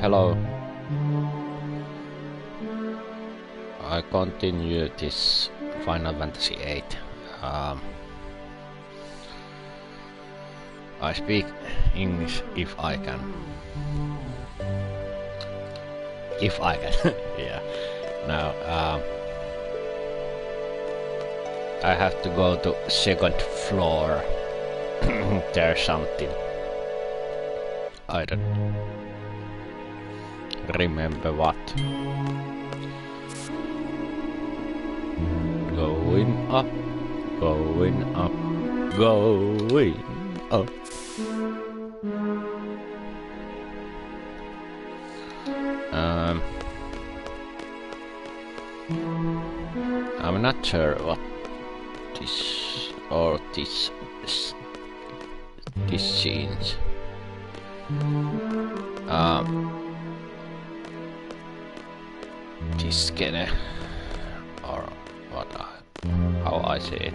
hello. I continue this Final Fantasy VIII. I speak English if I can. If I can, yeah. Now, I have to go to second floor. There's something. I don't remember what. Going up, going up, going up. I'm not sure what this or this scenes. This gonna or what? How I say it?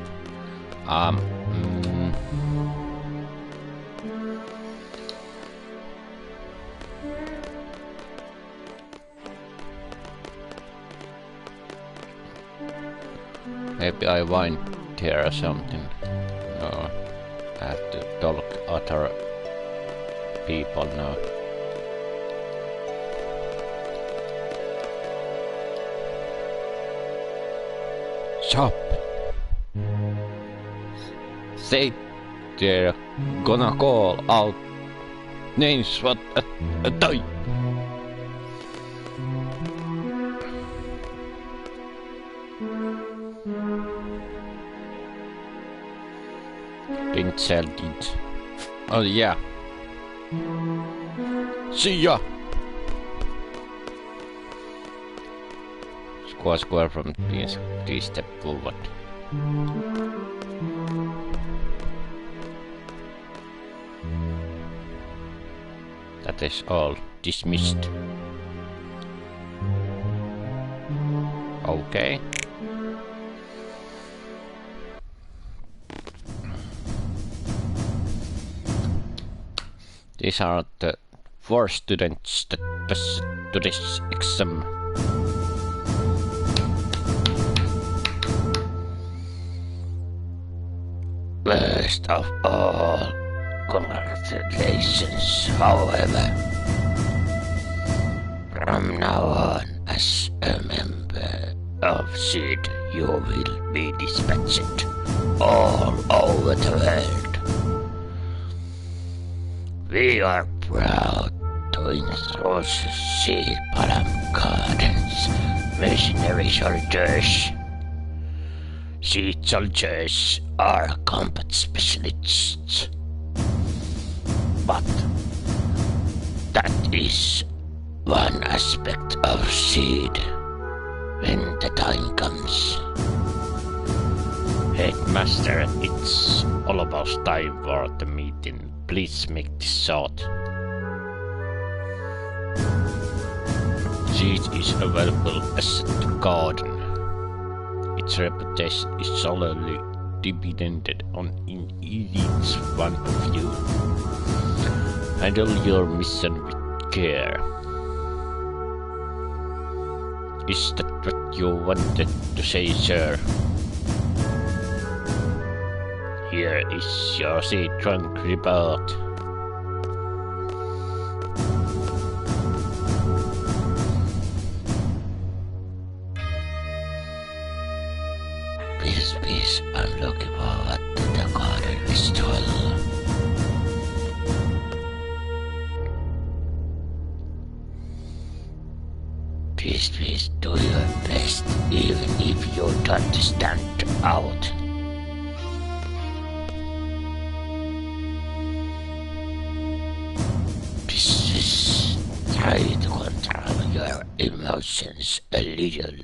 Maybe I wind here or something. No, I have to talk other people now. Stop! Say they're gonna call out names what a time. Didn't sell it. Oh yeah. See ya. Square from this 3-step forward. That is all dismissed. Okay. These are the 4 students that pass to this exam. First of all, congratulations, however. From now on, as a member of VIII, you will be dispatched all over the world. We are proud to introduce VIII Palam Gardens mercenary soldiers. VIII soldiers are combat specialists, but that is one aspect of VIII when the time comes. Headmaster, it's all about time for the meeting. Please make this short. VIII is available as the garden. Its reputation is solely dependent on each one of you. Handle your mission with care. Is that what you wanted to say, sir? Here is your VIII trunk report. Please, I'm looking forward to the garden festival. Please, do your best, even if you don't stand out. Try to control your emotions a little.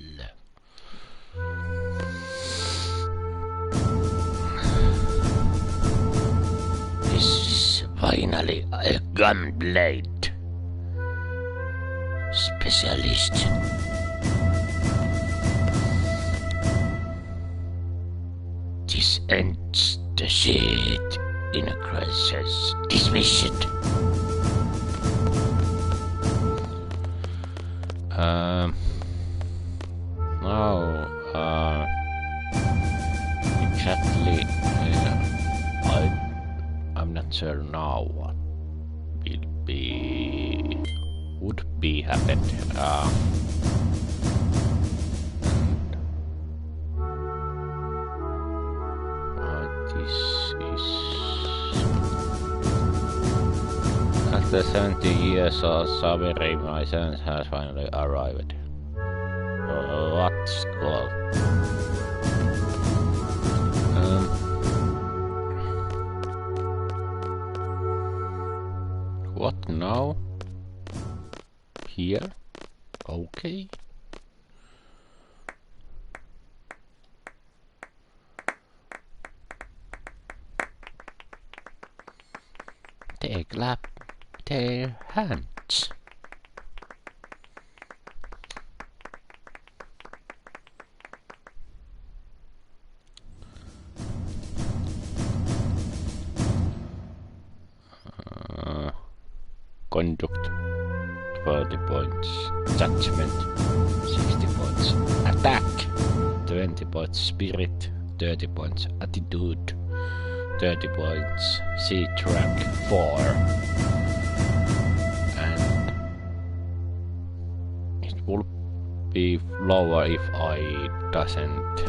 This is finally a gunblade specialist. This ends the shit in a crisis. Dismiss it. Now, exactly, I'm not sure now what would be happened. This is after 70 years of sovereign, my son has finally arrived. What's cool? What now? Here? Okay. They clap their hands. Conduct 40 points, judgment 60 points, attack 20 points, spirit 30 points, attitude 30 points, seat rank 4, and it will be lower if I doesn't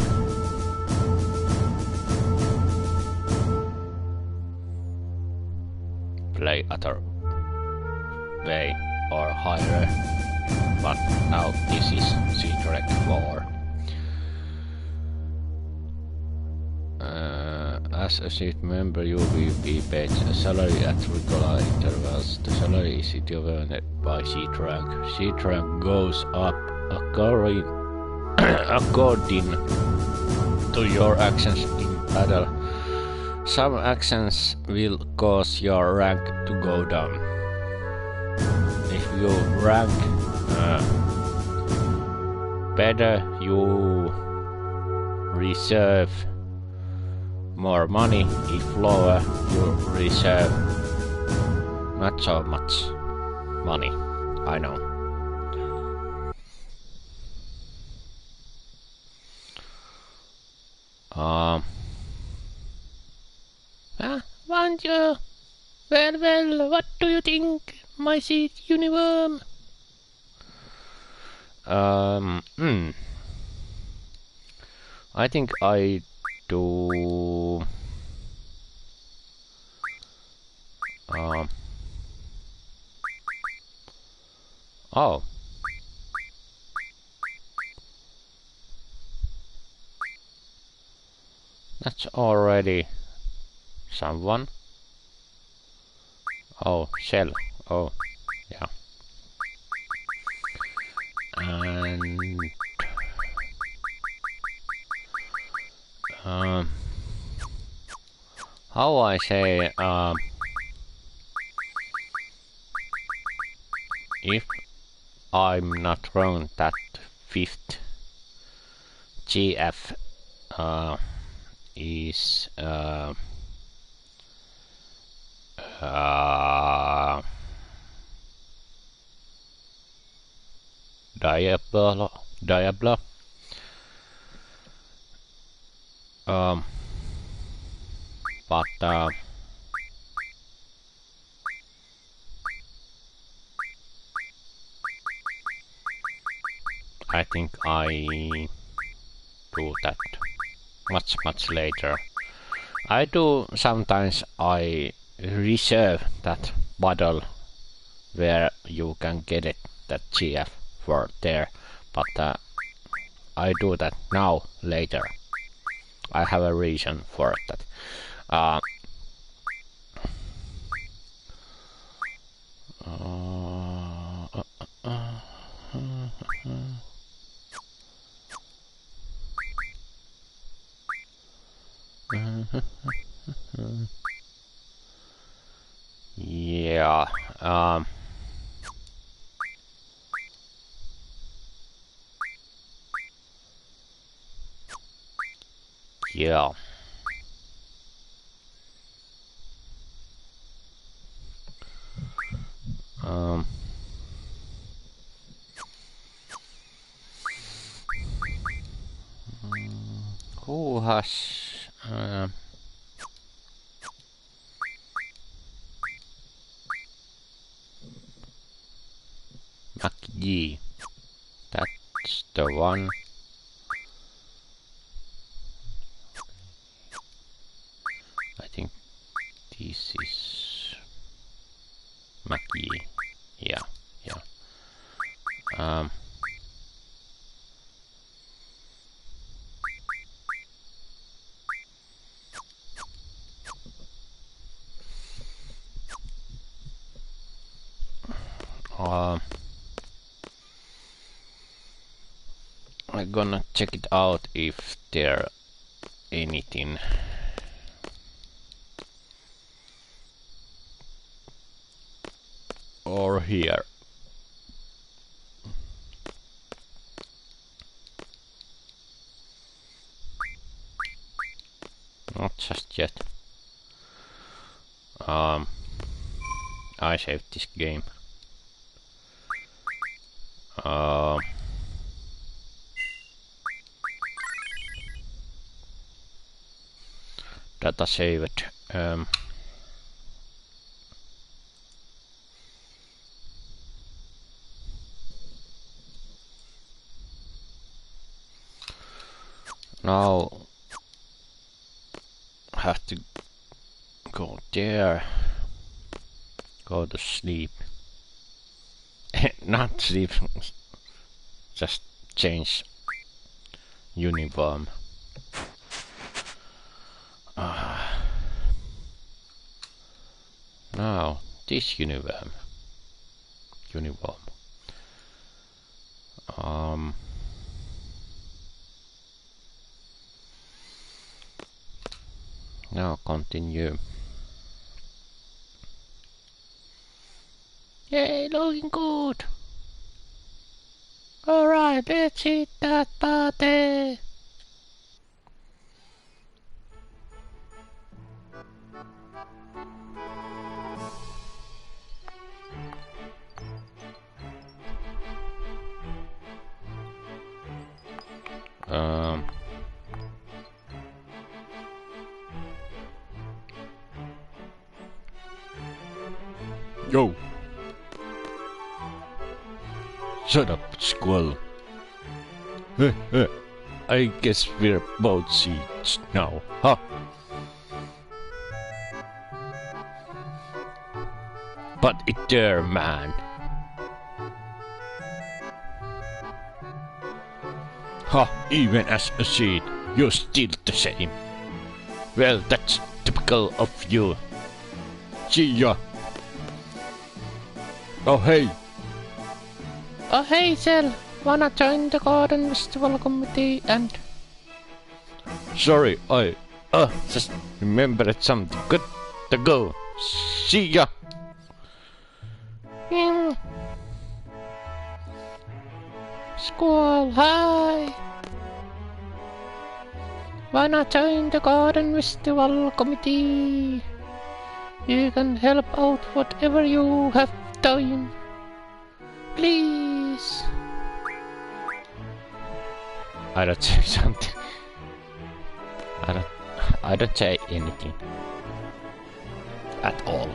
play other way or higher, but now this is seat rank 4. As a seat member, you will be paid a salary at regular intervals. The salary is determined by seat rank. Seat rank goes up according to your actions in battle. Some actions will cause your rank to go down. If you rank better, you reserve more money. If lower, you reserve not so much money. I know. Bonjour. Well, what do you think, my seat uniform? I think I do. Oh. That's already someone. Oh, shell. Oh, yeah. And how I say, if I'm not wrong, that fifth GF is Diablo. But I think I do that much later. I do sometimes. I reserve that battle where you can get it, that GF for there, but I do that now later. I have a reason for that. Yeah. Yeah. Who has MacG? That's the one. I think this is MacG. Yeah, yeah. I'm gonna check it out if there anything. Or here. Not just yet. I saved this game. Data saved. Now have to go there. Go to sleep. Not sleep. Just change uniform. Now this uniform. Now continue. Yay, looking good. Alright, let's hit that party. Yo. Shut up, squirrel. I guess we're both seats now, huh? But it there, man. Ha, even as a seed, you're still the same. Well, that's typical of you. See ya. Oh, hey. Oh, hey, Cell. Wanna join the Garden Festival Committee and... Sorry, I just remembered something good to go. See ya. Squall, hi. Wanna join the Garden Festival Committee? You can help out whatever you have done. Please. I don't say something. I don't say anything. At all.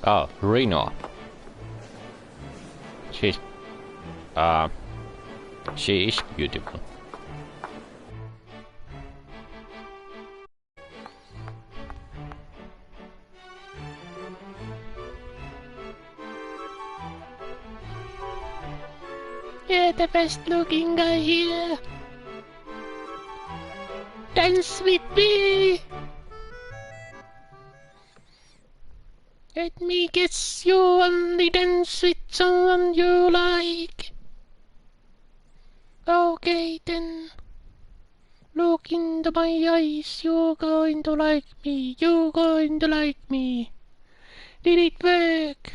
Oh, Reno. She is beautiful. You're the best looking guy here. Dance with me. Let me guess, you only dance with someone you like. Okay then. Look into my eyes, you're going to like me, you're going to like me. Did it work?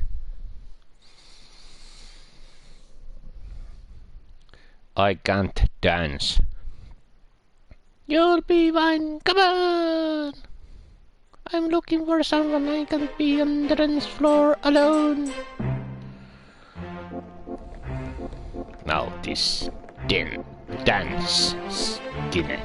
I can't dance. You'll be fine, come on! I'm looking for someone. I can't be on the dance floor alone. Now this dance skinny.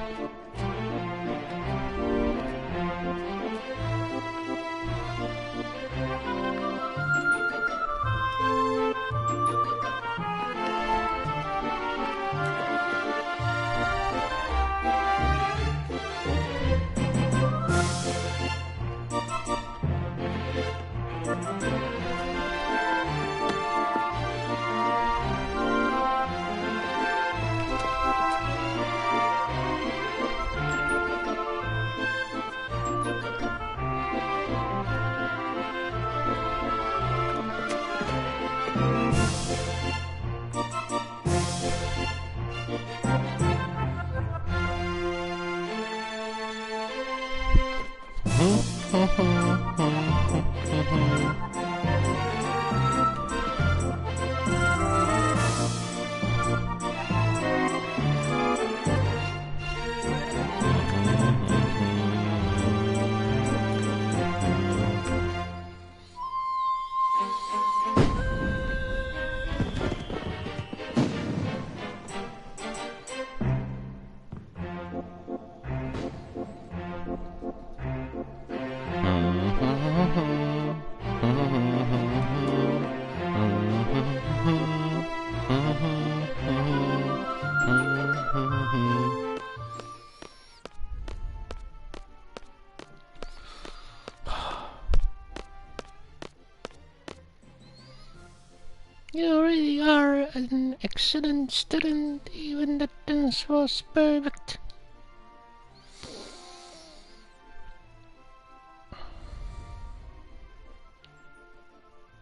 You really are an excellent student, even the dance was perfect.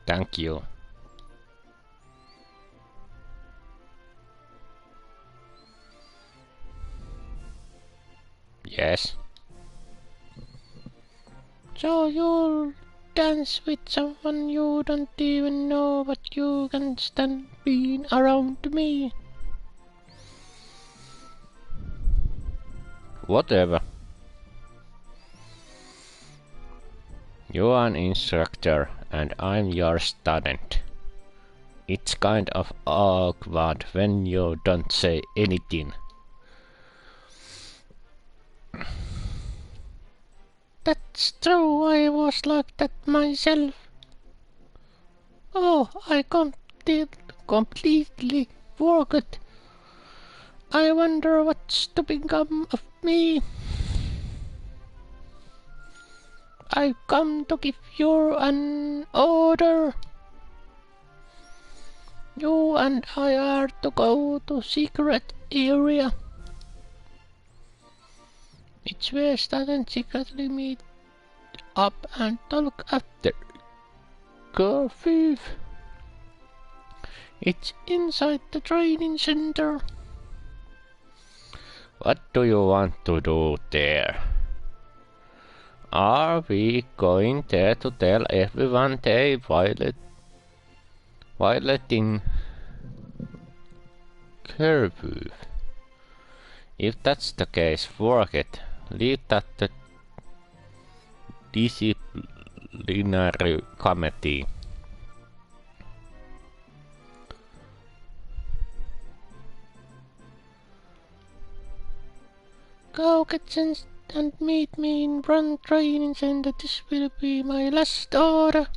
Thank you. Yes. So you'll dance with someone you don't even know, but you can stand being around me. Whatever. You're an instructor and I'm your student. It's kind of awkward when you don't say anything. That's true, I was like that myself. Oh, I completely forgot. I wonder what's to become of me. I've come to give you an order. You and I are to go to secret area. It's where students secretly meet up and talk after curfew. It's inside the training center. What do you want to do there? Are we going there to tell everyone they violating curfew? If that's the case, forget. Leave that to disciplinary committee. Go get changed and meet me in front training center. This will be my last order.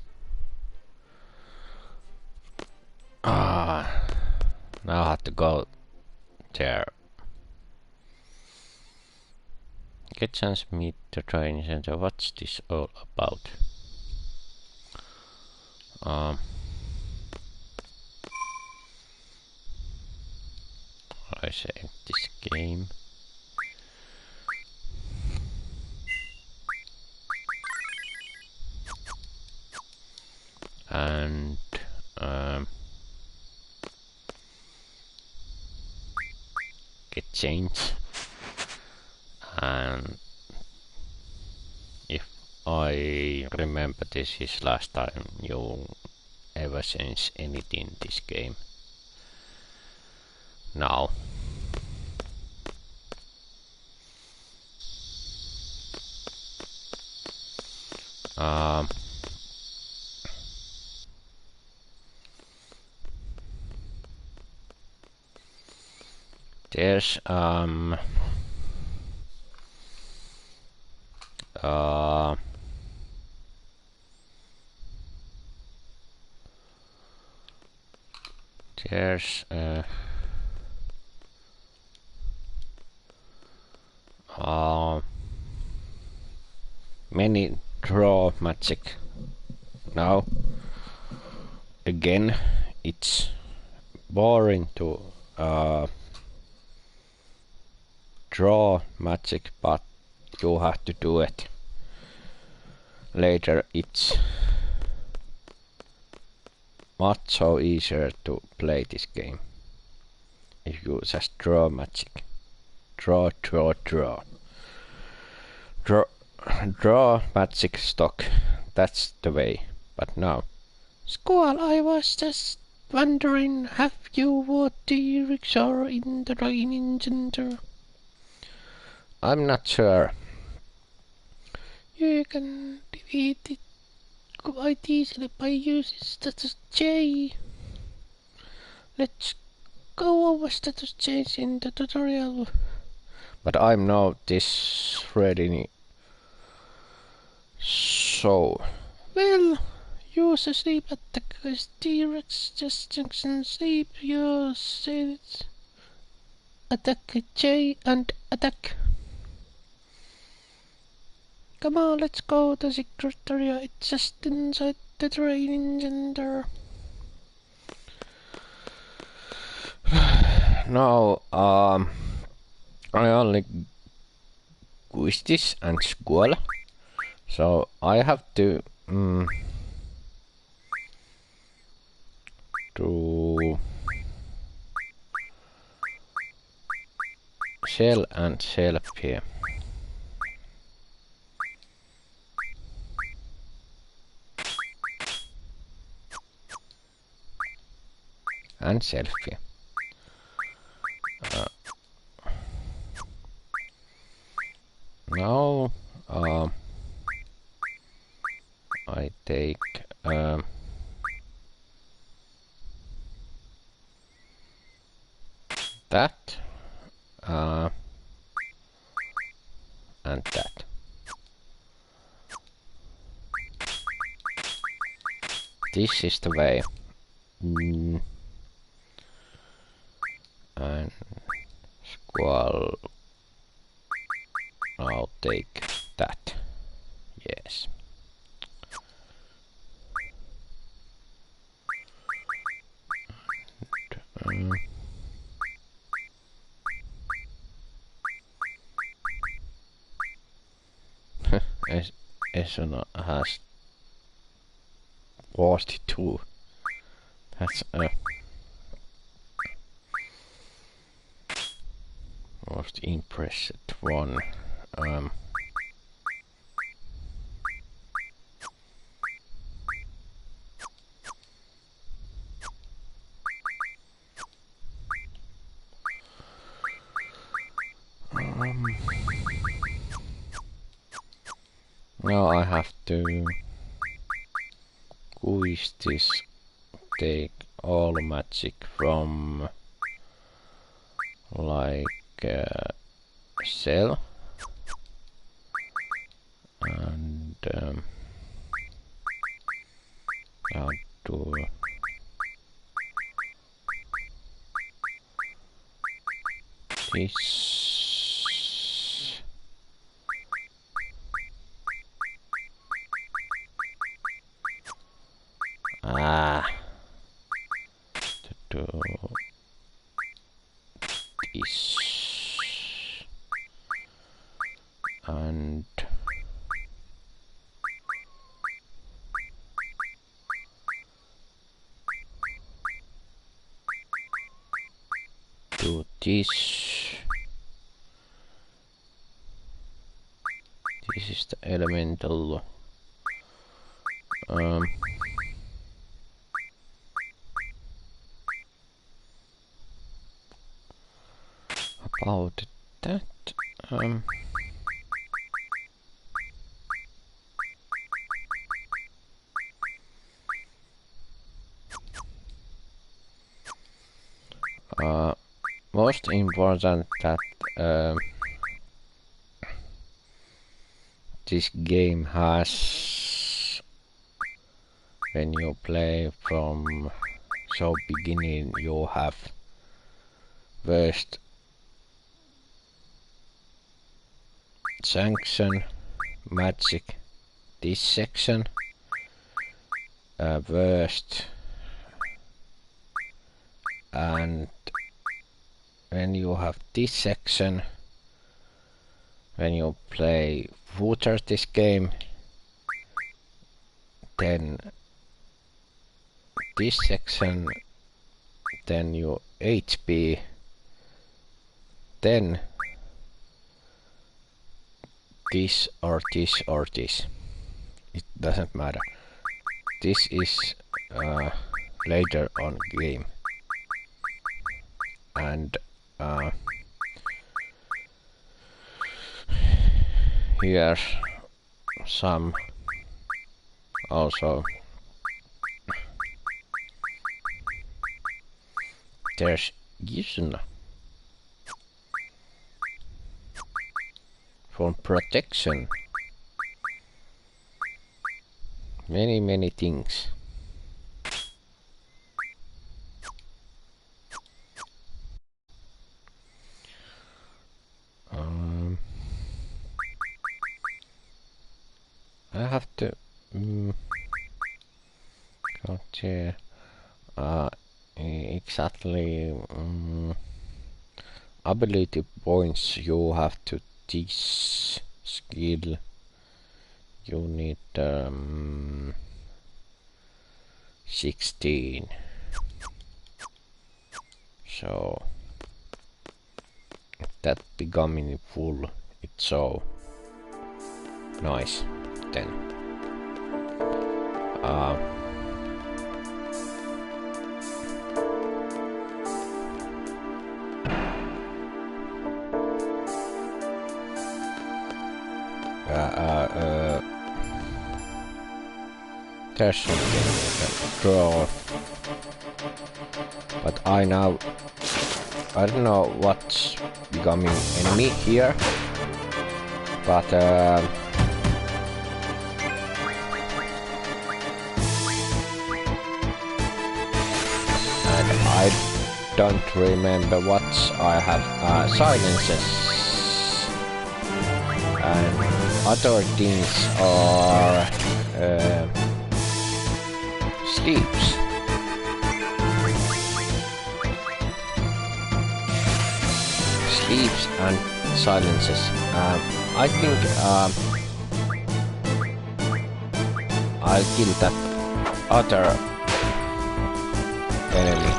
Now I have to go there. Get chance meet the training center. What's this all about? I say this game. And get change. And if I remember, this is last time you ever change anything in this game. Now. Um, there's uh, there's many draw magic. Now again, it's boring to draw magic, but you have to do it. Later it's much so easier to play this game if you just draw magic. Draw. Draw magic stock. That's the way. But now, Squall, I was just wondering, have you what the rickshaw in the training center? I'm not sure. You can defeat it quite easily by using status J. Let's go over status change in the tutorial. But I'm now this ready. So, well, use a sleep attack as T-Rex just junction sleep. Use it. Attack J and attack. Come on, let's go to the secret area. It's just inside the training center. Now, I only quiz this and Squall. So I have to do shell and self here. And self here. Now I take that and that. This is the way. And Squall, I'll take that. Yes. Esuna has 42. That's most impressive one. Now I have to quiz this, take all magic from like cell and I'll do this. To do this and do this. This is the elemental about that most important that this game has, when you play from so beginning, you have first sanction, magic, this section, worst, and when you have this section, when you play footer this game, then this section, then your HP, then this or this or this. It doesn't matter. This is later on game. And here some also there's Gisna for protection, many things. I have to go to exactly ability points you have to this skill. You need 16. So that becoming full, it's so nice then. There's something you can draw, but I don't know what's becoming enemy here, but and I don't remember what I have. Silences and other things are sleeps. Sleeps and silences. I think I'll kill that other enemy.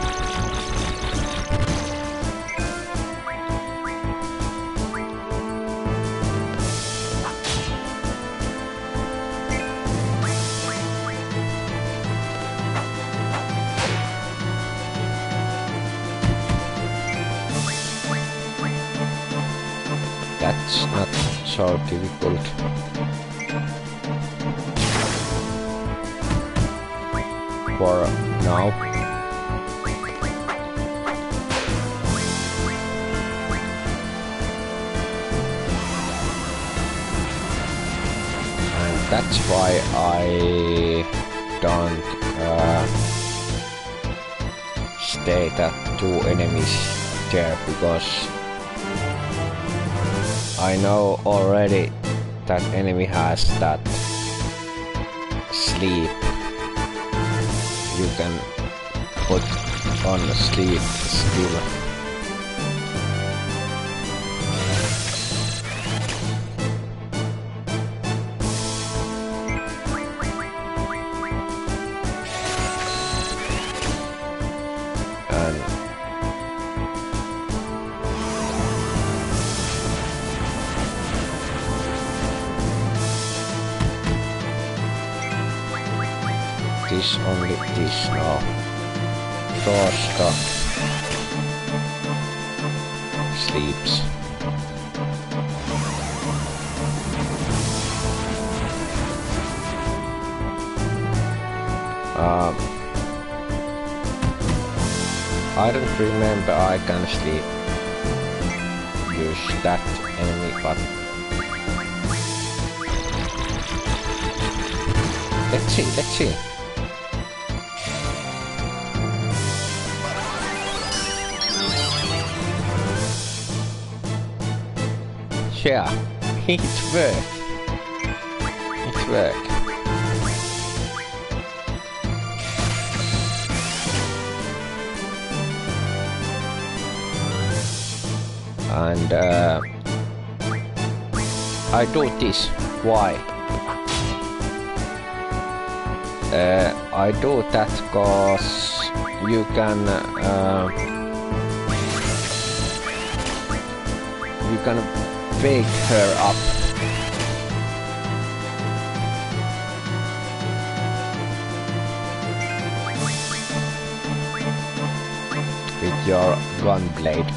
That's not so difficult. For now. And that's why I don't stay that 2 enemies there, because I know already that enemy has that sleep. You can put on a sleep skill. This only this now. Frosta sleeps. I don't remember I can sleep. use that enemy, but let's see. Yeah, it worked. And I do this. Why? I do that cause you can wake her up. With your gun blade.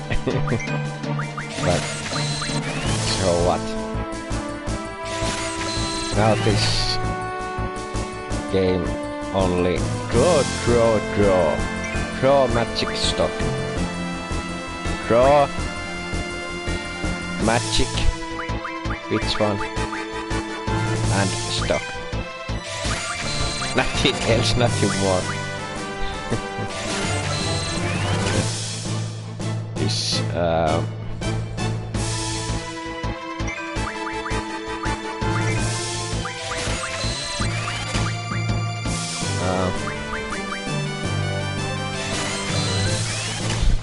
But so what? Now this game only draw magic stock. Draw magic, which one? And stock. Nothing else, nothing more. This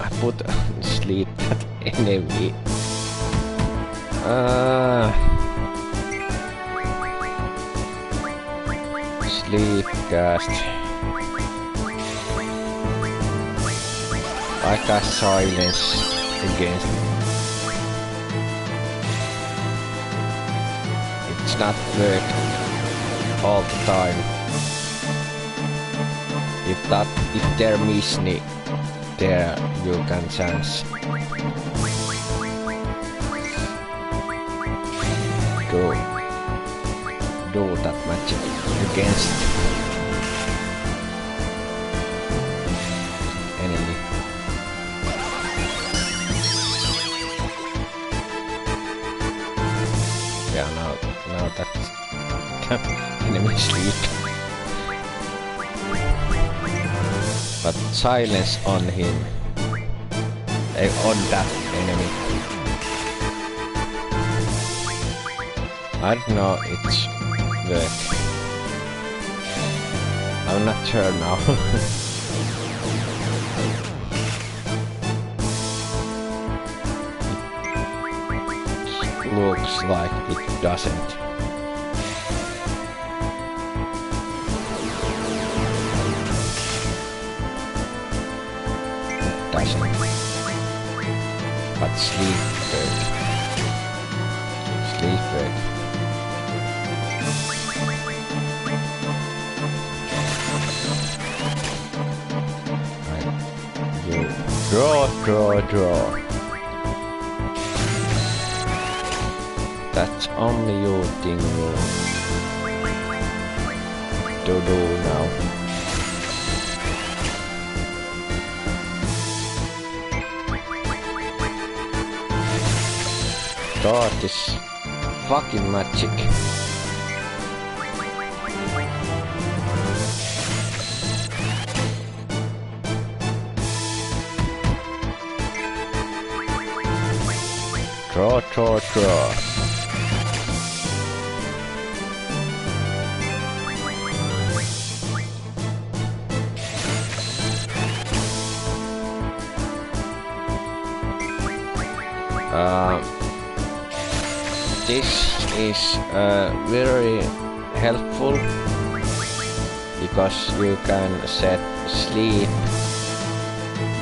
I put sleep that enemy. Sleep cast. I cast silence against. It's not working all the time. If there miss me, there you can chance. Do that magic against enemy. Yeah, now that enemy sleep. But silence on him, on that enemy. I don't know, it's work. I'm not sure now. It looks like it doesn't. But sleep bird. Right. You draw. That's only your thing to do now. God, this fucking magic. Draw. This is very helpful because you can set sleep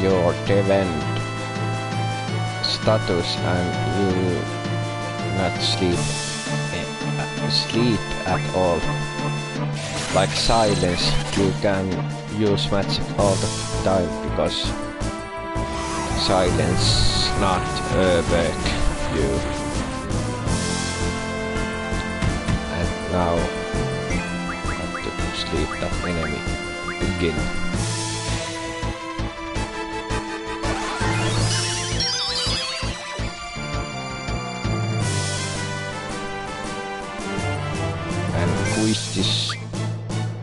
your event status and you not sleep at all. Like silence, you can use magic all the time because silence not work you. And now I have to sleep that enemy again.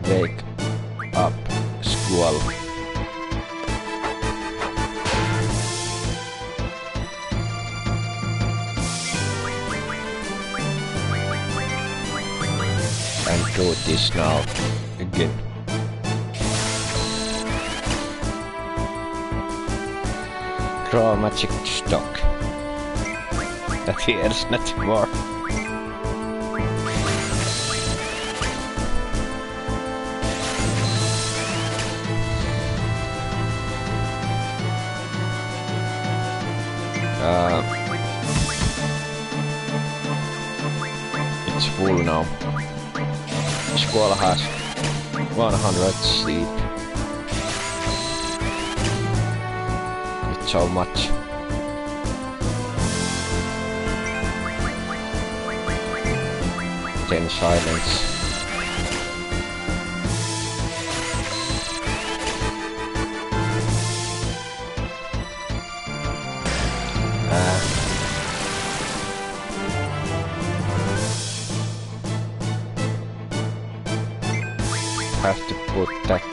wake up Squall. And do this now again. Draw magic stock. That here's not more. It's full now. Squall has 100 sleep. It's so much. Then silence. Have to put that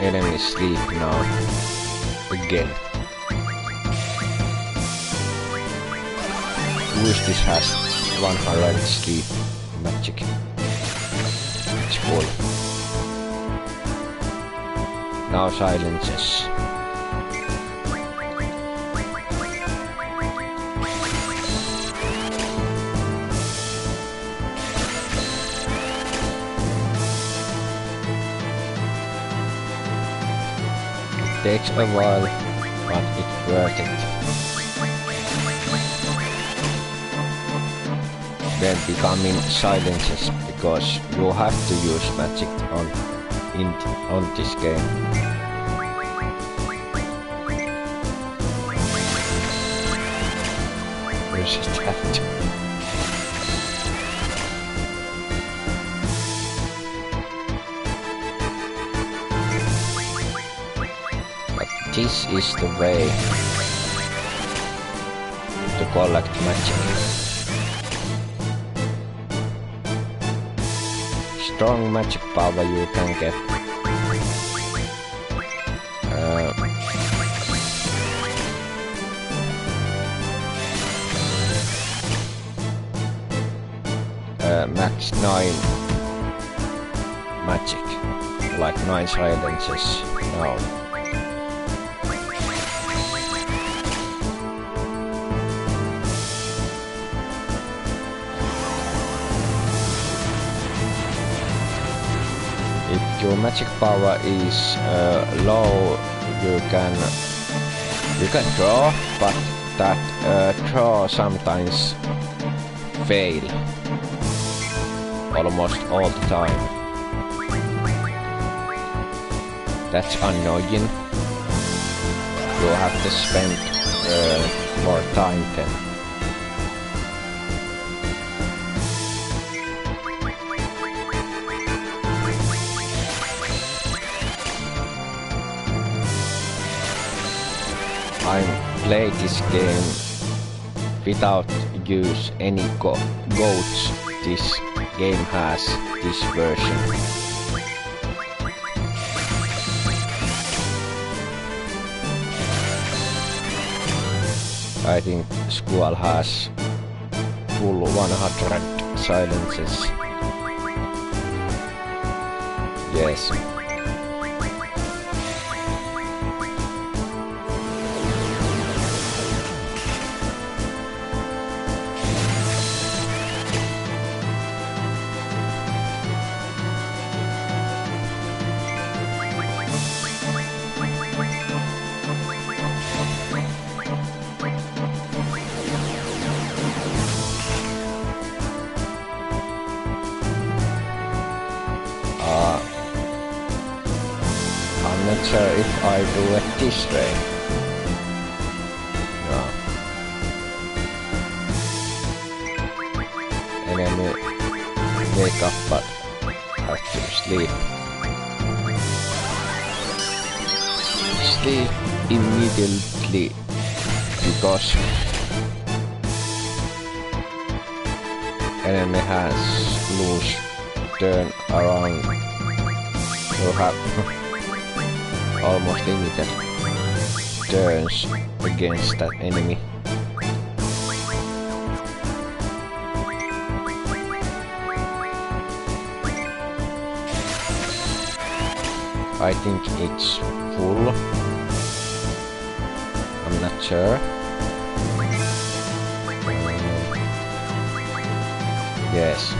enemy sleep now again. This has 100 sleep magic. It's full. Now silences. Takes a while, but it's worth it. Then becoming silences because you have to use magic on this game. Where's that? This is the way to collect magic. Strong magic power you can get. Max 9 magic, like 9 silences. No. If your magic power is low, you can draw, but that draw sometimes fail almost all the time. That's annoying. You have to spend more time then. I play this game without use any goats. This game has this version. I think Squall has full 100 silences. Yes. I'm not sure if I do it this way. No. Enemy wake up but have to sleep. Sleep immediately because enemy has loose turn around you have almost limited turns against that enemy. I think it's full. I'm not sure. Yes.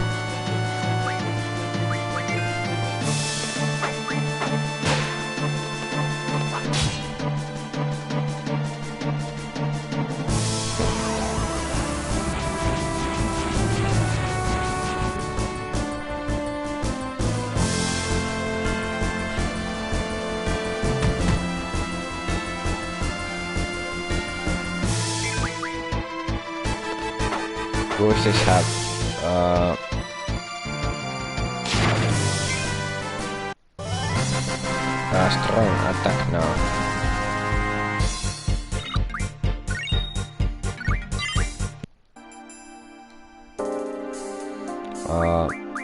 Courses have a strong attack now.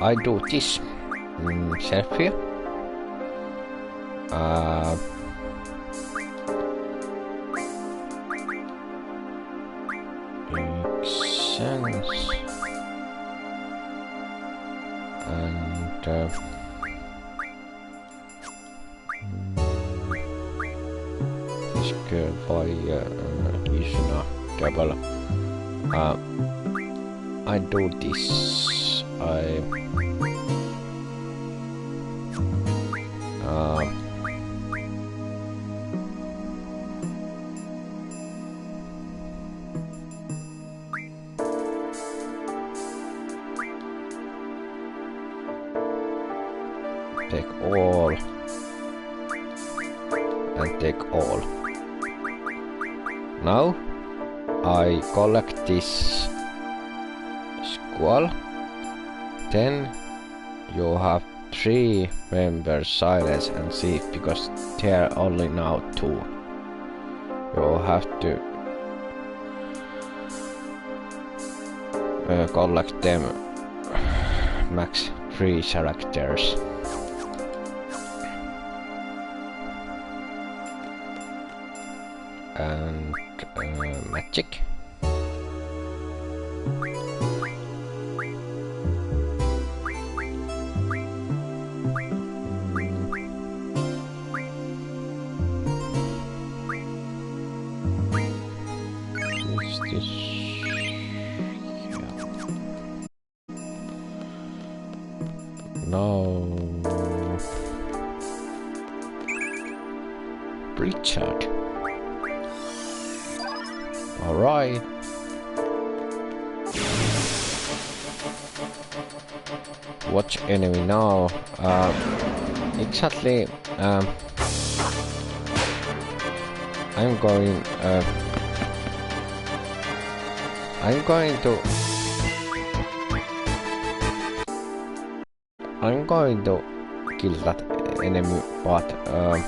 I do this self here. Makes sense. And this girl fire is not double. I do this. Take all and take all. Now I collect this squall. Then you have 3 members silence and thief because there are only now 2. You have to collect them max 3 characters. And magic. Is this? Yeah. Now, Richard. Alright. Watch enemy now. Exactly. I'm going to kill that enemy, but I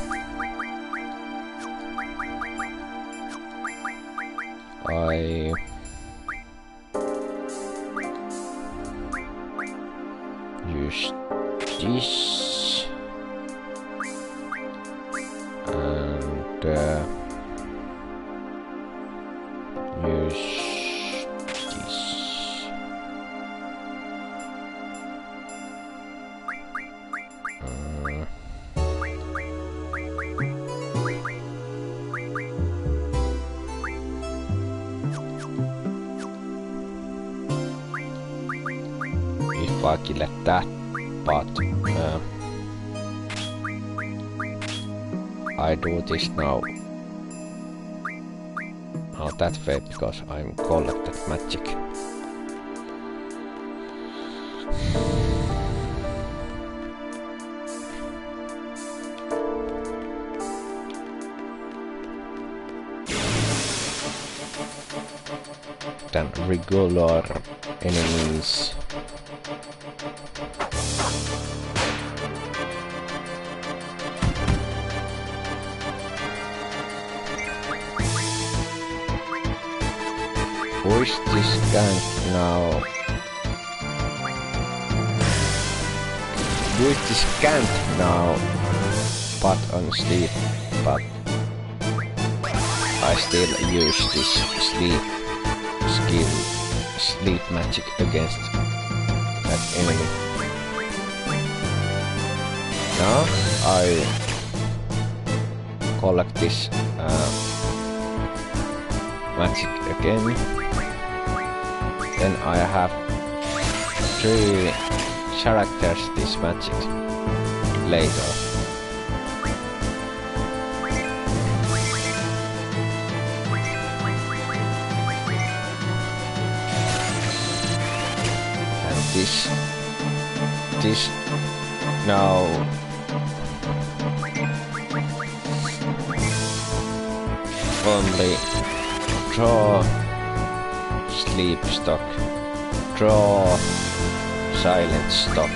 use this and use this. If I kill at that, but I do this now. Not that way because I'm collected magic. Than regular enemies. Who is this guy now? Use this can't now put on sleep, but I still use this sleep skill, sleep magic against that enemy. Now I collect this magic again. Then I have 3 characters this magic later. And this now only draw sleep stock, draw silent stock,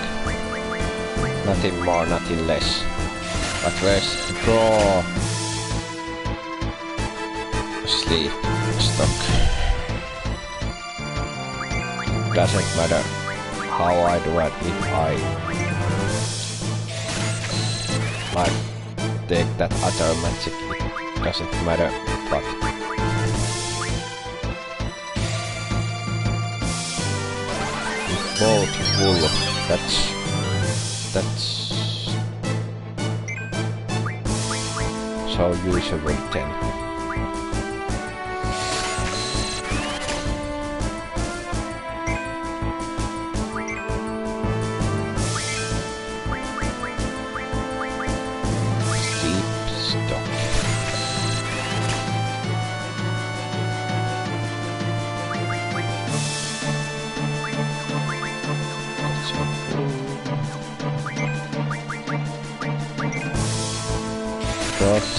nothing more, nothing less. But where's draw sleep stock? Doesn't matter how I do it, if I like take that other magic, it doesn't matter, but both wool, that's so usable then.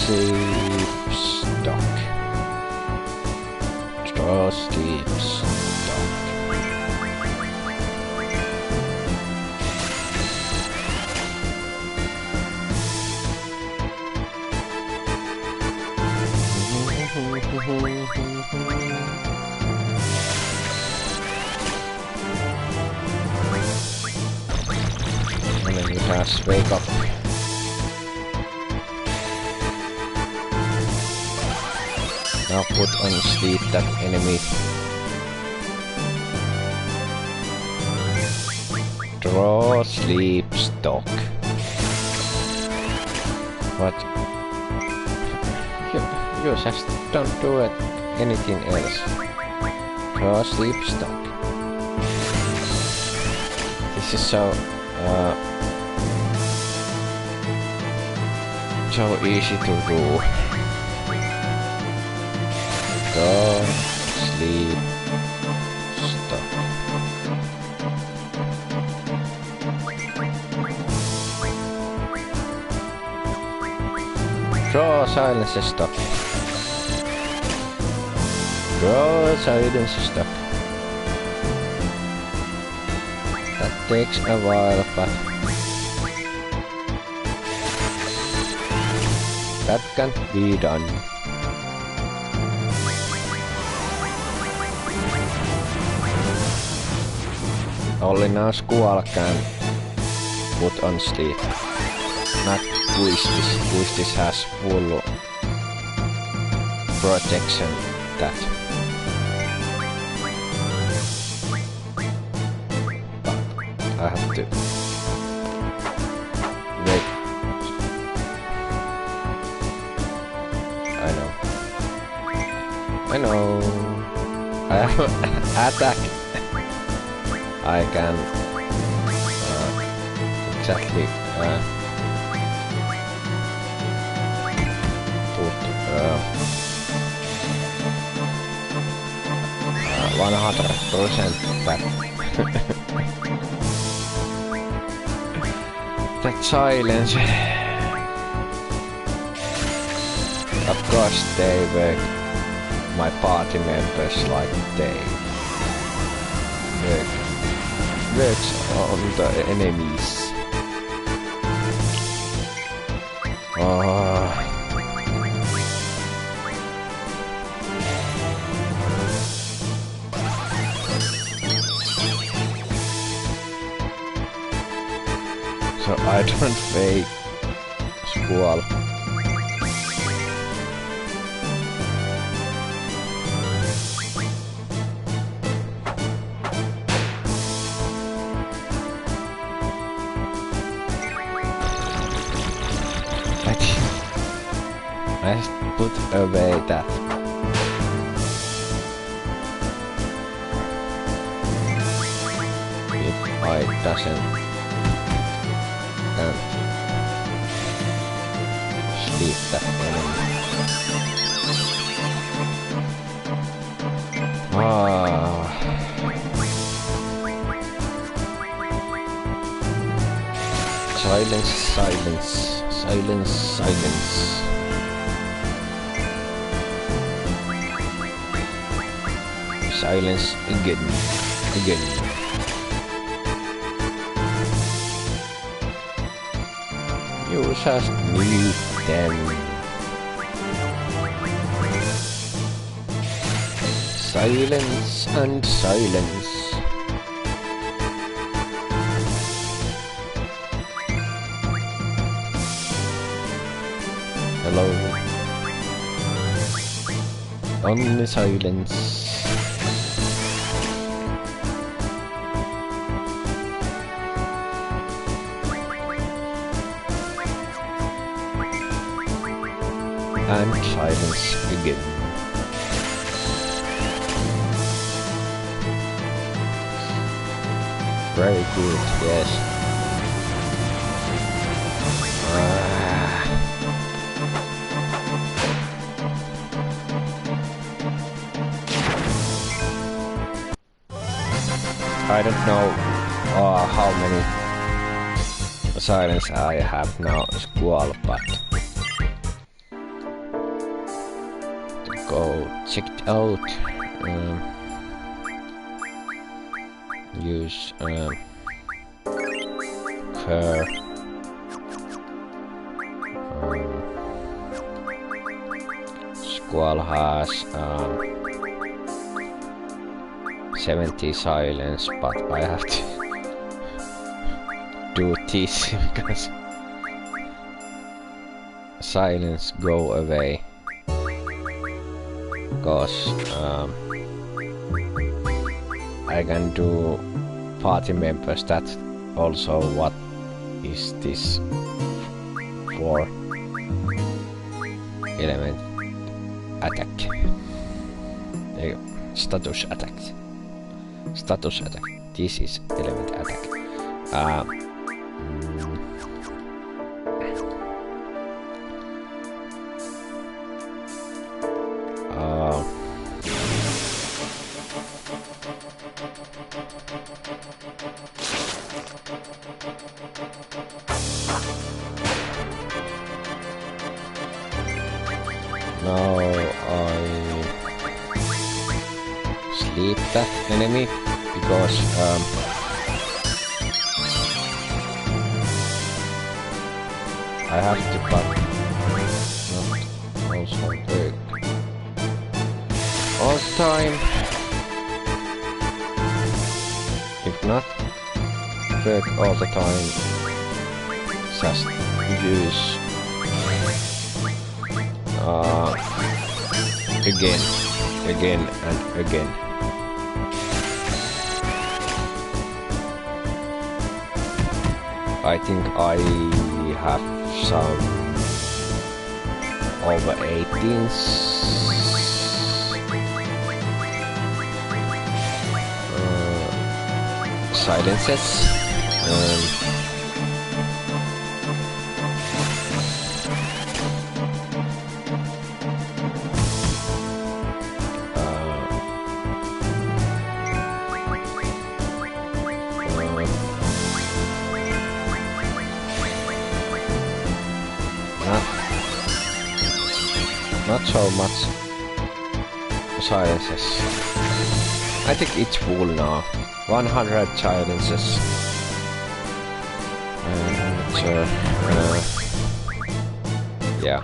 Sleep stock. Draw sleep stock. And then you just wake up. Now put on sleep that enemy. Draw sleep stock. What? You just don't do it anything else. Draw sleep stock. This is so easy to do. Draw sleep stock. Draw silence stock. Draw silence stock. That takes a while, but that can be done. Only now Squall can put on sleep. Not Twistis. Twistis has full protection that. But I have to wait. I know. I have attack. I can exactly put 100% that silence. Of course they were my party members, like they works on the enemies. So different way. Squall. Let's put away that. If I doesn't sleep that enemy. Silence, silence, silence, silence. Silence again, again. You just need them. Silence and silence. Hello. Only silence. And silence again. Very good, yes. I don't know how many silence I have now, Squall, but go check it out. Use her. Squall has 70 silence, but I have to do this because silence go away. Because I can do party members. That's also what is this for element attack. There you go. Status attack. Status attack. This is element attack. Now I sleep that enemy because I have to but not also work all the time. If not work all the time, just use again and again. I think I have some over 18 silences. Not so much silences. I think it's full now. 100 silences. Yeah.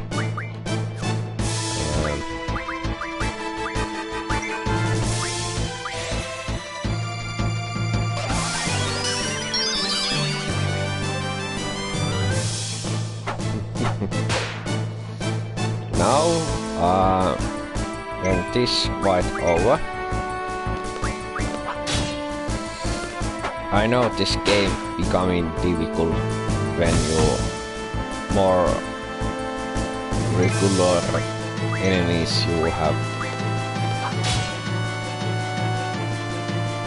now, when this fight over, I know this game becoming difficult when you more regular enemies you have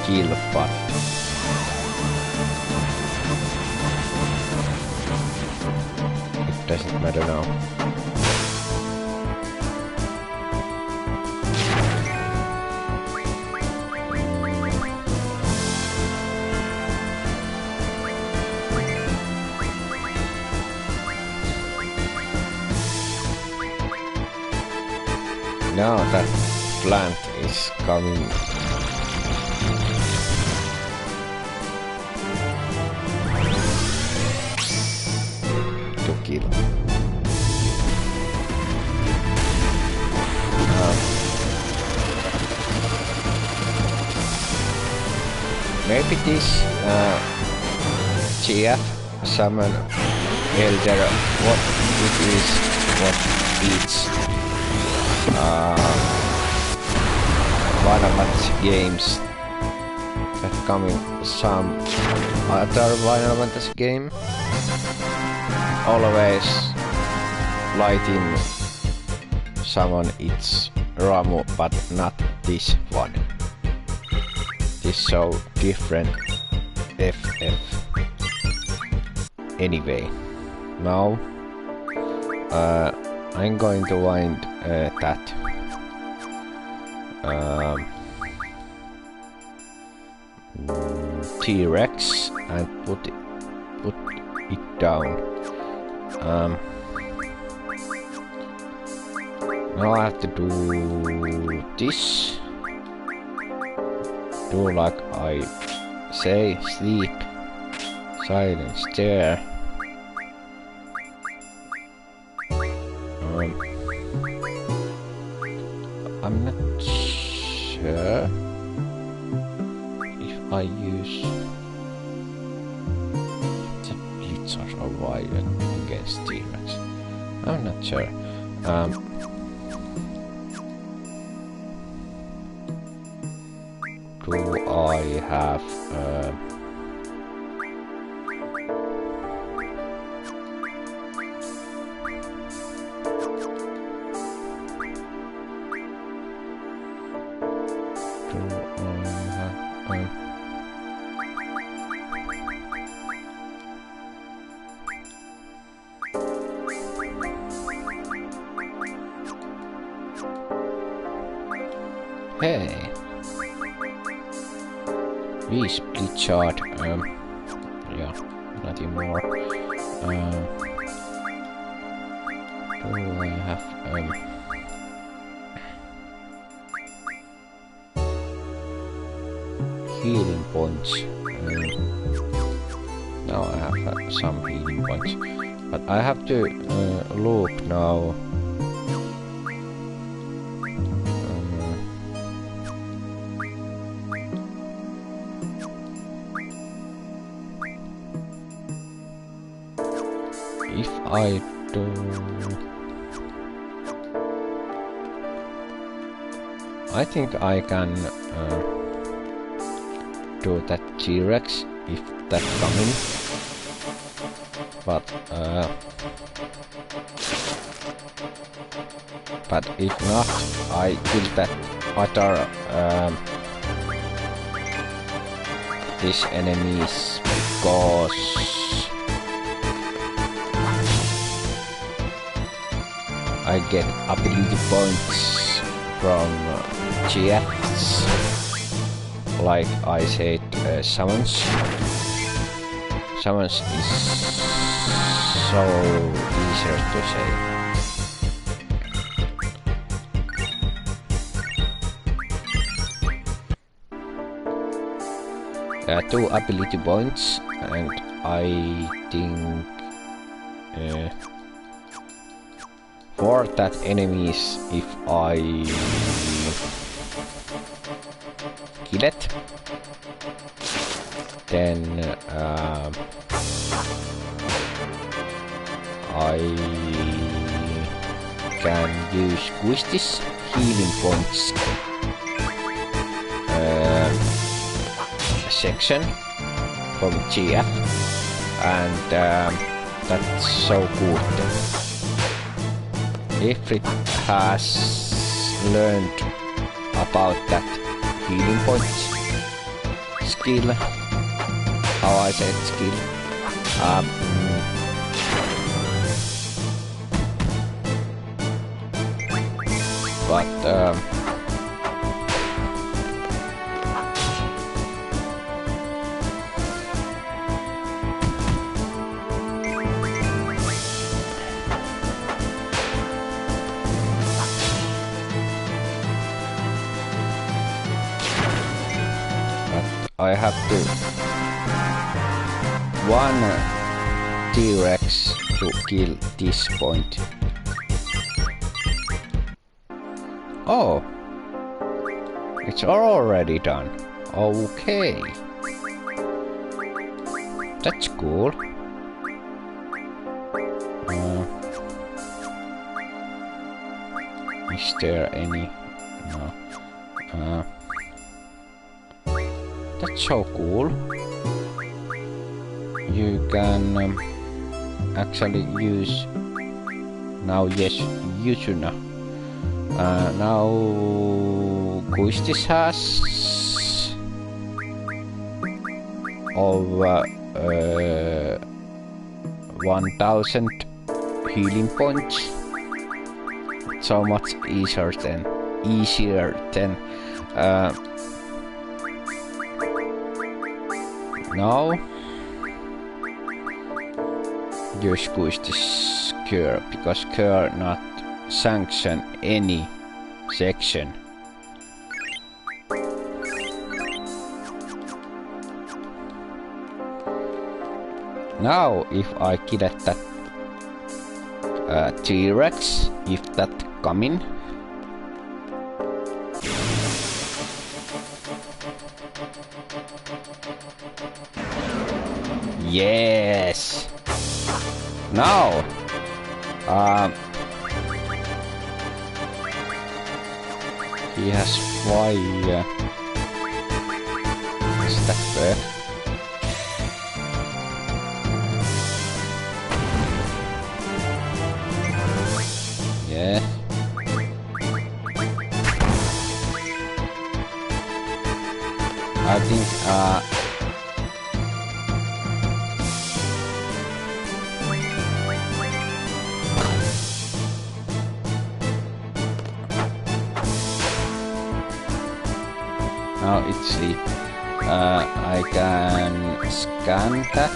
kill, but it doesn't matter now. Now that plant is coming. To kill. Maybe this GF summon elder, what it is, what eats. Violent games that coming some other violent game always lighting someone its Ramu, but not this one. This so different FF. Anyway, now I'm going to find that T-Rex and put it down. Now I have to do this. Do like I say, sleep, silence there. I'm not sure if I use the blitzers or violent against T-Rex. I'm not sure. Do I have hey, we split shot. Yeah, nothing more. Do I have healing points? Now I have some healing points, but I have to look now. If I do, I think I can do that T-Rex if that coming, but if not, I kill that other these enemies because I get ability points from GFs, like I said, summons. Summons is so easier to say. 2 ability points, and I think for that enemies if I kill it, then I can use Quistis healing points section from GF, and that's so good. If it has learned about that healing points skill, how I said skill, but I have to one T-Rex to kill this point. Oh, it's already done. Okay, that's cool. Is there any? No. That's so cool. You can actually use now. Yes, Yuzuna. Now Quistis has over 1000 healing points. So much easier than now use Quistis cure, because cure not sanction any section. Now if I get that T-Rex, if that coming, yes. Now he has fire. Is that fair? Yeah. I think now it's the I can scan that.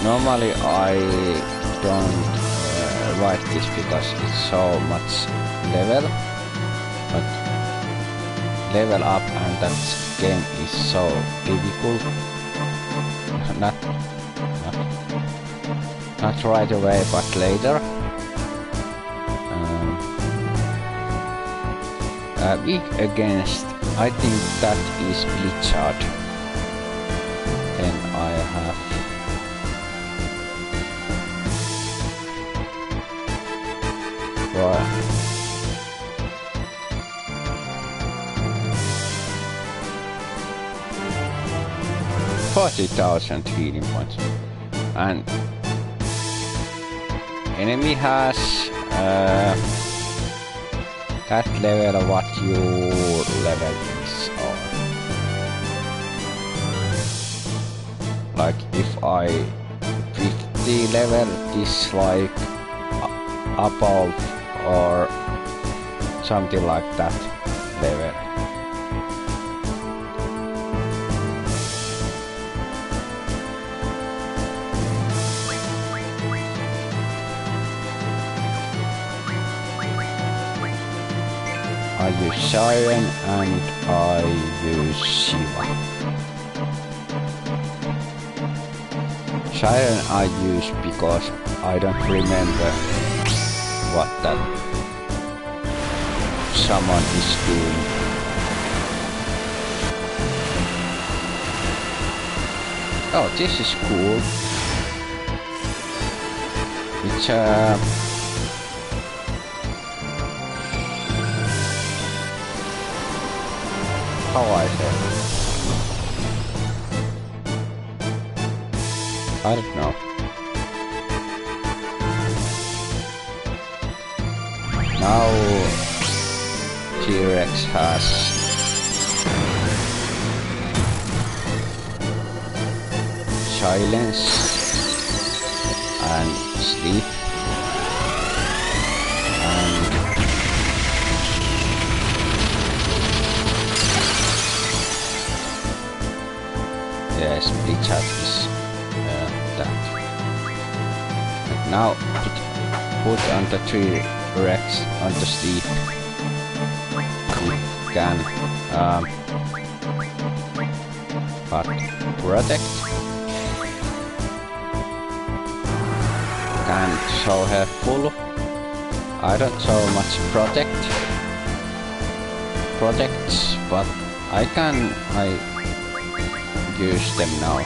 Normally I don't write this because it's so much level, but level up and that game is so difficult. Not right away, but later. Weak against, I think that is Blizzard. Then I have right. 40,000 healing points, and enemy has that level of what your level is on. Like if I 50 level is like above or something like that level. I use Siren and I use Shiva. Siren I use because I don't remember what that someone is doing. Oh, this is cool. It's how I say? I don't know. Now T-Rex has silence and sleep and yes, Bleach Hat is that. And now put on the T-Rex on the sleep. It can but protect. Can't show her full. I don't so much protects, but I use them now.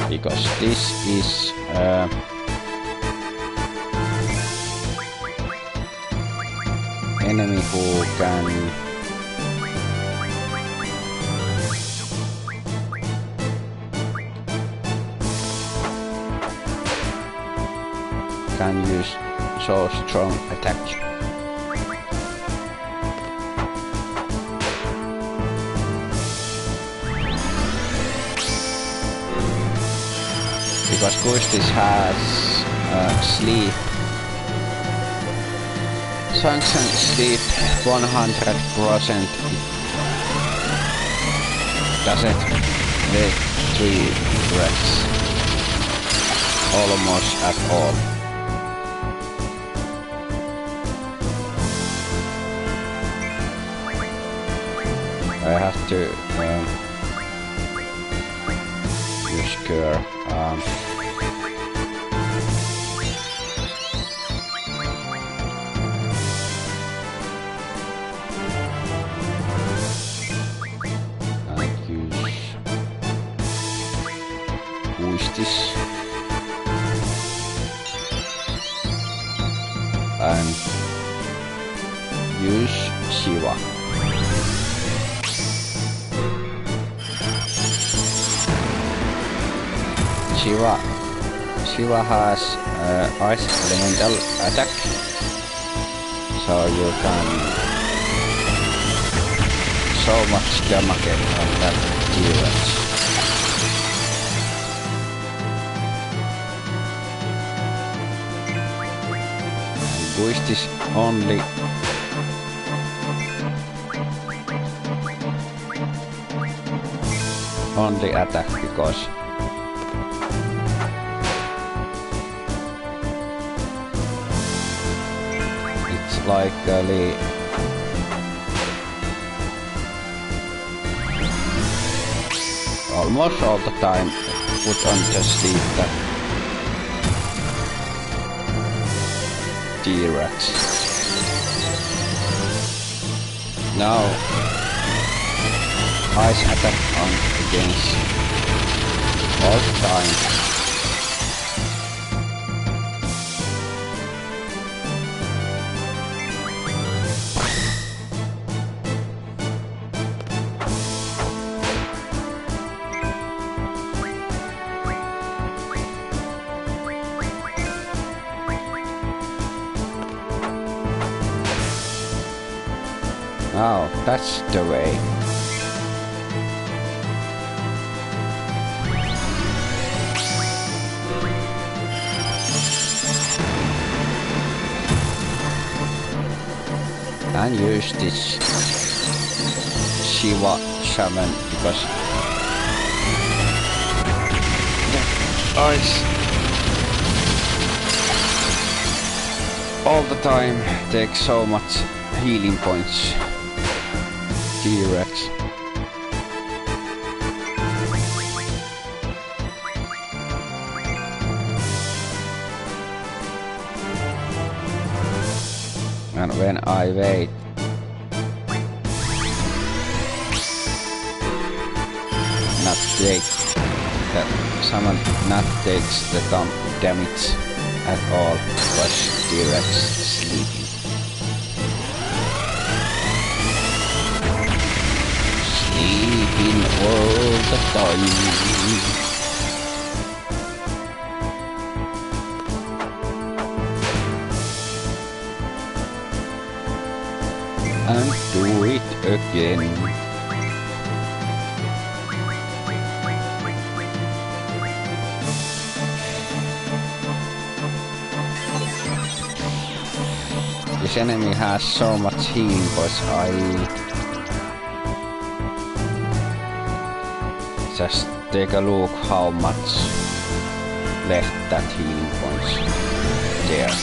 Because this is enemy who can use so strong attack. Because Gustis has sleep. Function sleep 100%. Doesn't make 3 reps. Almost at all. I have to use cure. And use Shiva. Shiva has ice elemental attack, so you can so much damage on that T-Rex. Boost is only attack because it's like almost all the time put on the sleep that T-Rex. Now ice attack on against all the time. Now that's the way. And use this Shiva Shaman because ice all the time takes so much healing points. T-Rex. when I wait. Not take that someone not takes the damage at all because T-Rex sleeping. Sleeping all the time. And do it again. This enemy has so much healing, but I just take a look how much left that healing points there.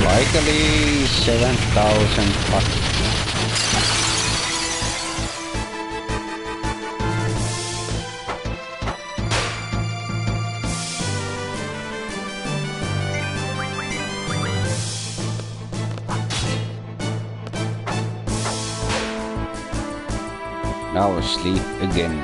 Likely 7,000, but now sleep again.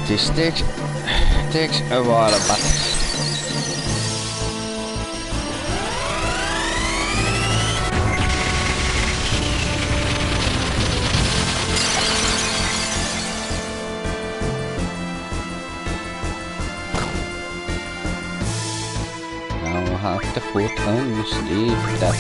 This takes a while, but now I have to put on sleep that.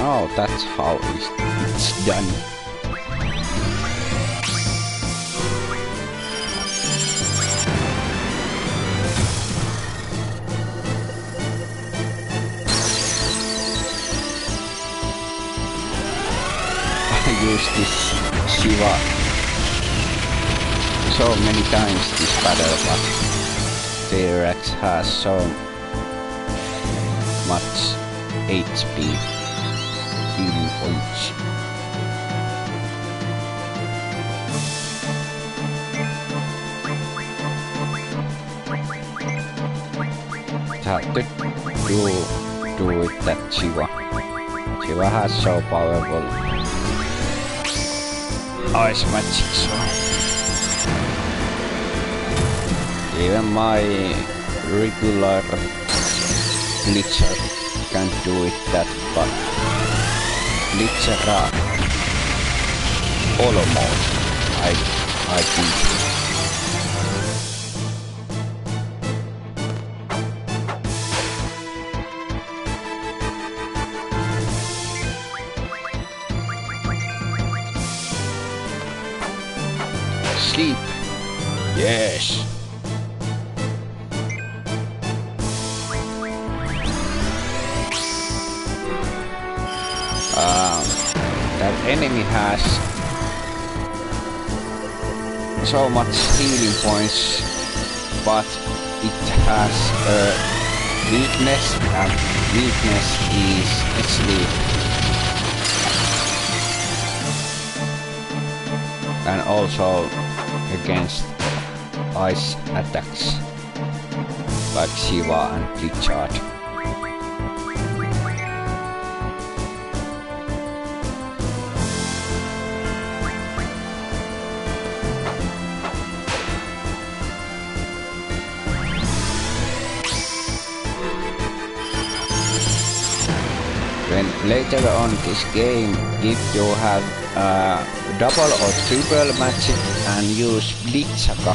Oh, that's how it's done. I used this Shiva so many times this battle, but T-Rex has so much HP. Healing points. Have to do it that Shiva. Shiva has so powerful ice magic, so even my regular Blitzer can't do it that, but Blitzera almost, I think. Sleep. Yes. That enemy has so much healing points, but it has a weakness, and weakness is sleep. And also against ice attacks like Shiva and Blitzard. When later on this game, if you have double or triple magic and use Blitzaka,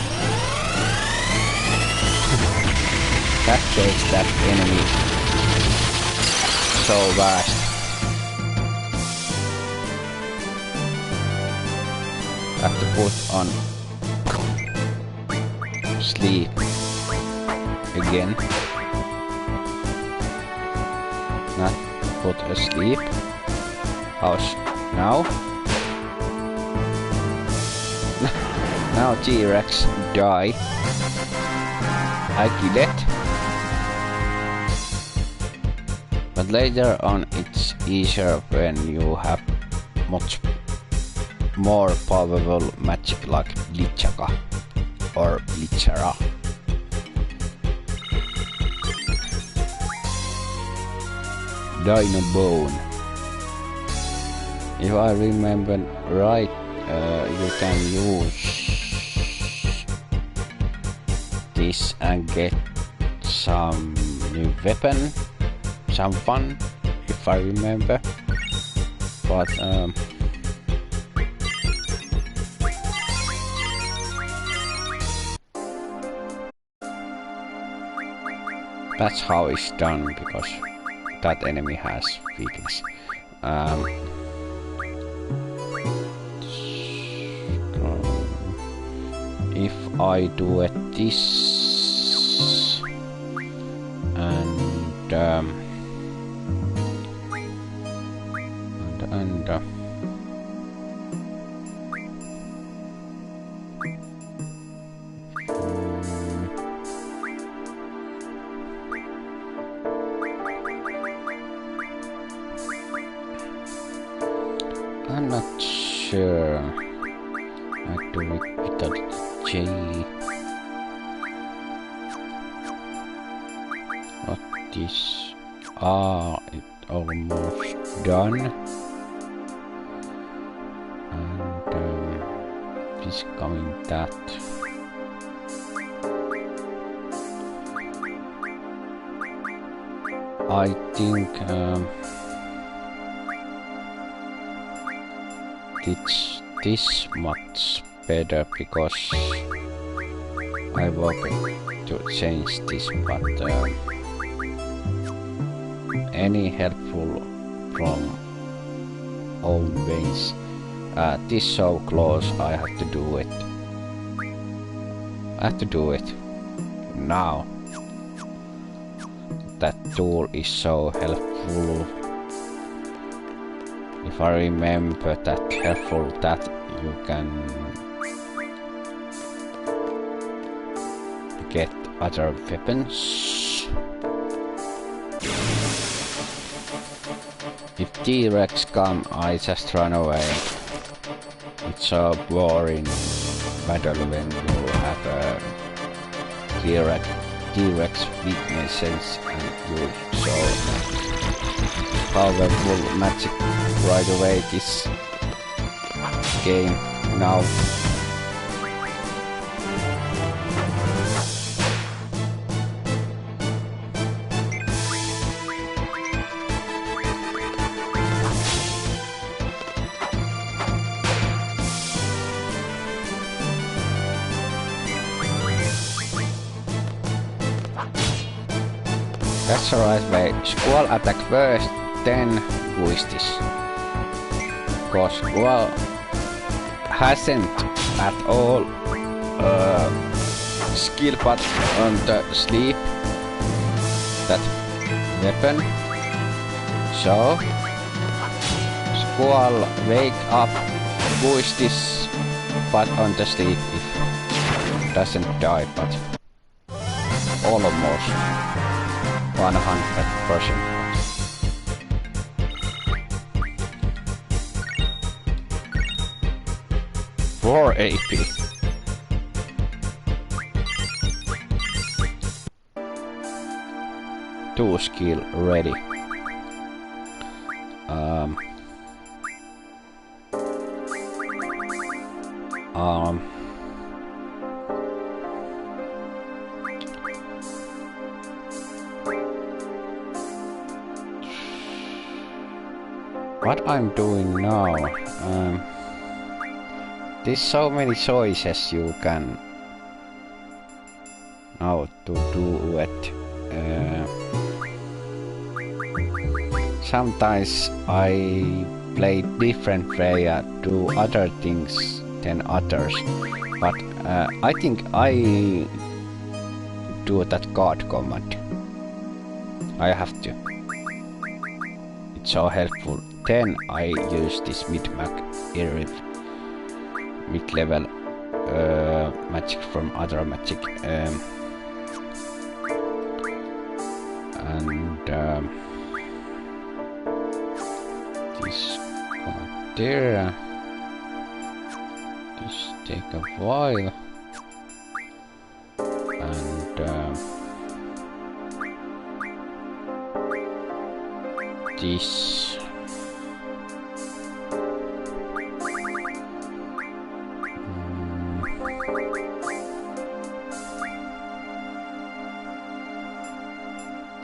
that takes that enemy so fast. Have to put on sleep again. Not put asleep. How's now? Now T-Rex die. I kill it. But later on it's easier when you have much more powerful magic like Lichaka or Lichara. Dino Bone. If I remember right, you can use this and get some new weapon, some fun, if I remember. But that's how it's done, because that enemy has weakness. If I do it this and I'm not sure. I do it without J. What is it almost done. And this coming that. I think it's this much better, because I wanted to change this, but any helpful from own ways. This so close, I have to do it. I have to do it now. That tool is so helpful. If I remember that helpful, that you can get other weapons. If T-Rex come, I just run away. It's so boring battle when you have a T-Rex weaknesses and you so powerful magic right away this game now. That's the right way. Squall attack first, then Guistis. Because Squall hasn't at all skill pad on the sleep, that weapon. So Squall wake up Guistis but on the sleep if doesn't die, but almost 100%. 4 AP. Two skill ready. What I'm doing now, there's so many choices you can now to do it. Sometimes I play different way, do other things than others. But I think I do that guard command. I have to. It's so helpful. Then I use this mid-level magic from other magic. This command there. This take a while. And this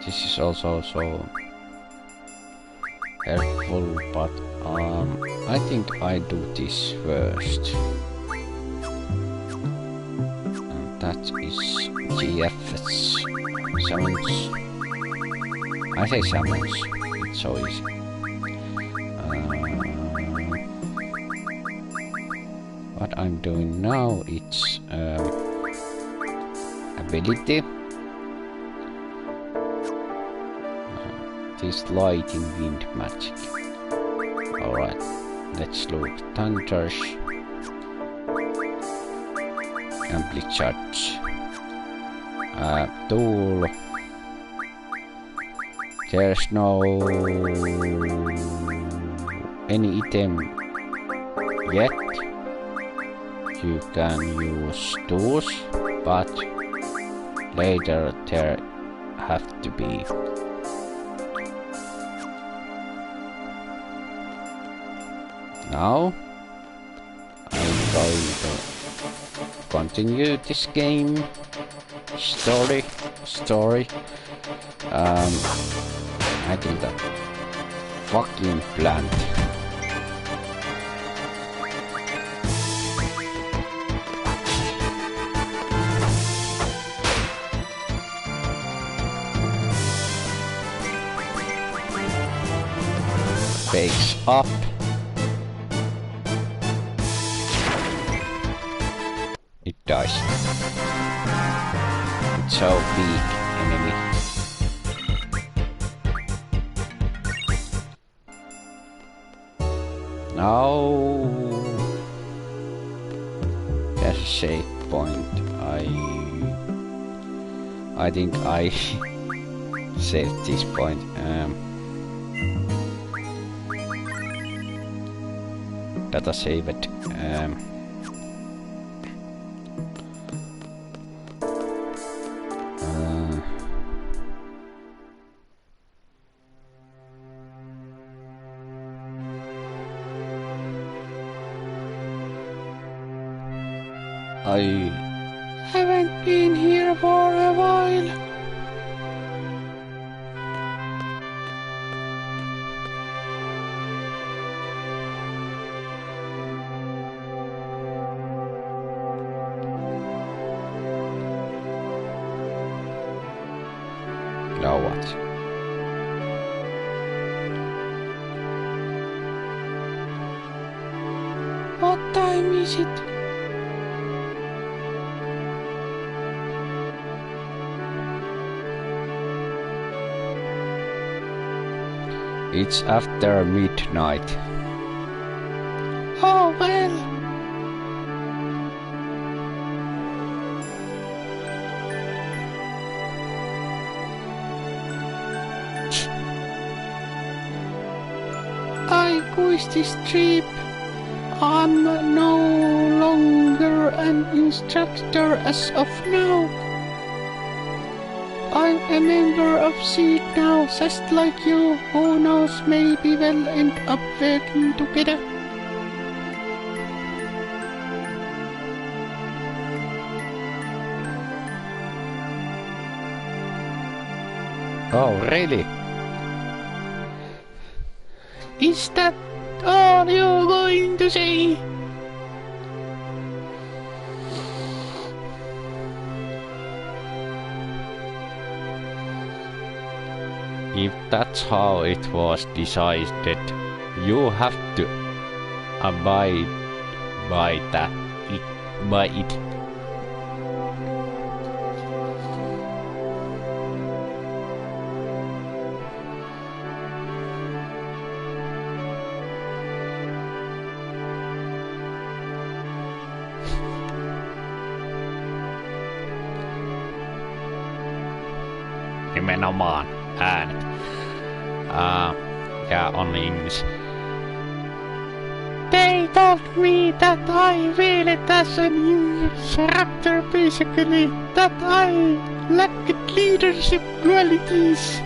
this is also so helpful, but I think I do this first, and that is GF's summons. I say summons, it's so easy. What I'm doing now, it's ability. This lighting wind magic. Alright, let's look. Thunders, amplitude, tool. There's no any item yet. You can use tools, but later there have to be. Now I'm going to continue this game. Story. I think that fucking plant. Bakes up. It dies. It's so big enemy. Now there's a save point. I think I saved this point. Data saved. I haven't been here for a while. Now what? What time is it? It's after midnight. Oh well. I quit this trip. I'm no longer an instructor as of now. I'm a member of VIII now, just like you. Who knows, maybe we'll end up working together. Oh, really? Is that all you're going to say? If that's how it was decided, you have to abide by that by it. Nimenomaan äänet. Ja on English. They told me that I failed as a new character, basically. That I lacked leadership qualities.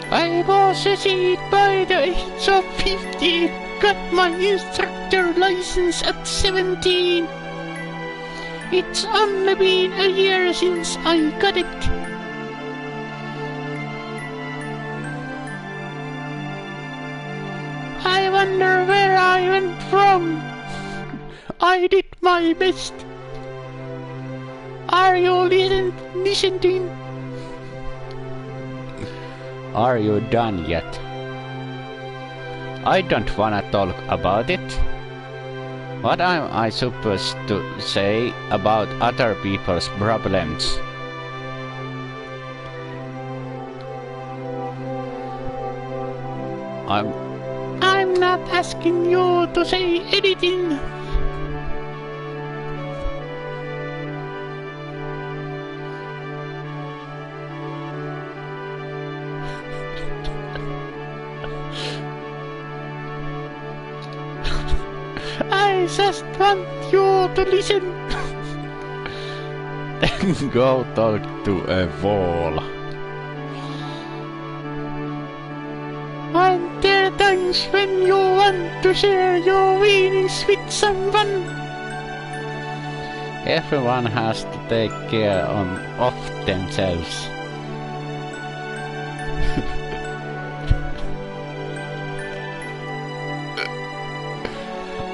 I was a seed by the age of 50, got my instructor license at 17. It's only been a year since I got it. I wonder where I went wrong. I did my best. Are you listening? Are you done yet? I don't wanna talk about it. What am I supposed to say about other people's problems? I'm not asking you to say anything. I just want you to listen. Then go talk to a wall. Aren't there times when you want to share your feelings with someone? Everyone has to take care of themselves.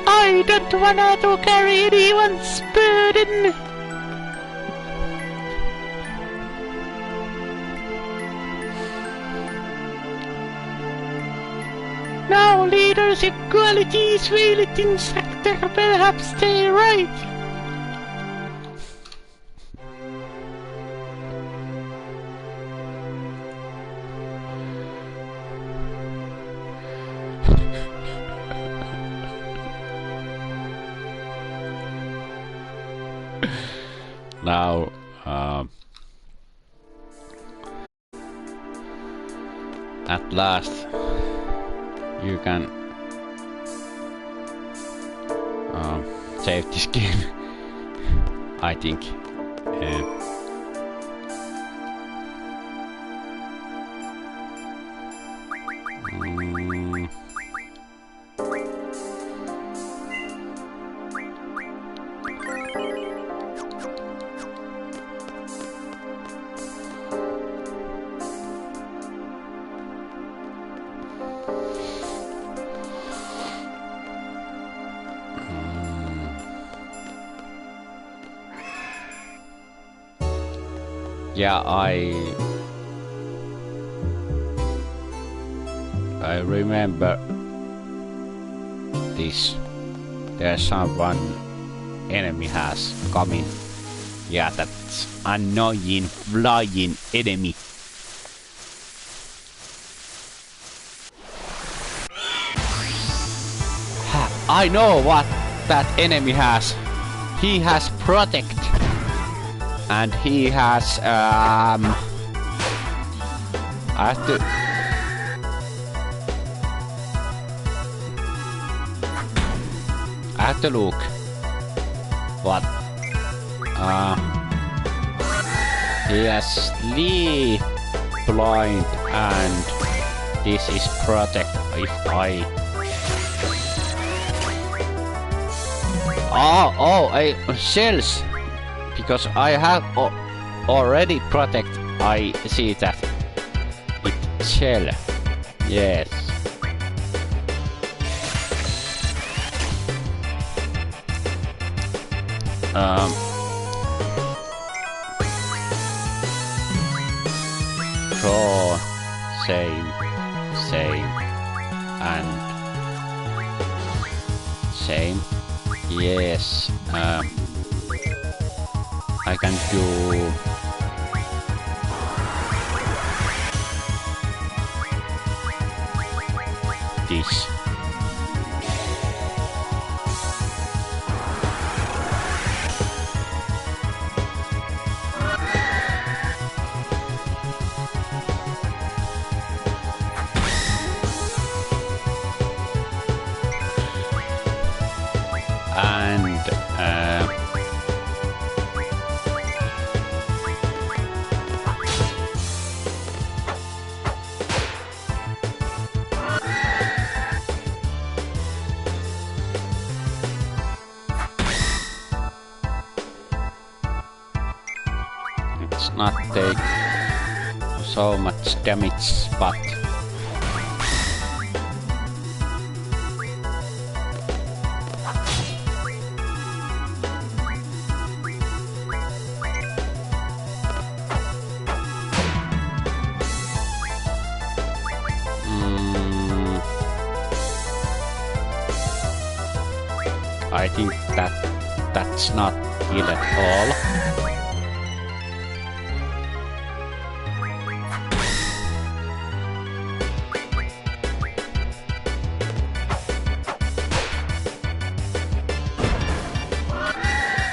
I don't wanna to carry anyone's burden. Now leadership qualities will it instructor, perhaps they're right. Now, at last, you can save this game, I think. Yeah, I remember this. There's someone enemy has coming. Yeah, that's annoying flying enemy. I know what that enemy has. He has protect. And he has I have to look what he has sleep blind and this is protect if I shells. Because I have already protect, I see that it shell. Yes. and same. Yes, I can do this. And it's not take so much damage, but I think that's not heal at all.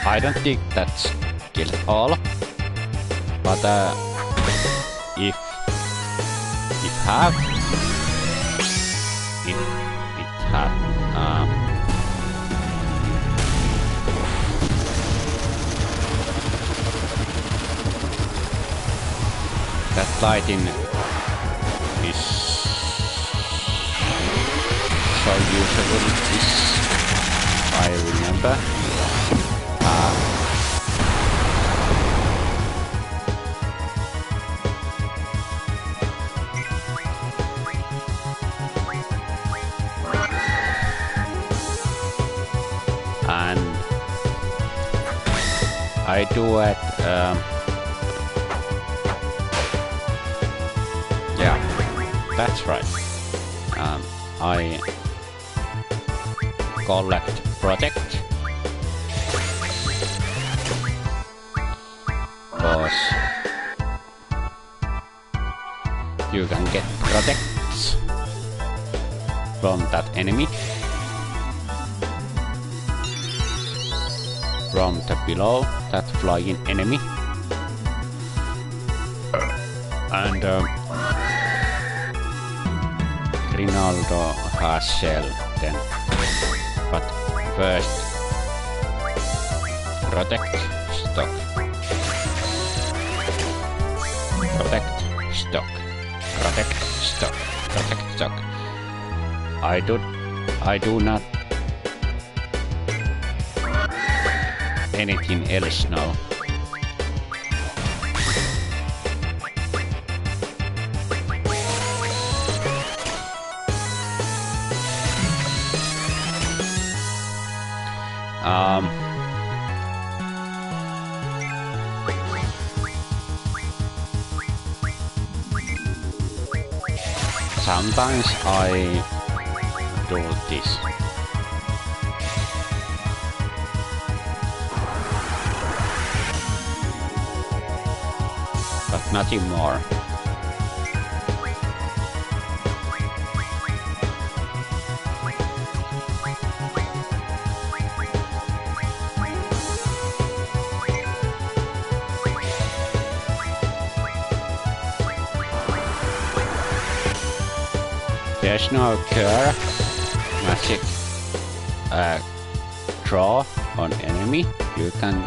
I don't think that's kill at all. But if have it have that lighting is so usable, this I remember. And I do it yeah, that's right. I collect protect, because you can get protects from that enemy, from the below that flying enemy. And Ronaldo has shell then, but first protect stock, protect stock, protect stock, protect stock. I do not anything else now. Sometimes I do this. But nothing more. There's no cure magic draw on enemy. You can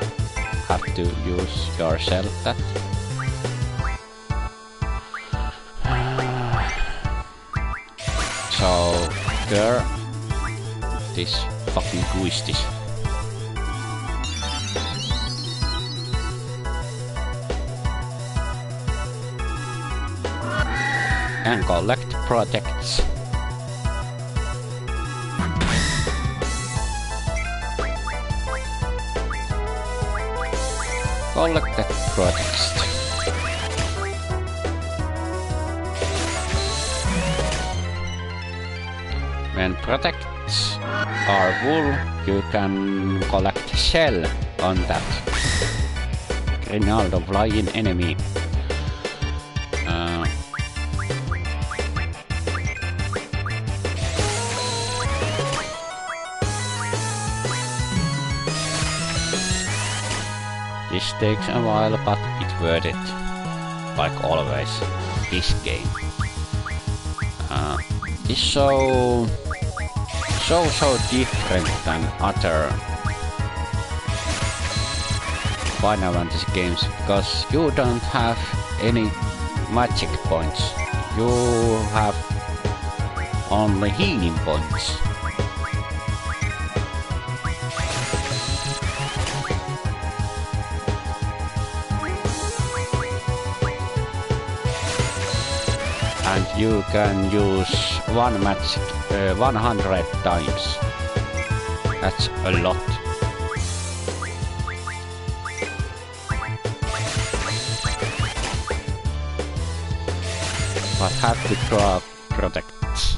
have to use yourself that. So cure this fucking twisties. And collect protects. Collect that protects. When protects are full, you can collect shell on that Ronaldo flying enemy. This takes a while, but it's worth it. Like always, this game. It's so different than other Final Fantasy games, because you don't have any magic points. You have only healing points. And you can use one magic 100 times. That's a lot. But have to draw protects.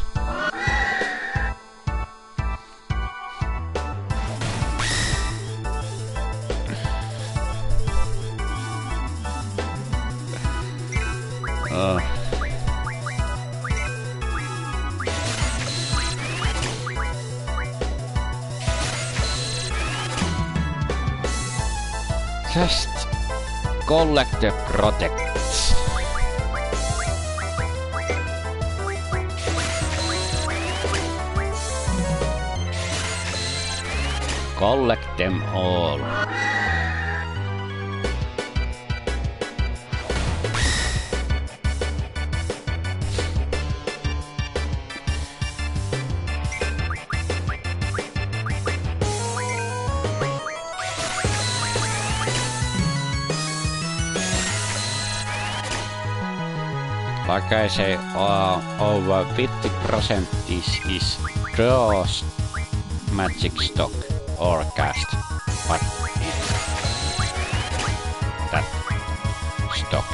Just collect the protects. Collect them all. Like I say, over 50% is draws magic stock or cast, but it's that stock.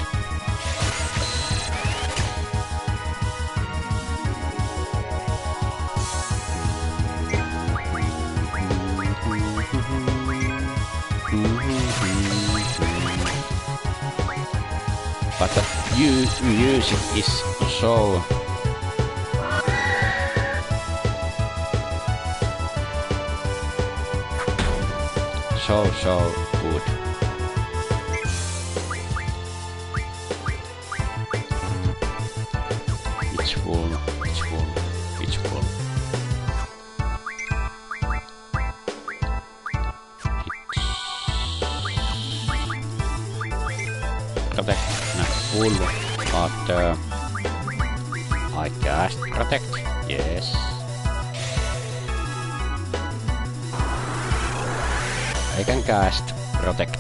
But the music is so good. It's full. Protect not full, but I cast protect, yes. I can cast protect.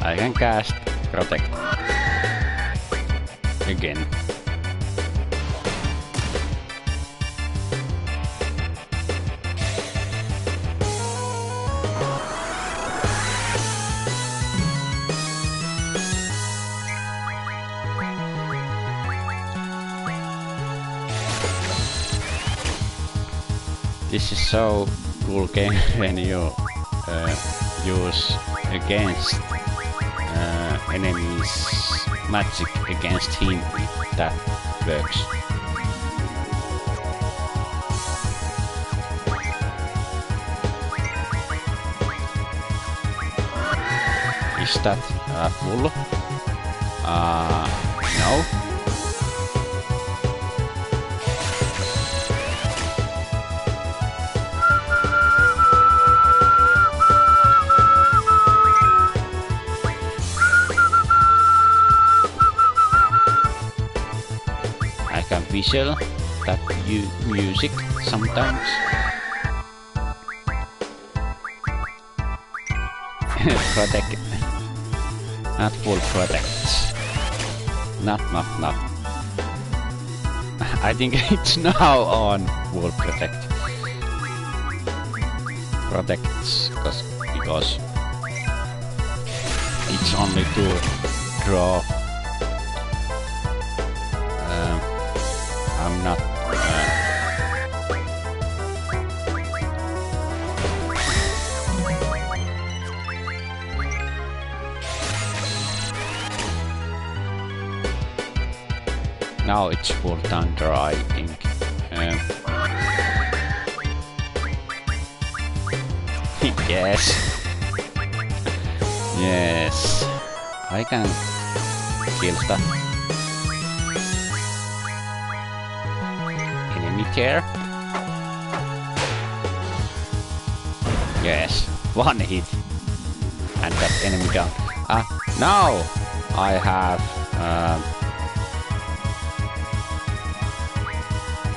I can cast protect again. This is so cool game when you use against enemies magic against him. That works. Is that full? No. Visual that music sometimes. Protect. Not full protects. Not. I think it's now on Wall Protect. Protects because it's only to draw. I'm not. Now it's full thunder, I think. Yes. Yes. I can kill stuff. Enemy there. Yes. One hit. And that enemy down. Now I have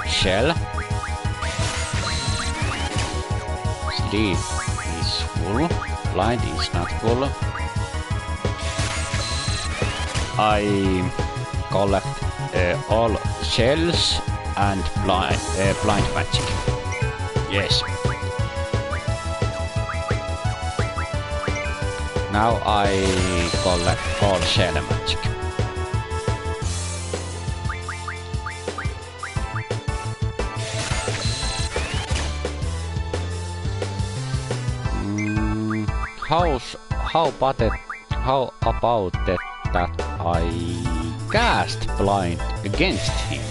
shell. Sleep is full. Blind is not full. I collect all shells and blind magic. Yes. Now I collect all shell magic. How about that I cast blind against him?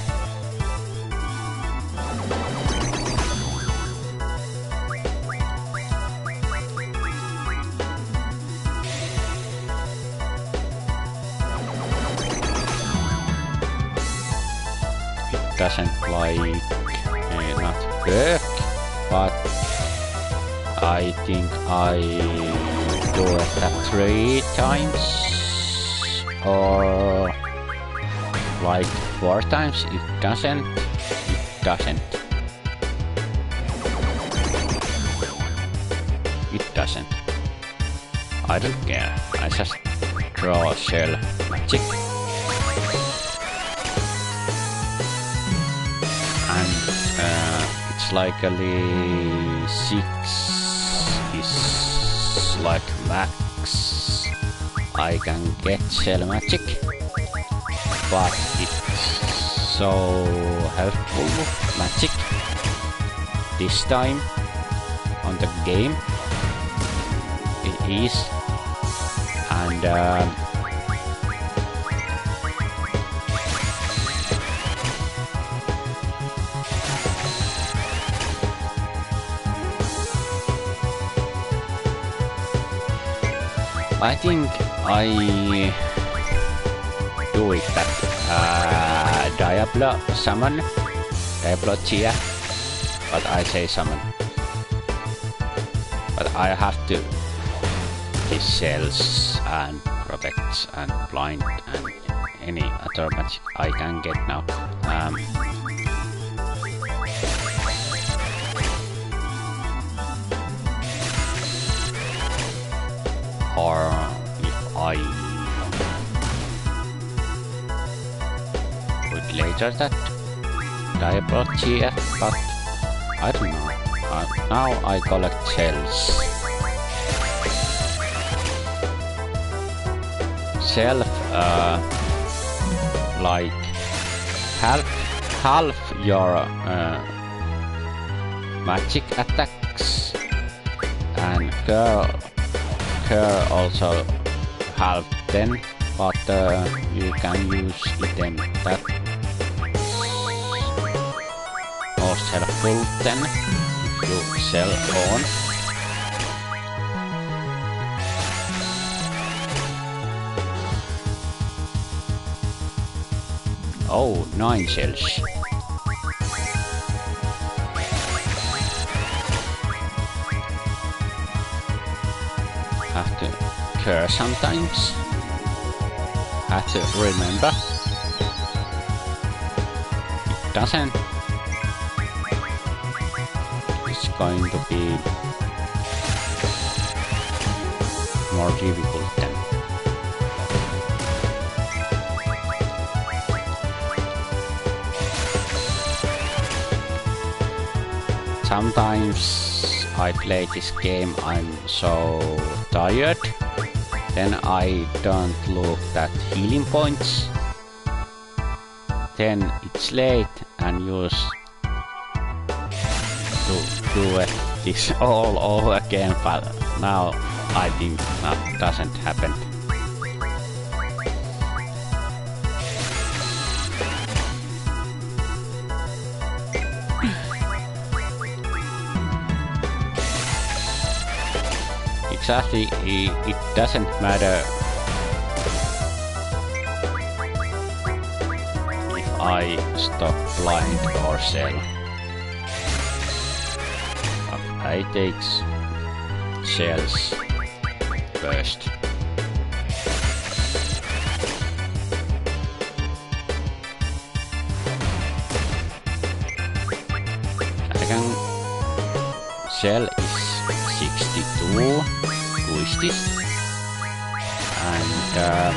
It doesn't like not work, but I think I do it 3 times or like 4 times. It doesn't. I don't care. I just draw shell magic. And it's like a 6 is like max I can get shell magic, but it's so helpful magic this time on the game. It is, and I think I do it that Diablo summon, Diablo Chia, but I say summon. But I have to his shells and protects and blind and any other magic I can get now. Or if I put later that Diablo GF, but I don't know. Now I collect shells. Self like half your magic attacks, and curl also half then, but you can use item that most helpful then if you sell on. Oh, 9 shells. Have to care sometimes. Have to remember. It doesn't. It's going to be more difficult then. sometimes I play this game, I'm so tired, then I don't look at healing points. Then it's late and use to do it this all over again, but now I think that doesn't happen. Exactly, it doesn't matter if I stop blind or sell. I take shells first. Second shell is 62 twisties, and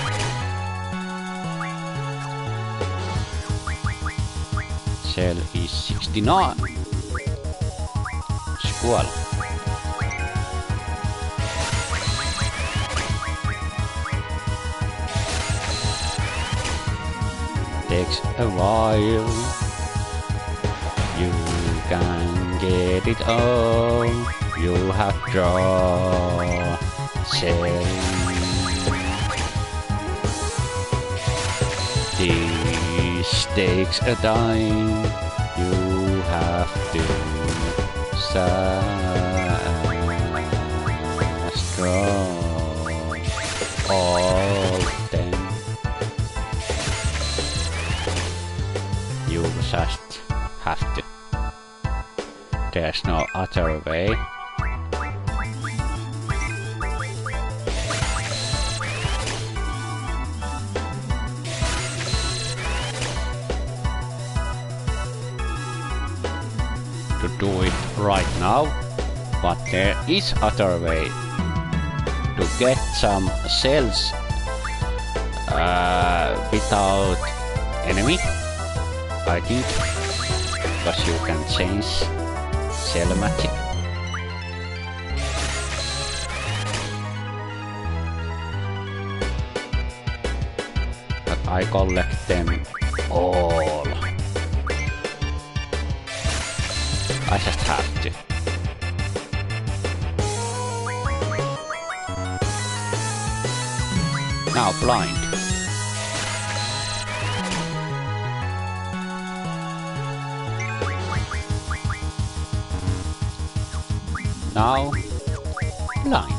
shell is 69. Squall. Takes a while. You can get it all. You have draw shell. This takes a time. You have to strong all them. You just have to. There's no other way. To do it right now, but there is other way to get some cells without enemy, I think, because you can change cell magic. But I collect them all. I just have to. Now blind. Now blind.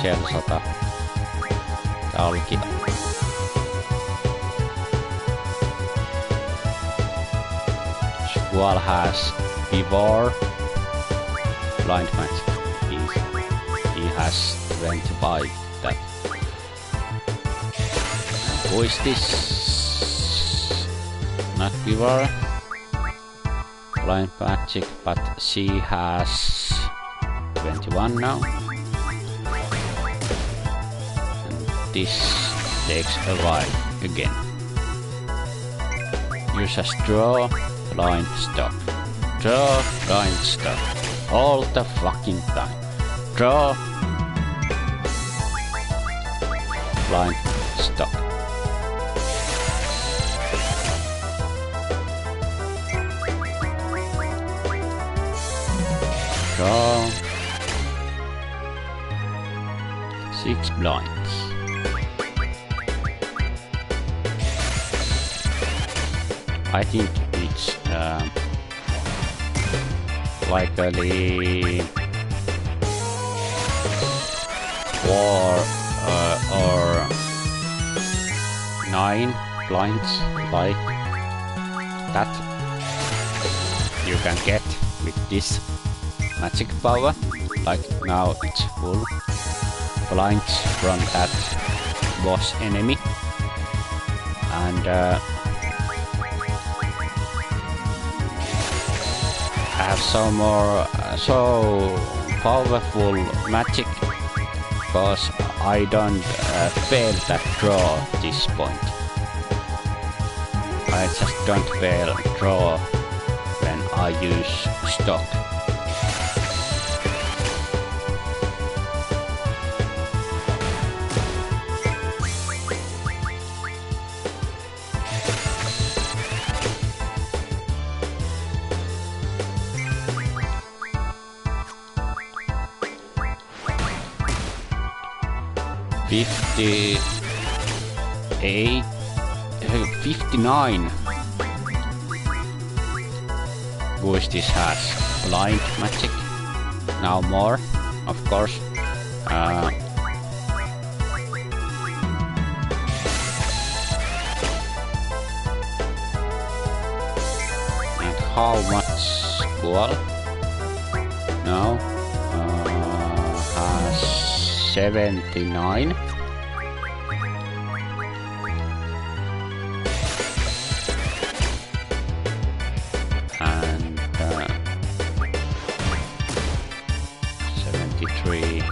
Shell 100. Tää olikin. Squall has before blind match. He has 25 that. Who is this? Not before blind magic, but she has 21 now. This takes a while again. You just draw, blind, stop. Draw, blind, stop. All the fucking time. Draw, blind, stop. Draw. 6 blinds. I think it's likely 4 or 9 blinds like that you can get with this magic power. Like now it's full blinds from that boss enemy, and I have some more so powerful magic, because I don't fail that draw at this point. I just don't fail draw when I use stock. $58, $59. Boostis has blind magic. Now more, of course. And how much gold? Now has 79. And 73.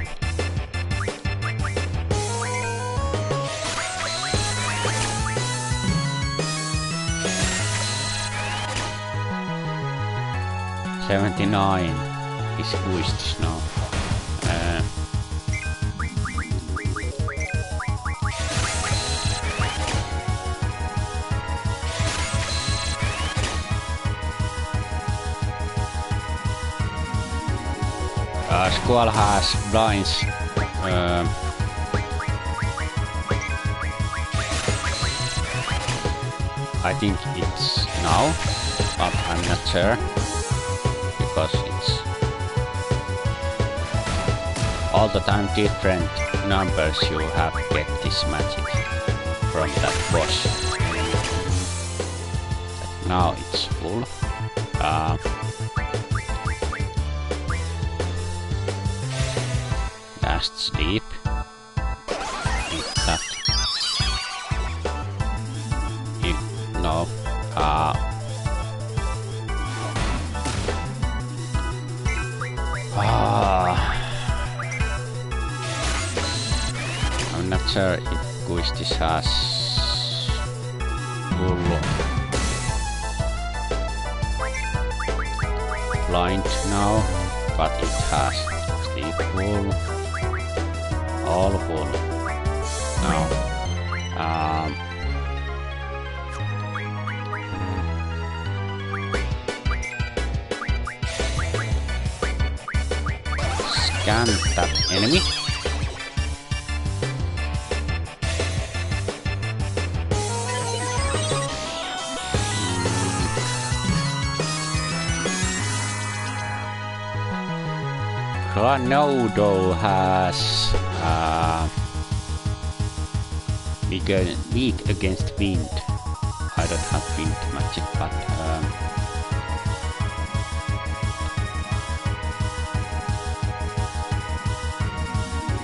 $79 is boosted now. Squall has blinds. I think it's now, but I'm not sure, because it's all the time different numbers you have get this magic from that boss. Now it's full. Last sleep. That. No. I'm not sure if Guistis has full blind now, but it has sleep full, all full now. Scan that enemy. Granodo has weak against wind. I don't have wind magic, but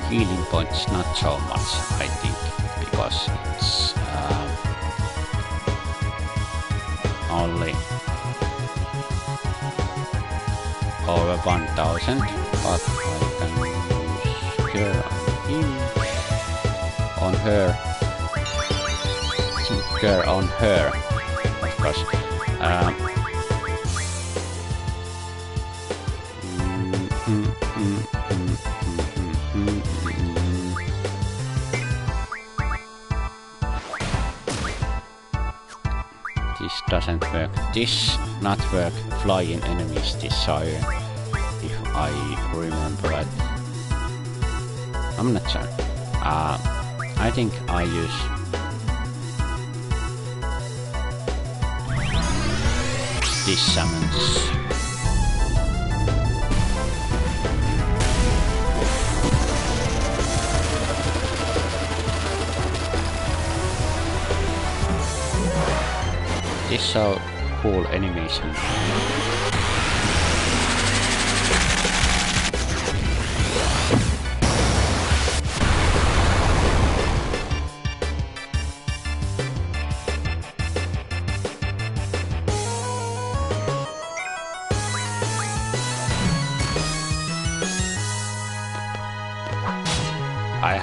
healing points not so much, I think, because it's only over 1000, but I can use her on him, on her, her on her, of course. This doesn't work. This not work flying enemies desire, if I remember right. I'm not sure. I think I use these summons. This is so cool animation.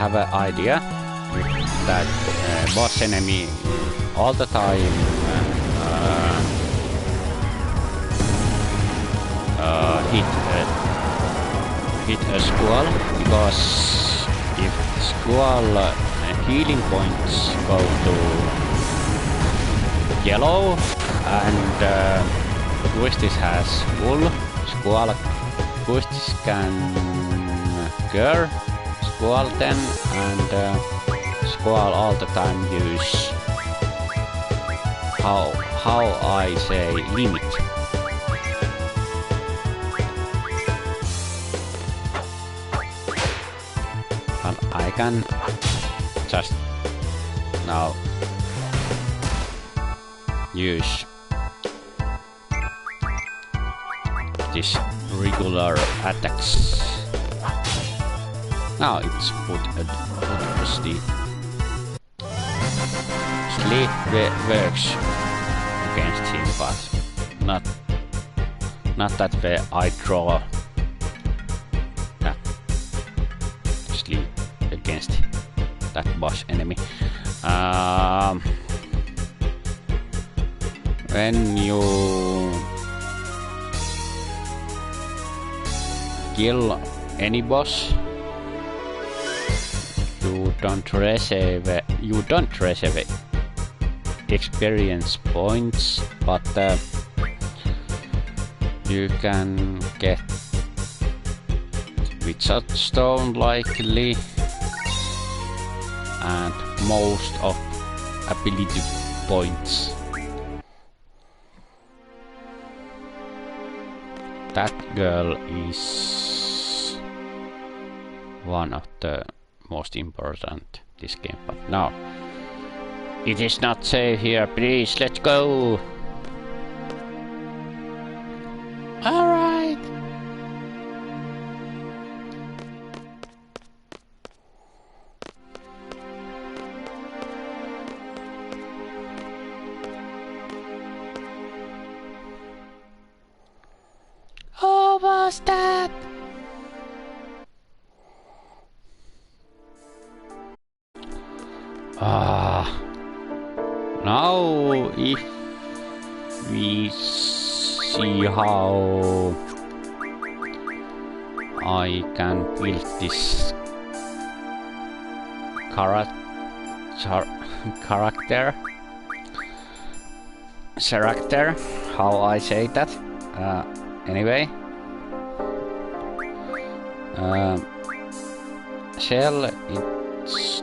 have an idea that boss enemy all the time hit a squall, because if squall healing points go to yellow and Twistis has full, squall Twistis can cure squall then, and squall all the time use how I say limit. And I can just now use this regular attacks. Now it's put a sleep. Sleep works against him, but not that way I draw that sleep against that boss enemy. When you kill any boss, you don't receive experience points, but you can get Wizard Stone likely, and most of ability points. That girl is one of the most important this game, but now it is not safe here, please, let's go! Alright! Who was that? Now if we see how I can build this character, how I say that, anyway. Shell, it's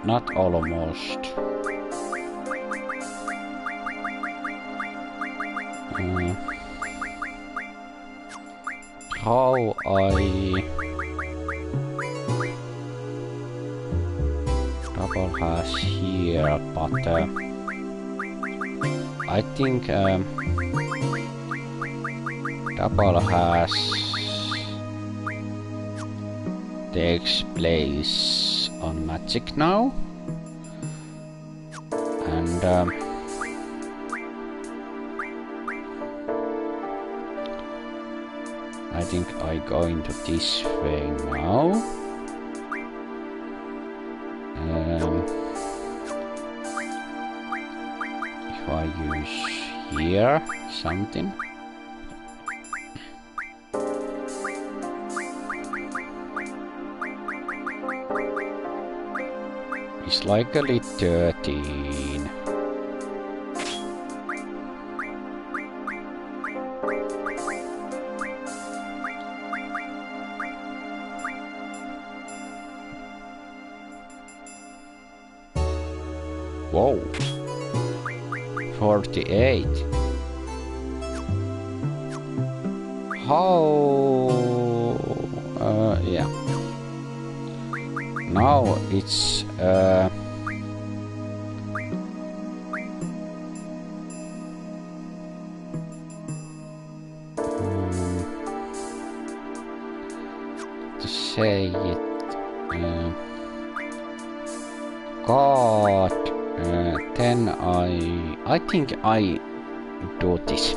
not almost. How I double has here, but I think double has takes place on magic now, and I think I go into this way now. If I use here something. It's likely 13. Whoa. 48. How? Yeah. Now it's to say it. God. Then I think I do this.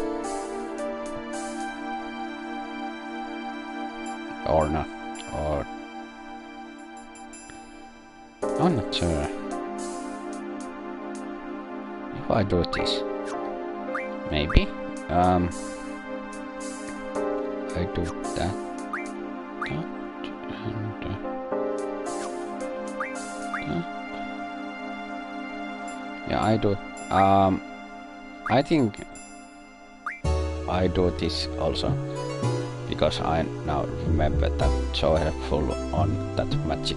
Or not. Or I'm not sure. If I do this, maybe. I do that. And yeah, I do. I think I do this also because I now remember that so helpful on that magic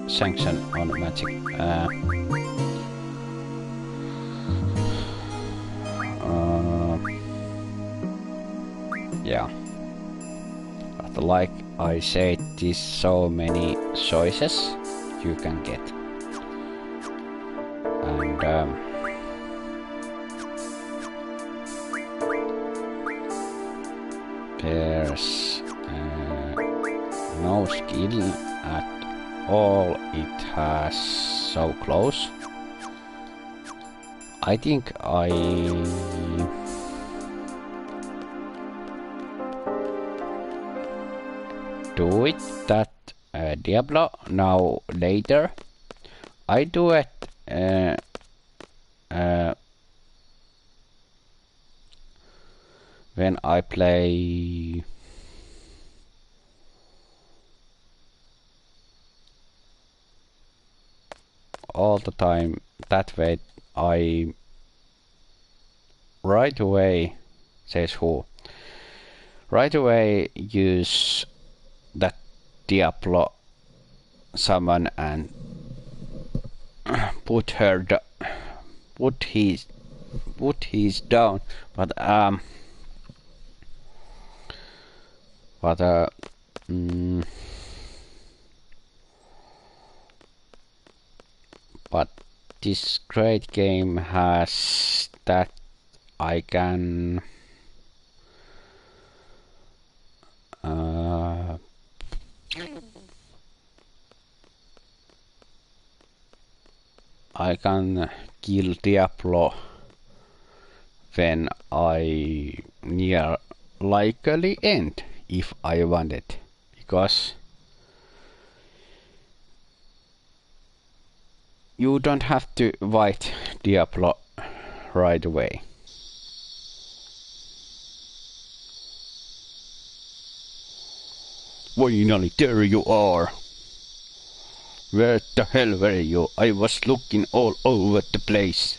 sanction on magic. Yeah, but like I said, there's so many choices you can get, and there's no skill at all. It has so close. I think I do it that Diablo now later. I do it when I play all the time that way. I right away, says who, right away use that Diablo summon and put his down, but but this great game has that I can kill Diablo when I near likely end if I want it, because you don't have to fight Diablo right away. Finally, there you are. Where the hell were you? I was looking all over the place.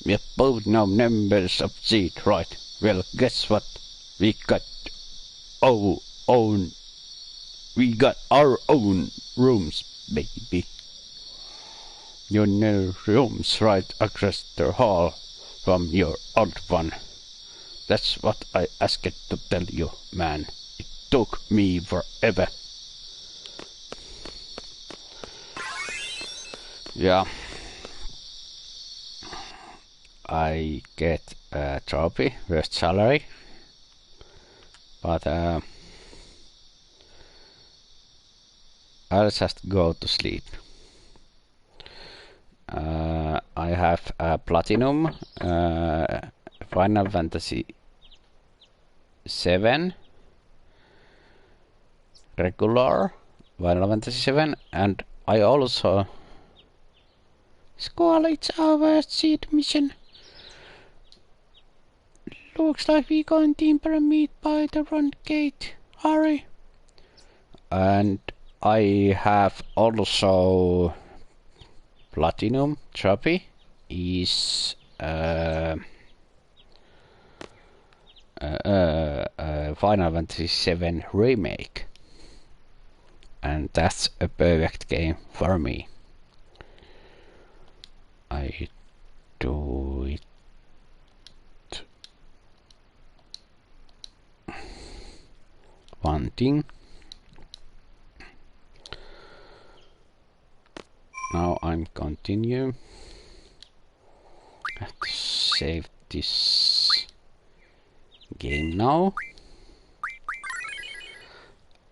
We're both now members of VIII, right? Well, guess what? We got our own rooms, baby. You know, rooms right across the hall from your old one. That's what I asked to tell you, man. It took me forever. Yeah. I get a trophy, worst salary. But I'll just go to sleep. I have a platinum, Final Fantasy VII, regular Final Fantasy VII, and I also Squall, it's our seed mission. Looks like we're going to meet by the front gate. Hurry. And I have also platinum trophy is Final Fantasy VII Remake, and that's a perfect game for me. I do it one thing. Now I'm continue. I have to save this game now,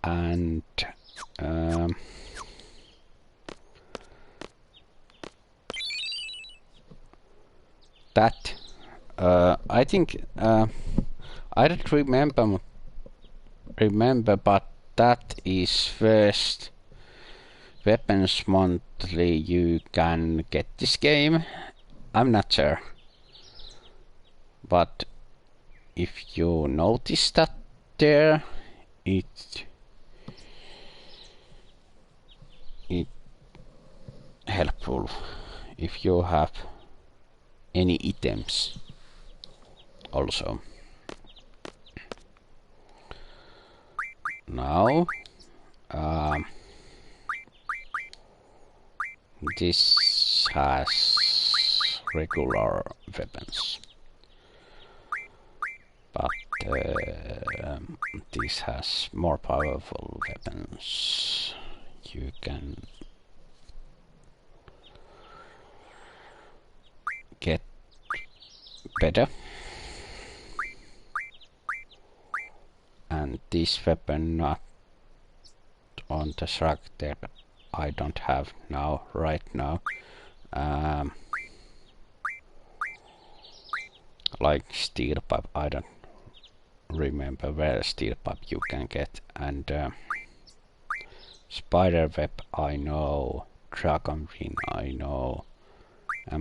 and that I think I don't remember, but that is first weapons monthly you can get this game. I'm not sure. But if you notice that there, it helpful if you have any items also. Now this has regular weapons, but this has more powerful weapons. You can get better, and this weapon not on the truck there. I don't have now, right now. Like steel pipe, I don't remember where steel pipe you can get, and spider web I know, dragon wing I know,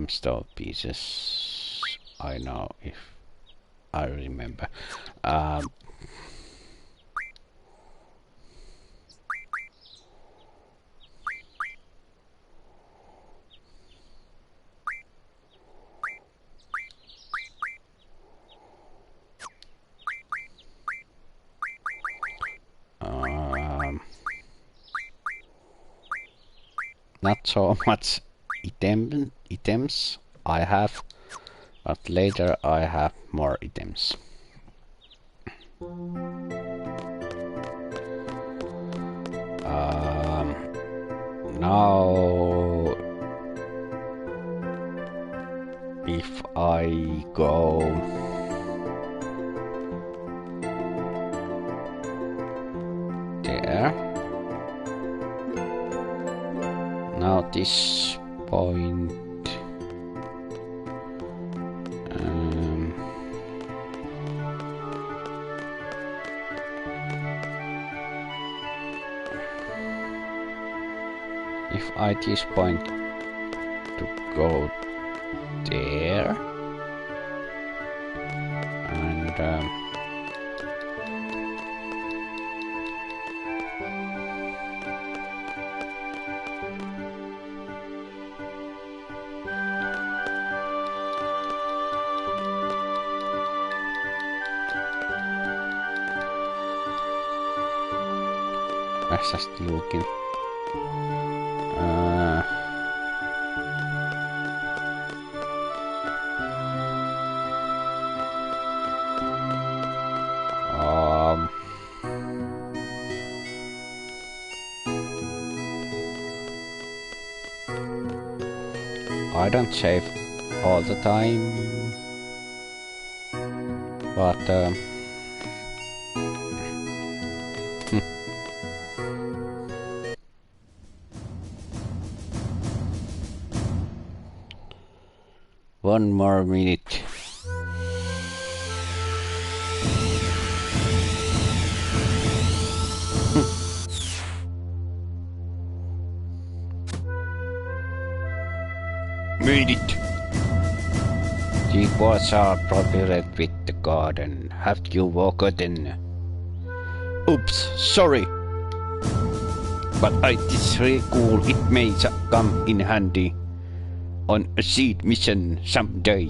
stone pieces I know if I remember. Not so much items I have, but later I have more items. Now if I go there, now this point, if I this point to go there, and I just looking. I don't save all the time, but one more minute. Made it. The walls are populated with the garden. Have you forgotten? Oops, sorry. But it's really cool. It may come in handy on a seed mission someday.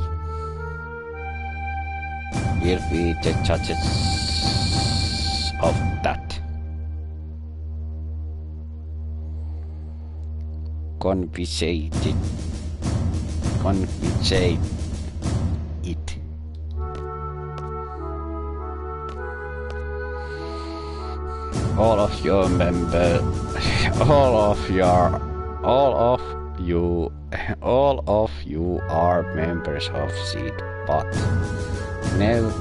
We'll be the judges of that. Confiscate it. All of your members, all of you are members of Seed, but never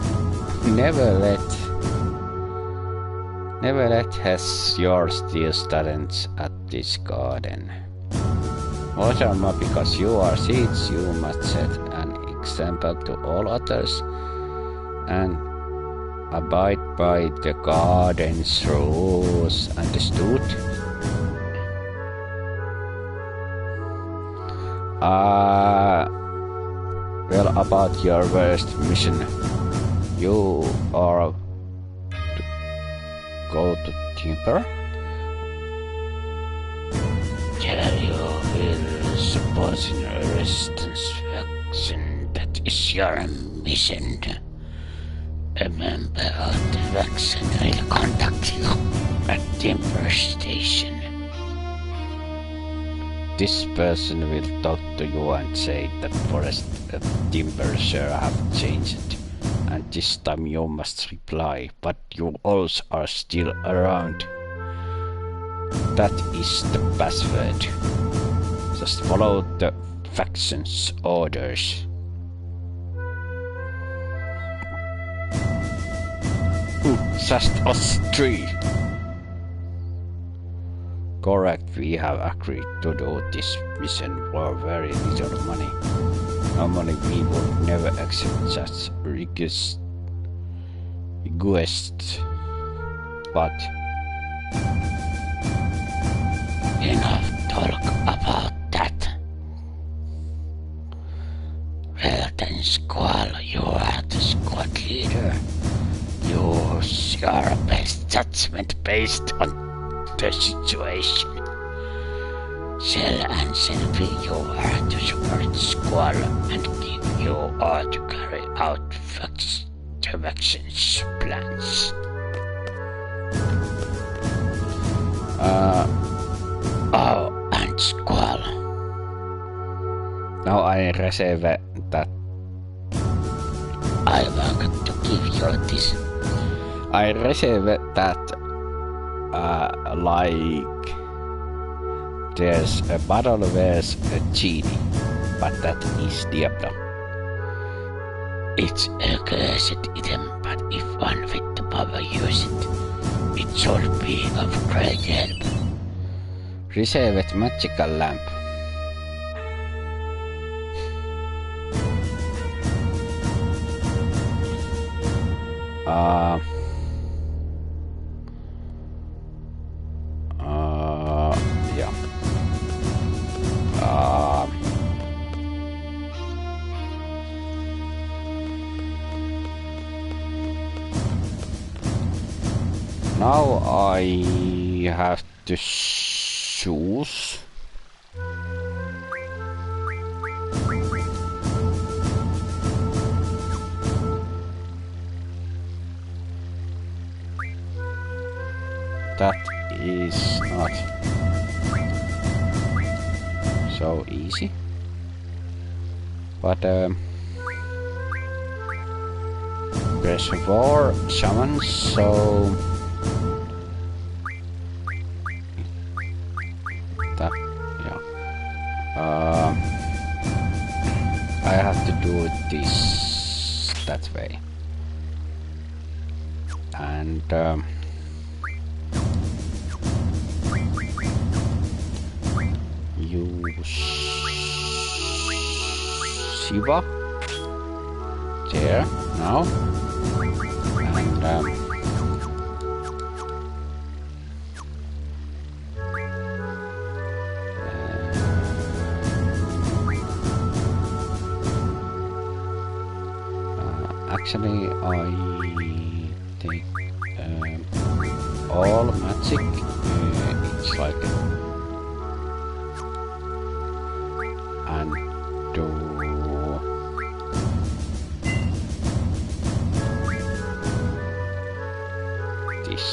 let has your steal talents at this garden. Furthermore, because you are Seeds, you must set an example to all others and abide by the garden's rules. Understood? Well, about your worst mission, you are to go to Timber. Yeah, you will support in a resistance faction. That is your mission. A member of the faction will contact you at Timber Station. This person will talk to you and say that forest timber sure have changed, and this time you must reply, but you also are still around. That is the password. Just follow the faction's orders. Just us three. Correct, we have agreed to do this mission for very little money. Normally we would never accept such requests, but enough talk about that. Well then, Squall, you are the squad leader. Use your best judgment based on the situation. Shell and Sylvie, you are to support Squall and give you all to carry out the faction's plans. And Squall. Now I reserve that. I want to give you this. I reserve that. Like there's a battle where's a genie, but that is Diablo. It's a cursed item, but if one with the power use it, it should be of great help. Reserved magical lamp. Yeah. Now I have to choose. That is not so easy, but reservoir summons, so that, yeah, I have to do this that way, and use Shiva there now, and actually I take all magic. It's like and do this.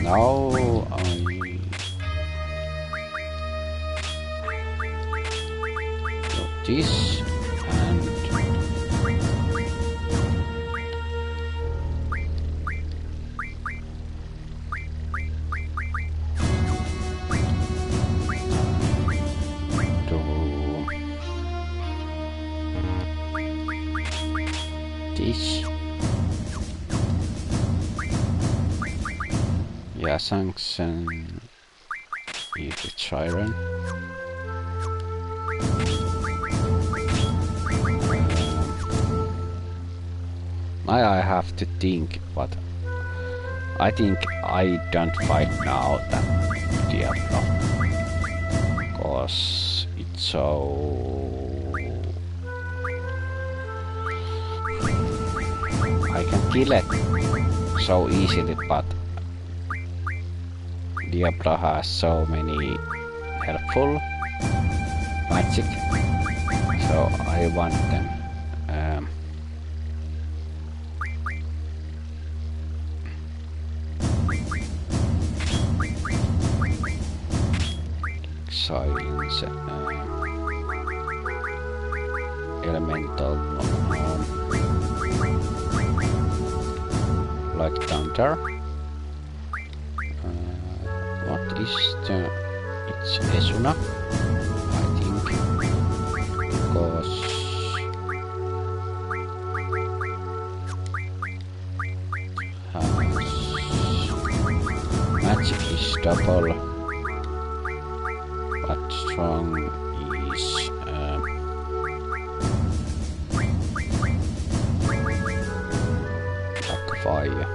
Now I do this and this. Yeah, sanction is the tyrant. Now I have to think, but I think I don't fight now that Diablo. Cause it's so... I can kill it so easily, but Diablo has so many helpful magic, so I want them. Silence, elemental, like thunder. What is the... It's Esuna, I think, because magic is double, but strong is like fire.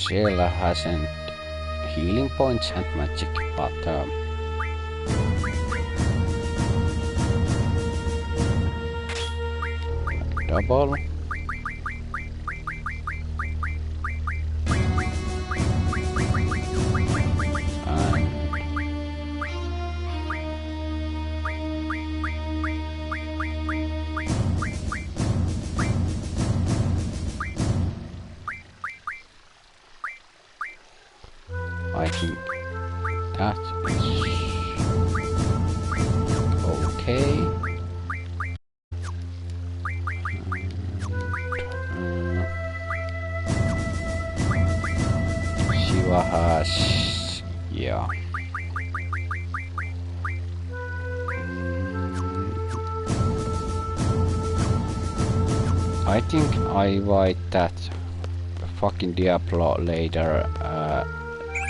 Sheila hasn't healing points and magic, but double. I think that is okay. Shiva has, yeah. I think I fight that fucking Diablo later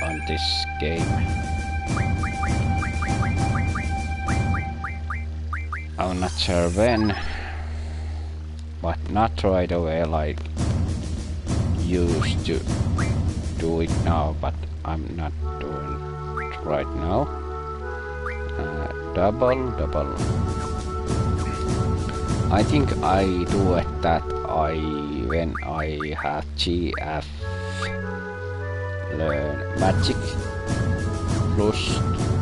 on this game. I'm not sure when, but not right away like used to do it now, but I'm not doing it right now. Double. I think I do it that when I have GF learn magic plus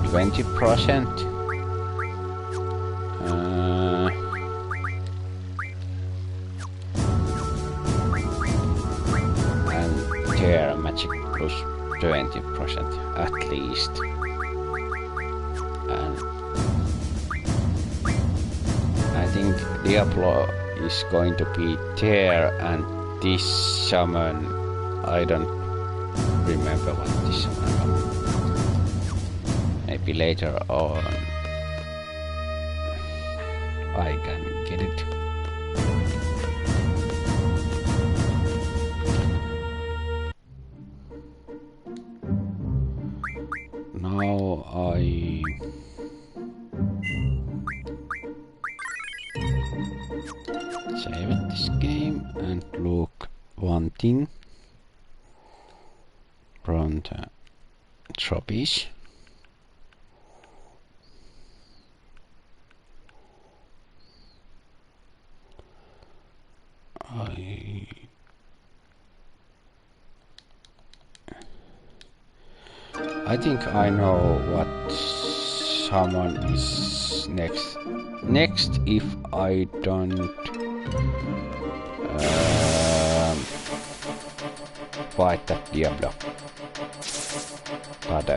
20%. And tear magic plus 20% at least. And I think Diablo is going to be tear, and this summon, I don't remember what this summon was. Maybe later on I can get it. Now I save this game and look one thing from the trophies. I think I know what someone is next. Next, if I don't fight that Diablo. But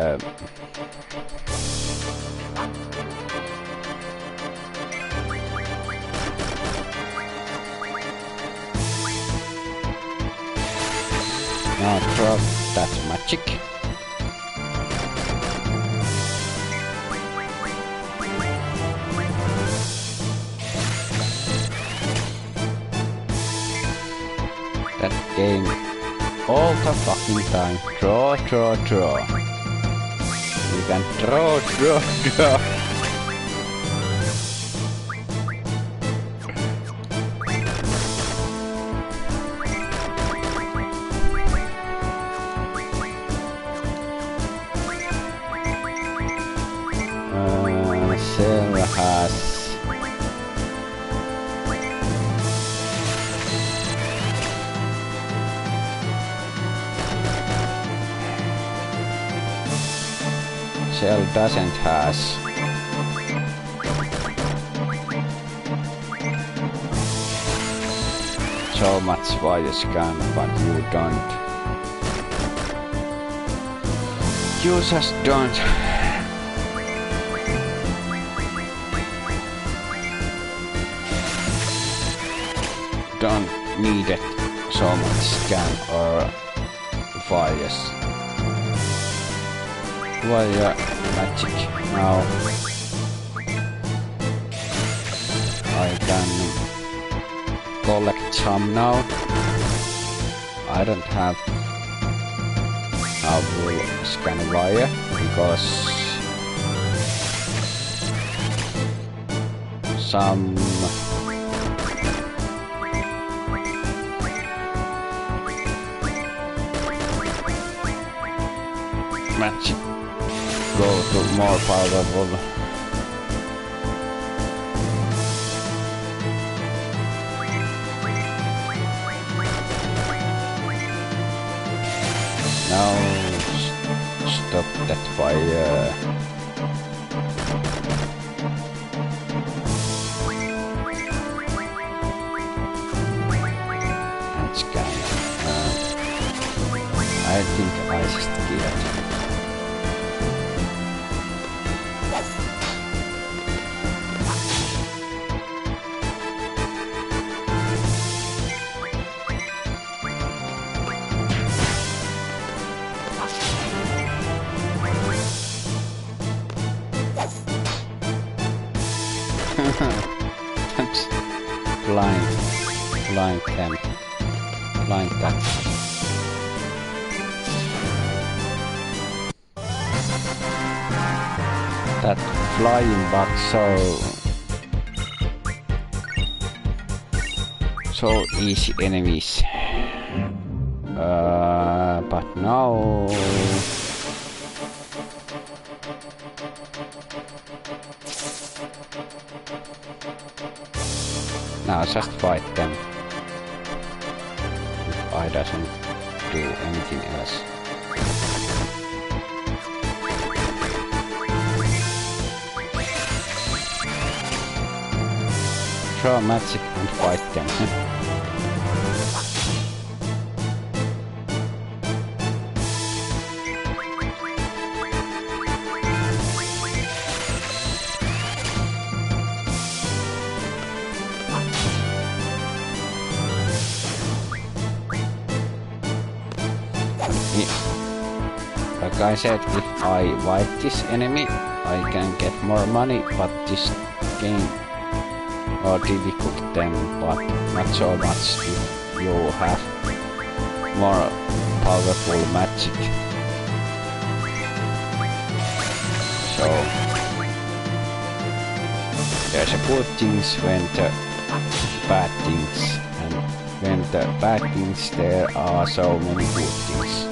now drop that magic. That game all the fucking time. Draw. You can draw. shell doesn't has so much fire scan, but you don't. You just don't. Don't need it so much scan or fires. Fire magic now. I can collect some now. I don't have a full scan wire because some magic go to more powerful. Now stop that fire. That's kind I think I just killed. That's blind them, blind that. That flying bug so easy enemies. But now just fight them. If I doesn't do anything else. Throw magic and fight them. Like I said, if I fight this enemy, I can get more money, but this game are difficult then, but not so much if you have more powerful magic. So there's a good things when the bad things, and when the bad things there are so many good things.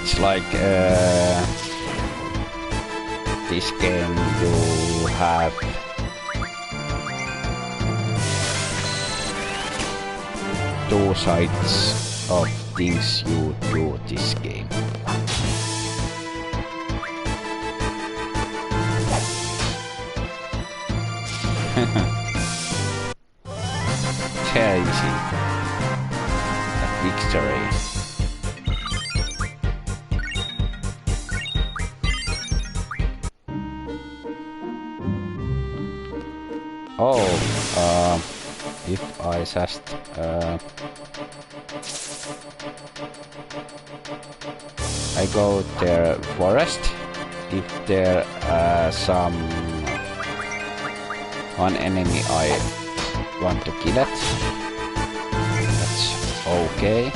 It's like this game you have two sides of things you do this game. Crazy. A victory. Oh, if I just I go there forest, if there some one enemy I want to kill it, that's okay.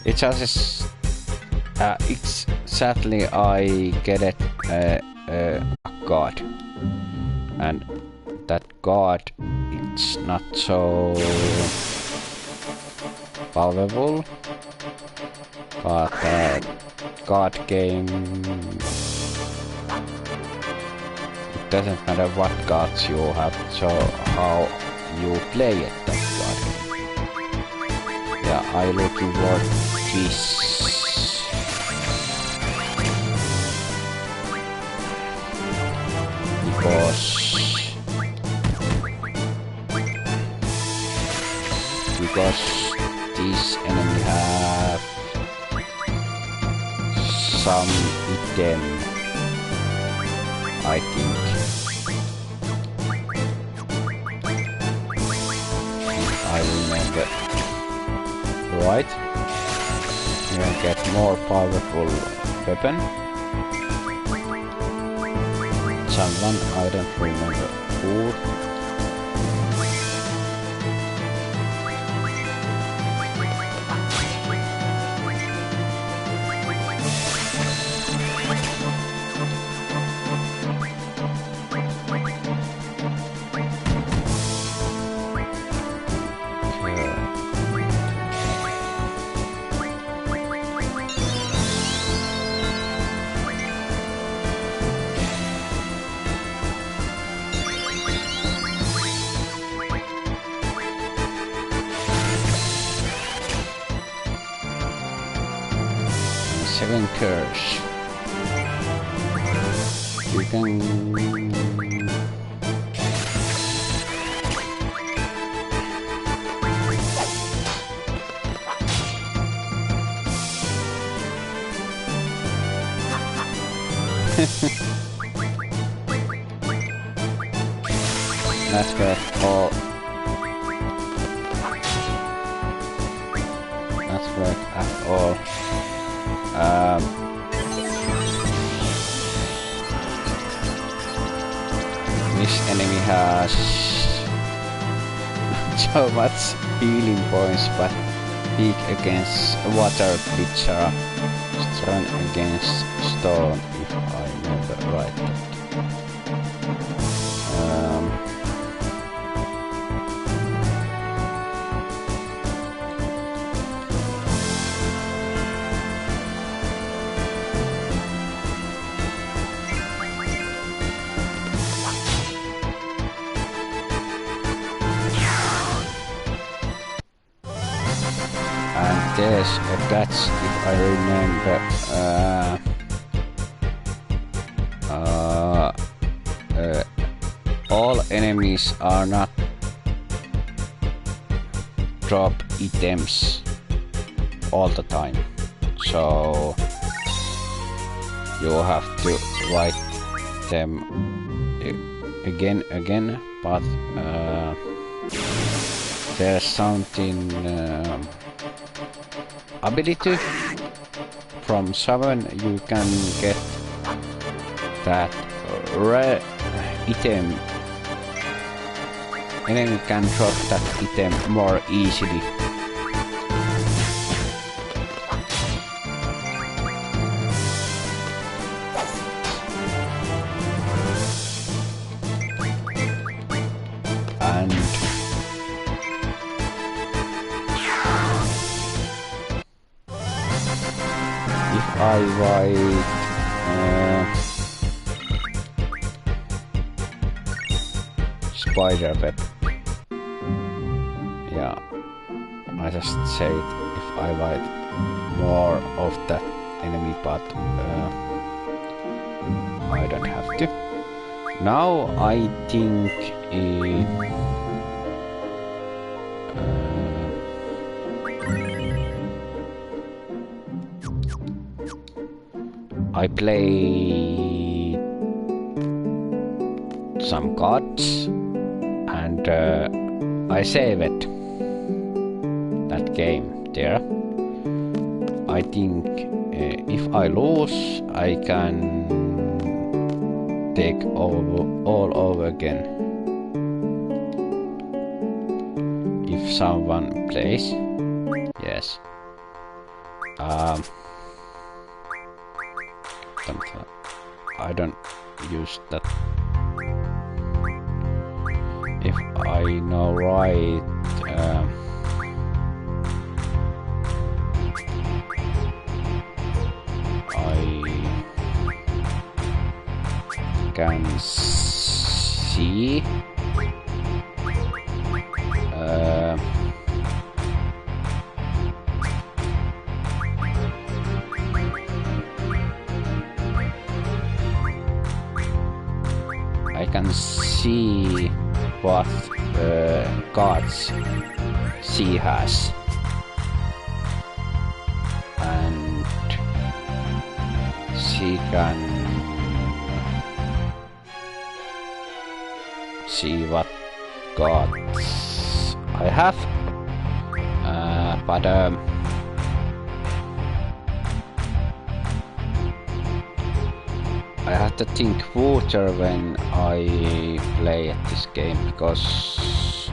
It's just exactly I get it a god, and that god it's not so powerful, but card game, it doesn't matter what cards you have, so how you play it, that card game. Yeah, I looking for this. Because this enemy have some item, I think. If I remember right, you can get more powerful weapon. Someone, I don't remember who. Seven curse. You can that's where all that's where at all. This enemy has so much healing points, but weak against water creature, strong against stone, if I remember right. There's a catch, if I remember. All enemies are not drop items all the time, so you have to fight them again. But there's something. Ability from summon, you can get that rare item. Enemy can drop that item more easily. And I write spider web. Yeah, I just said if I write more of that enemy, but I don't have to. Now I think I played some cards and I saved that game there. I think if I lose, I can take all over again. If someone plays, yes. I don't use that. If I know right, can see. I can see what cards she has, and she can see what cards I have, but I have to think further when I play at this game, because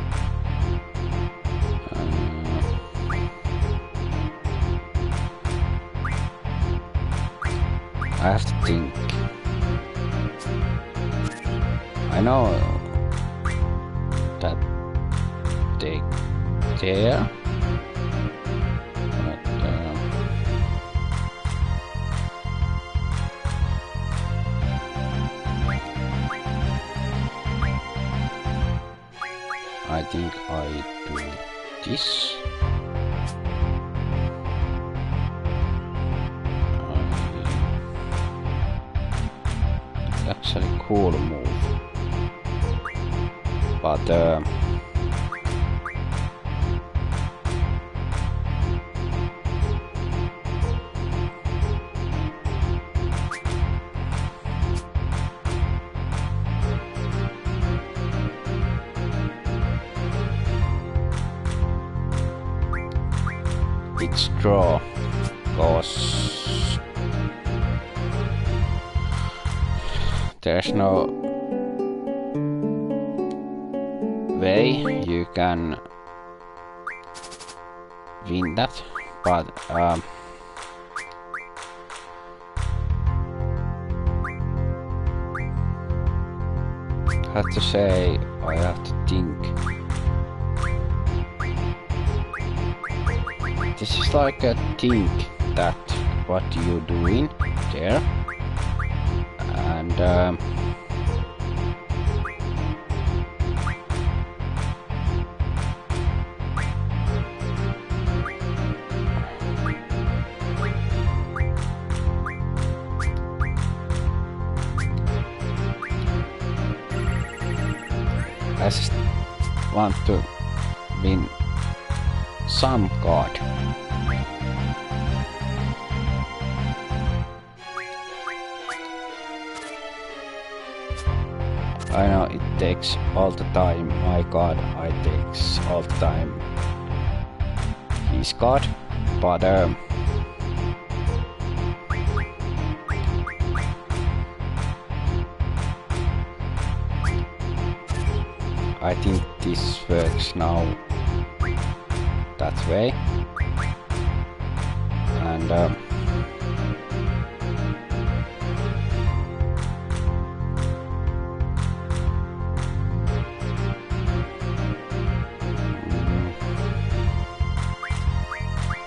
I have to think. I know that they there, but I think I do this. It's actually a cool move, but it's draw, cause there's no way you can win that, but I have to say, I have to think. This is like a think that what you doing there, and I just want to win some card. I know it takes all the time my card, I takes all the time his card, but I think this works now that way, and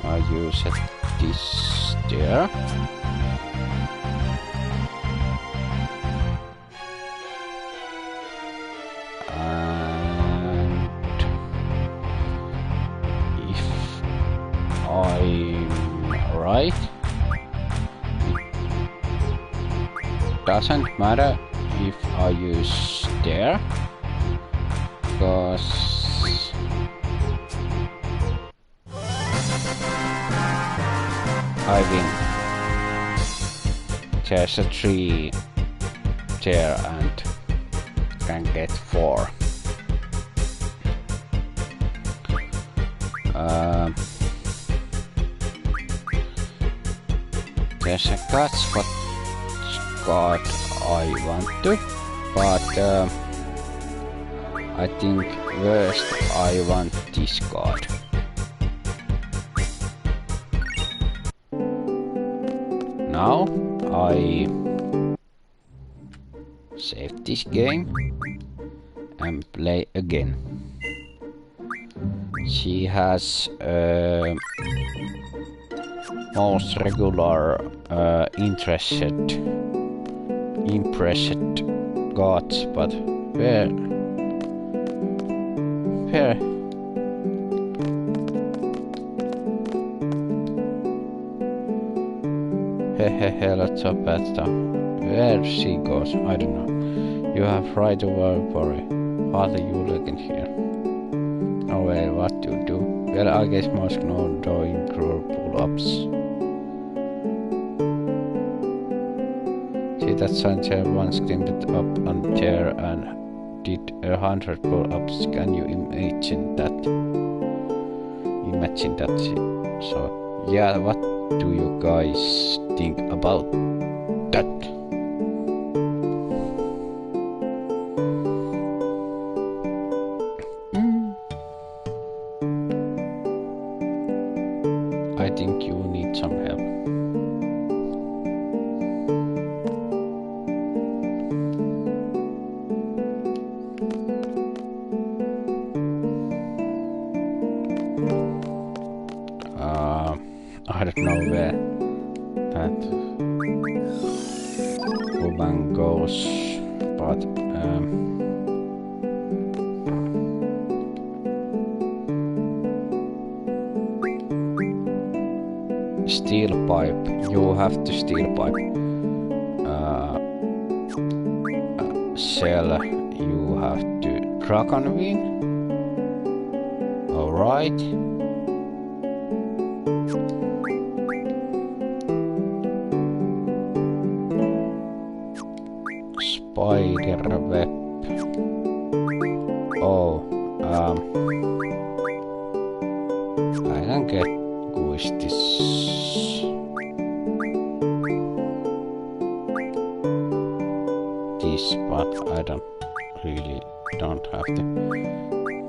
I use this there. And if I'm right, it doesn't matter if I use there, because I win. There's a 3 there and can get 4. There's a catch what card I want to, but I think first I want this card. Now I save this game and play again. She has most regular impressed gods, but where? Where? Hehehe, lots of bad stuff. Where she goes, I don't know. You have right over worry. What are you looking here? Oh well, what to do? Well, I guess most know doing pull-ups. See that Sanchez once climbed up on chair and did 100 pull-ups. Can you imagine that? Imagine that. So yeah, what do you guys think about that? I think you need some help. I don't know where that woman goes, but steel pipe. You have to steel pipe. Cell. You have to dragon wing. All right. Spider web. Oh, I can get this. This, but I don't have to.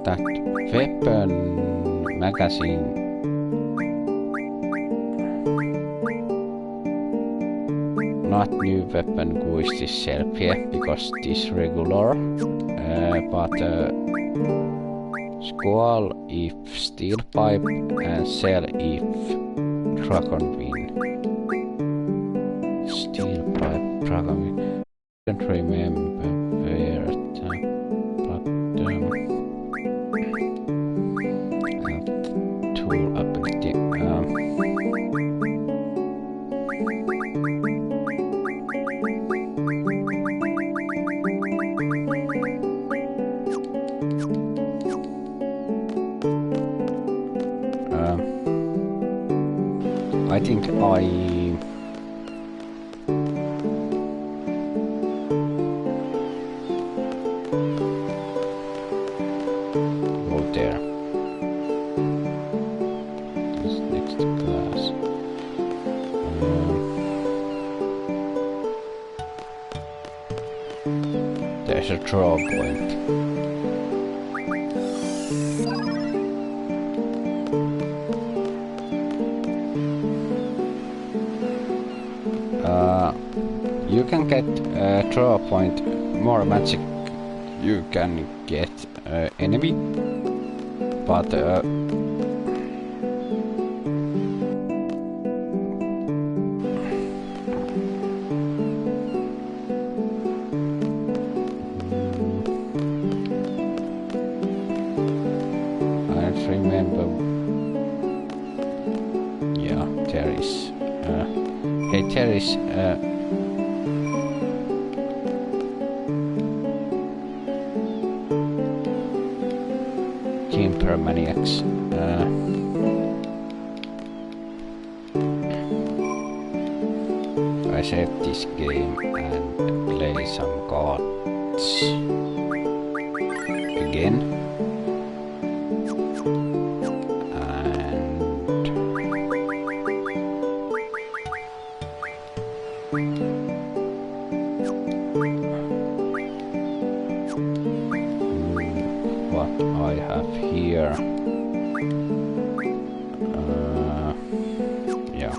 That weapon magazine. Not new weapon this shelf here because this regular, but squall if steel pipe and cell if dragon wing. Steel pipe, dragon wing. I don't remember where but tool ability. I think I go there. This next class. There's a draw point. You can get draw point more magic. You can get enemy, but I don't remember. Yeah, there is. Hey, there is. Maniacs. I save this game and play some gods again. What I have here. Yeah.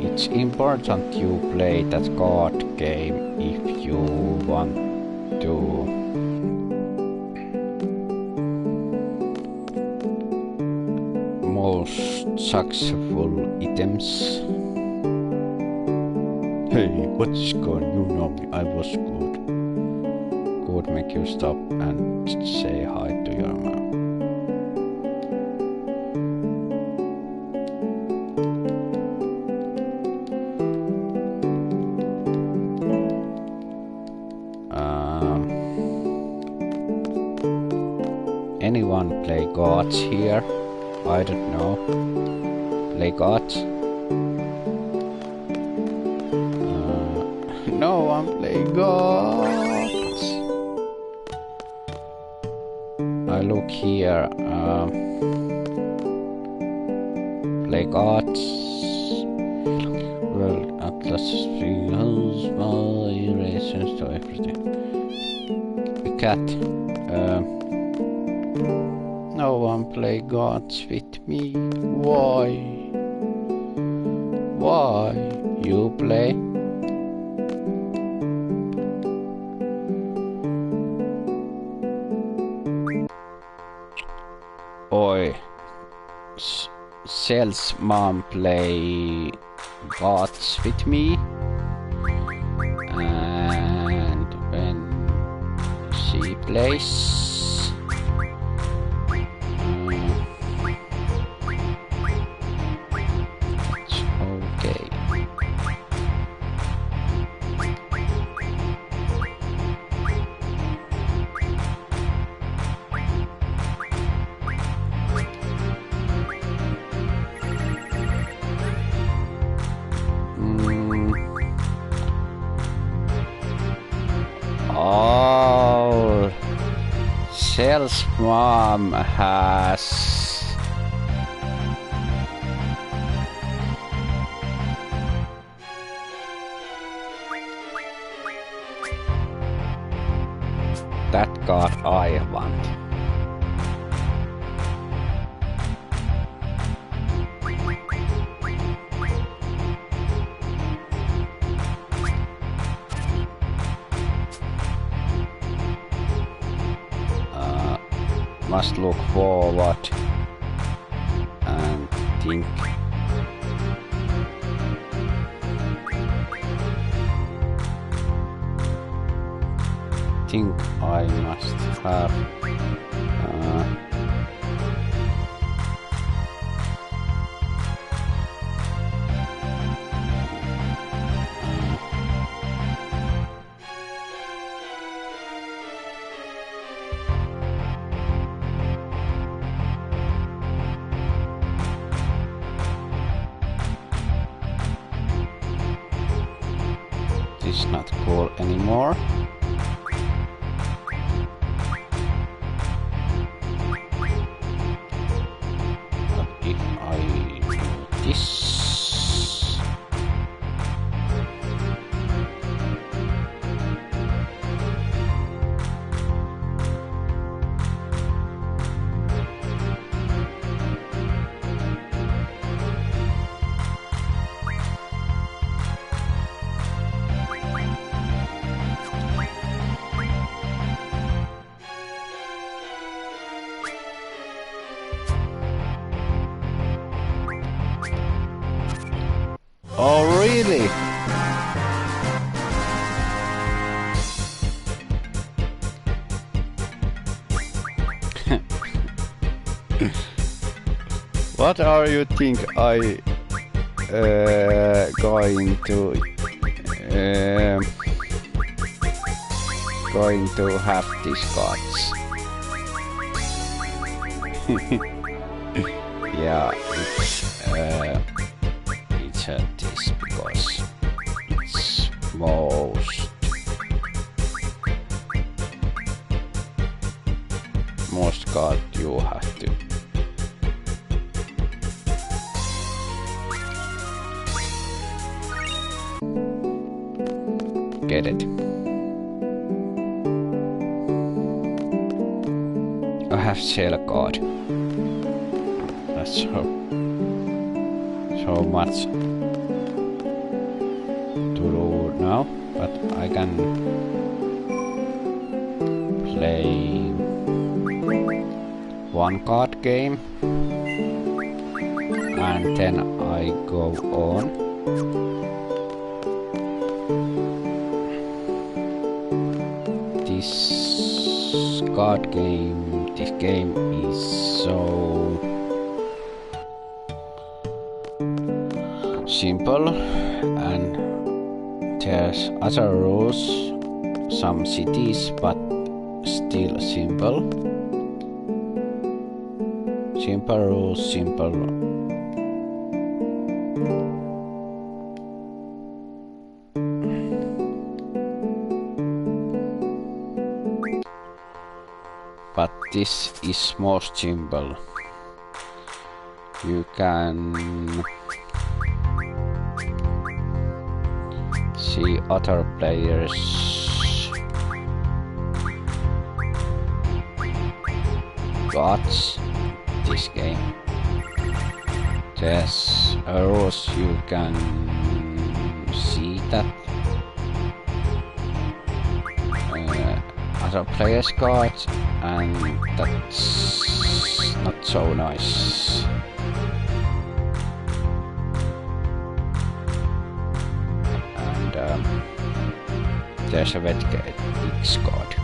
It's important you play that card game if you want to most successful items. Hey, what's going? You know me, I was good. Good make you stop and say hi to your mom. Anyone play gods here? I don't know. Play gods? No one play gods. I look here. Play gods. World Atlas has variations to everything. A cat. No one play gods with me. Why? Why you play? Oi. Cell's mom play gods with me. And when she plays, oh, Cell's mom has that god I want. Must look forward and think. I must have this is not cool anymore. But if I do this, oh really? What are you think I going to have these cards? Yeah, it's this because it's most card you have to get it. I have shell card. That's so much to do now, but I can play one card game and then I go on. This card game, this game is so simple, and there's other rules, some cities, but still simple. Simple rules, simple. But this is most simple. You can see other players' gods this game. There's rules, you can see that other players' gods, and that's not so nice. And there's a VIII card.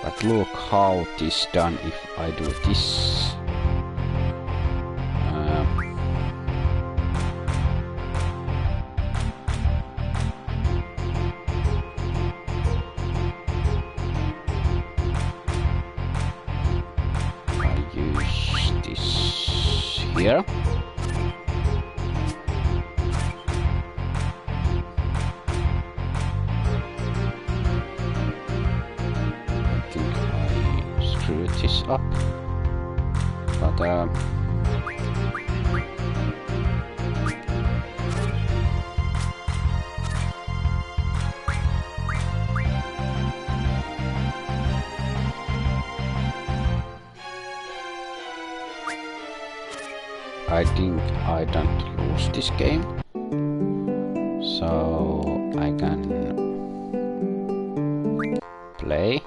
But look how this done if I do this. Here. I think I screwed this up, but I think I don't lose this game, so I can play.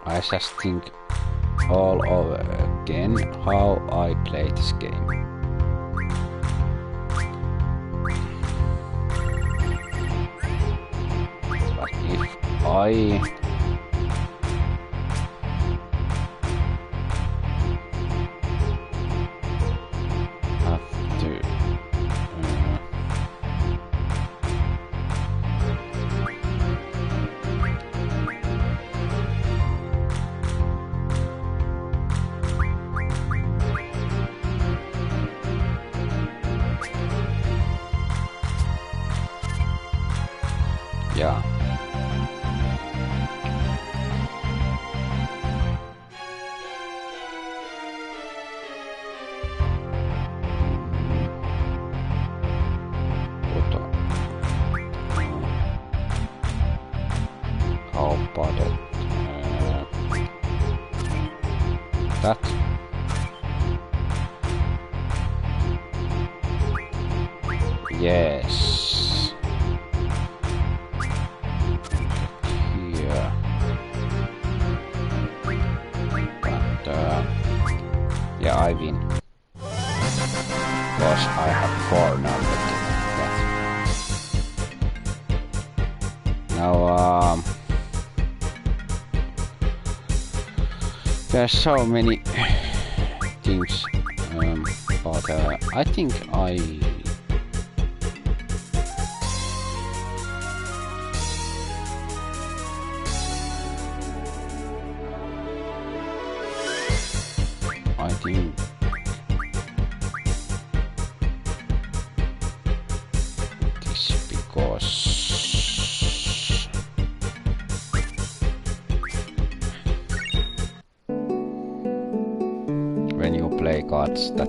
I just think all over again how I play this game. But if I yeah. How about it? That. Yes. Here. But yeah, I win. Because I have 4 numbers. Now there's so many things, but I think I think this, because when you play cards that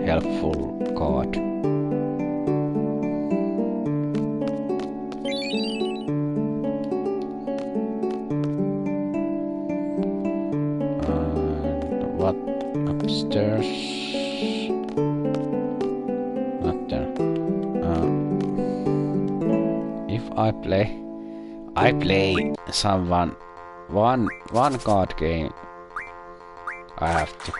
helpful card. Upstairs? Not there. I play one card game. I have to.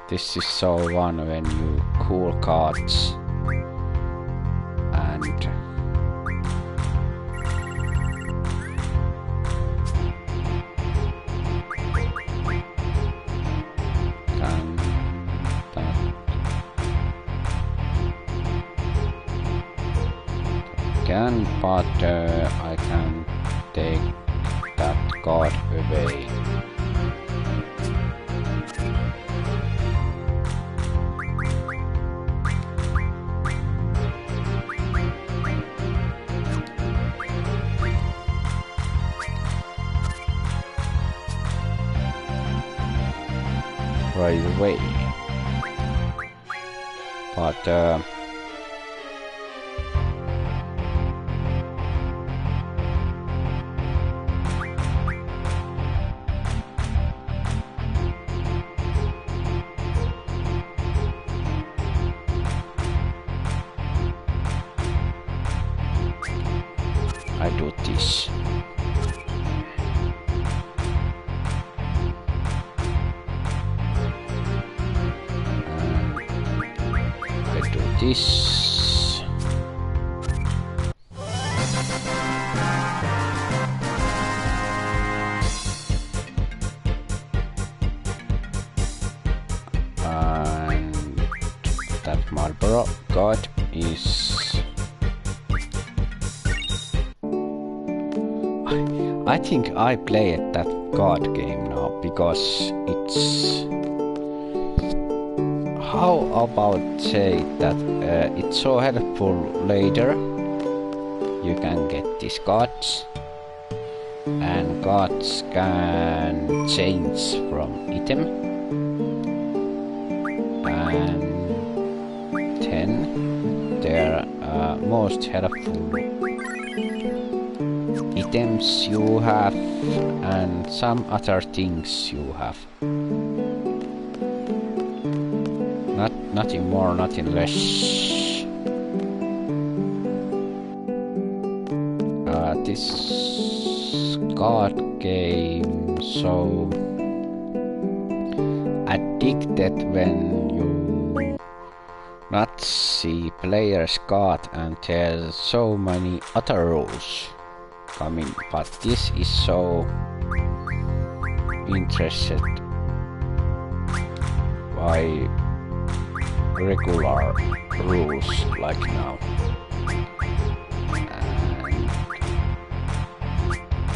This is so fun when you cool cards and but I can take that card away. Right away. But I do this. I do this. And that Marlboro God is. I think I played that card game now because it's. How about say that it's so helpful later. You can get these cards, and cards can change from item, and then they're most helpful items you have and some other things you have. Nothing more, nothing less. This card game so addicted when you not see players card and there's so many other rules coming, but this is so interested by regular rules like now.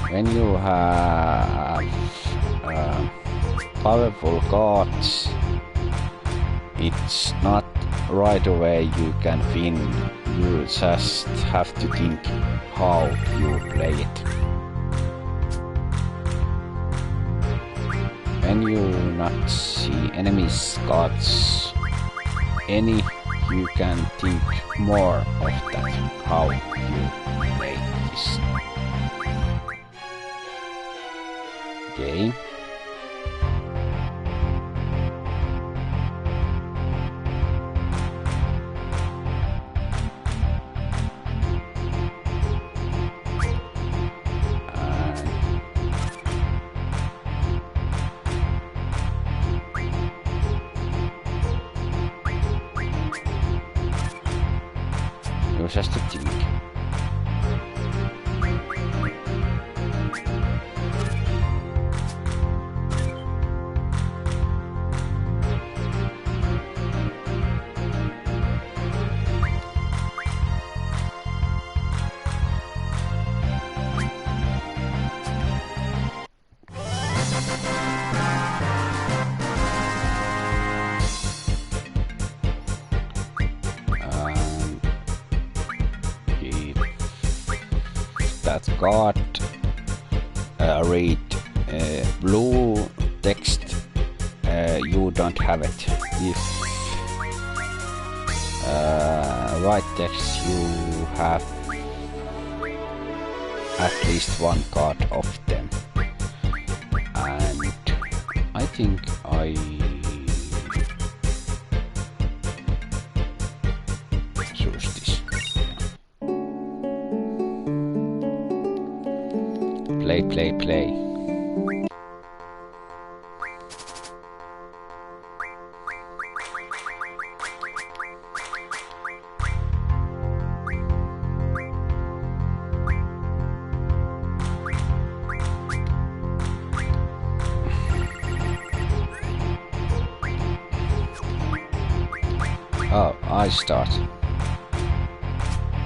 And when you have powerful cards, it's not right away you can win. You just have to think how you play it. When you not see enemies cards any, you can think more of that, how you play this game. Just to think. That card read blue text, you don't have it. If white text, you have at least one card of them. And I think I choose this. Play, play, play. Oh, I start.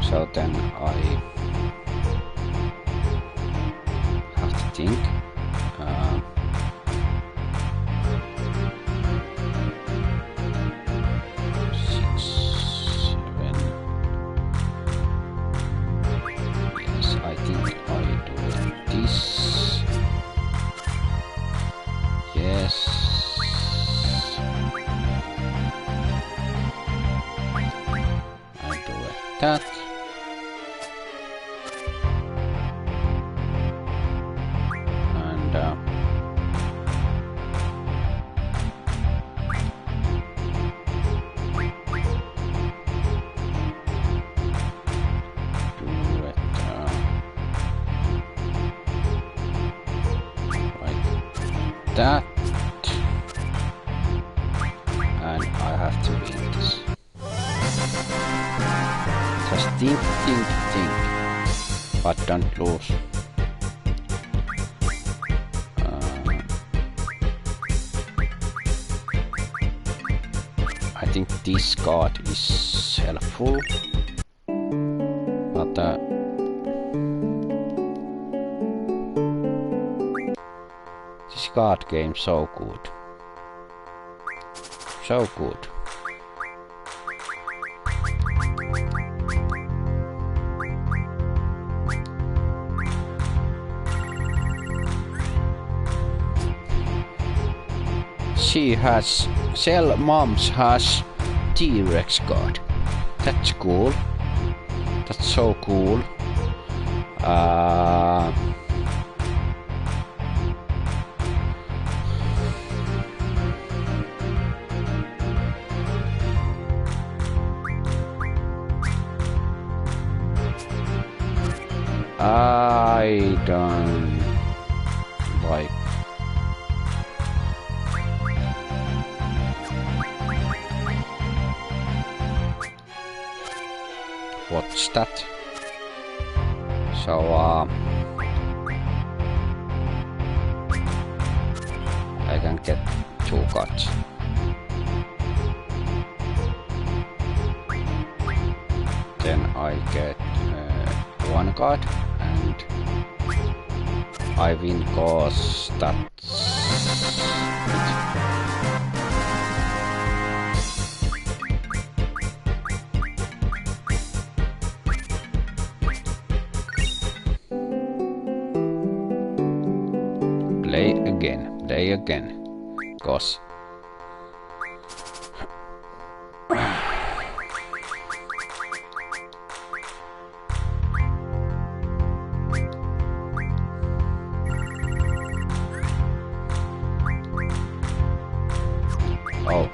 So then I have to think. Six, 7. Yes, I think I do this. Yes. That. And do it like that. And I have to win this. Just think, but don't lose. I think this card is helpful, but this card game so good, so good. She has, Cell Moms has T-Rex card. That's cool. That's so cool. I don't like what's that? So I can get 2 cards. Then I get 1 card and I win cause that's play again, cause oh.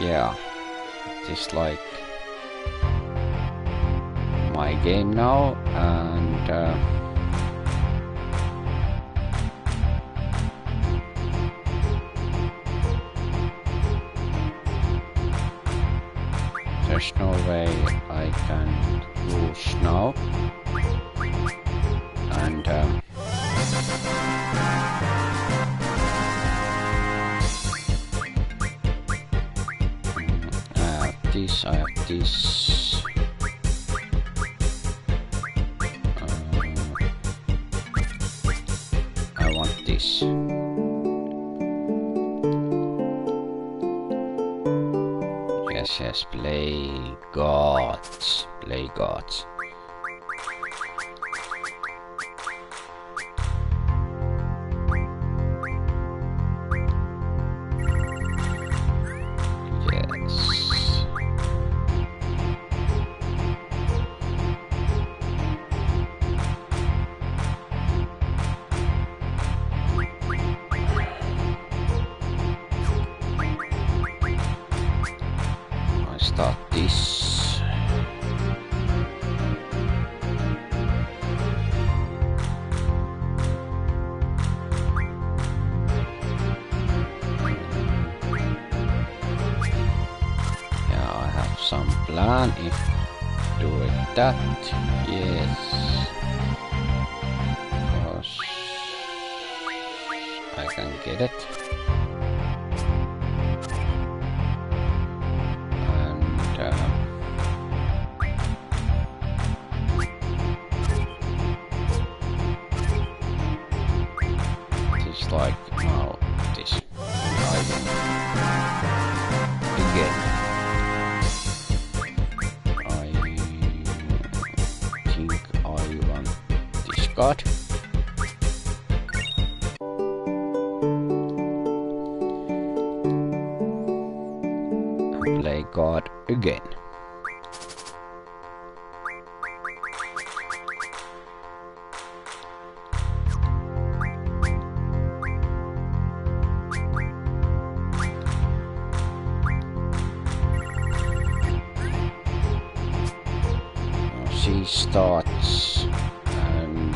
Yeah, it's like my game now, and there's no way I can lose now, and this, I have this. I want this. Yes. yes, play gods. Play gods. Yes. I start this. Yeah, I have some plan if do it that. Yes. Because I can get it. It's like now this again. I think I want this card. And play card again. She starts and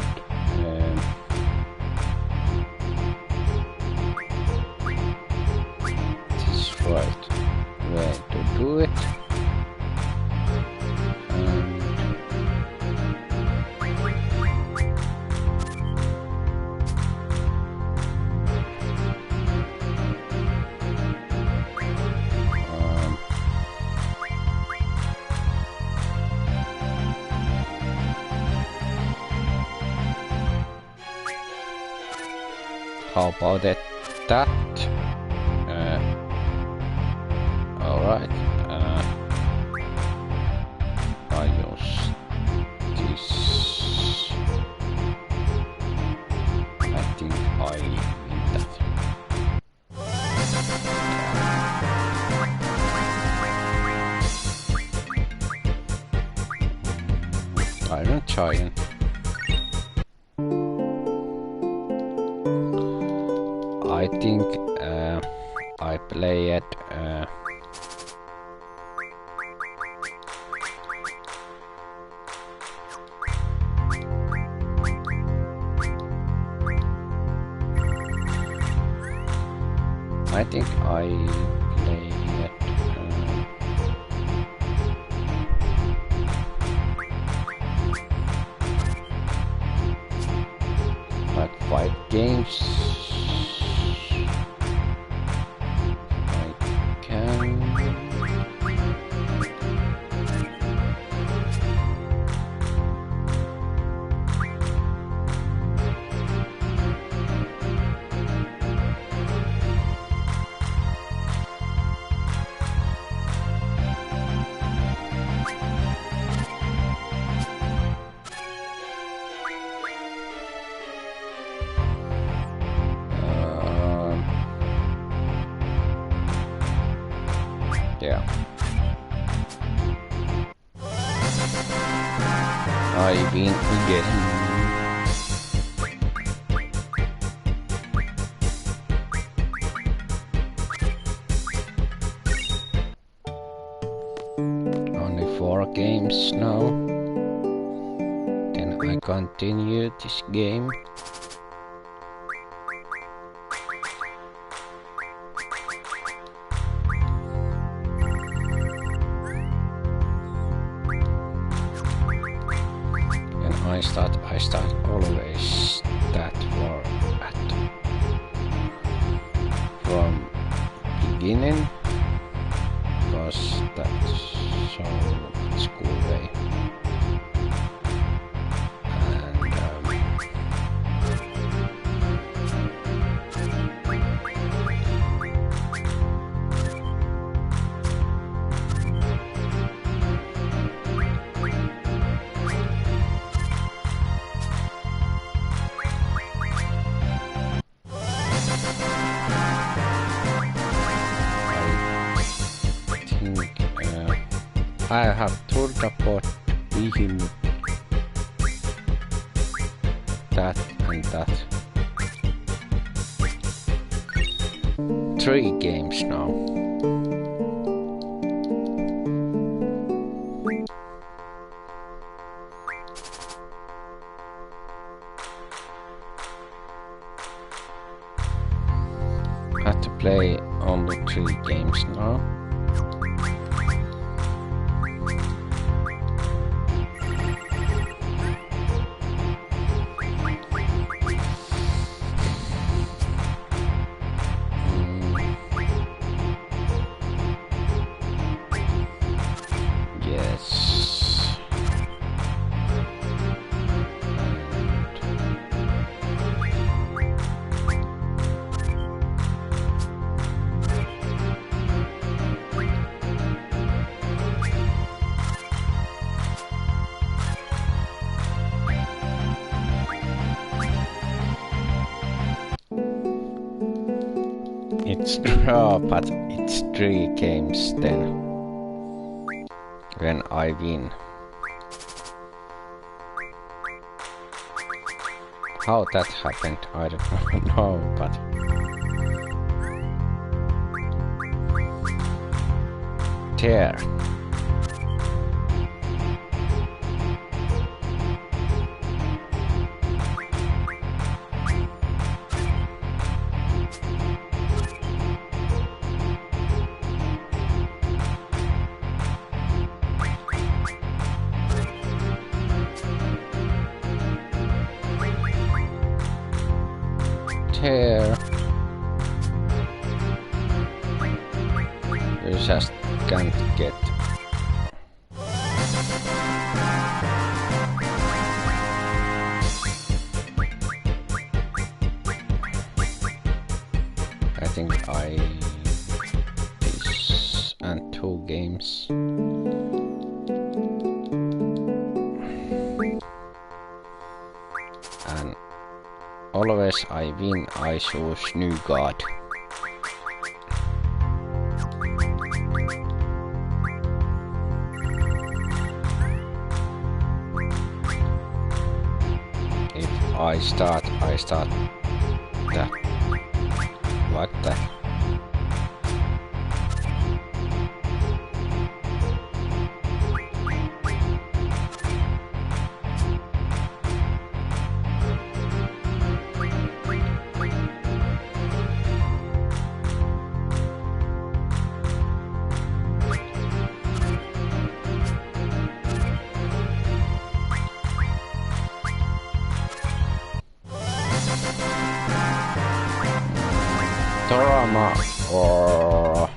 this is right way to do it. How about that? Alright. I use this. I think I need that. Iron Giant. I think I play it I think I play it like 5 games. Yeah. I win again. Only 4 games now. Then I continue this game. I start always that war from beginning because that's so much cool way. And I have told about him that and that. 3 games now. Have to play only 3 games now. It's draw, but it's 3 games then. When I win. How that happened, I don't know, but... There. Here. You just can't get. I think this and 2 games. And always I win, I choose new god. If I start that. Like that. Torama or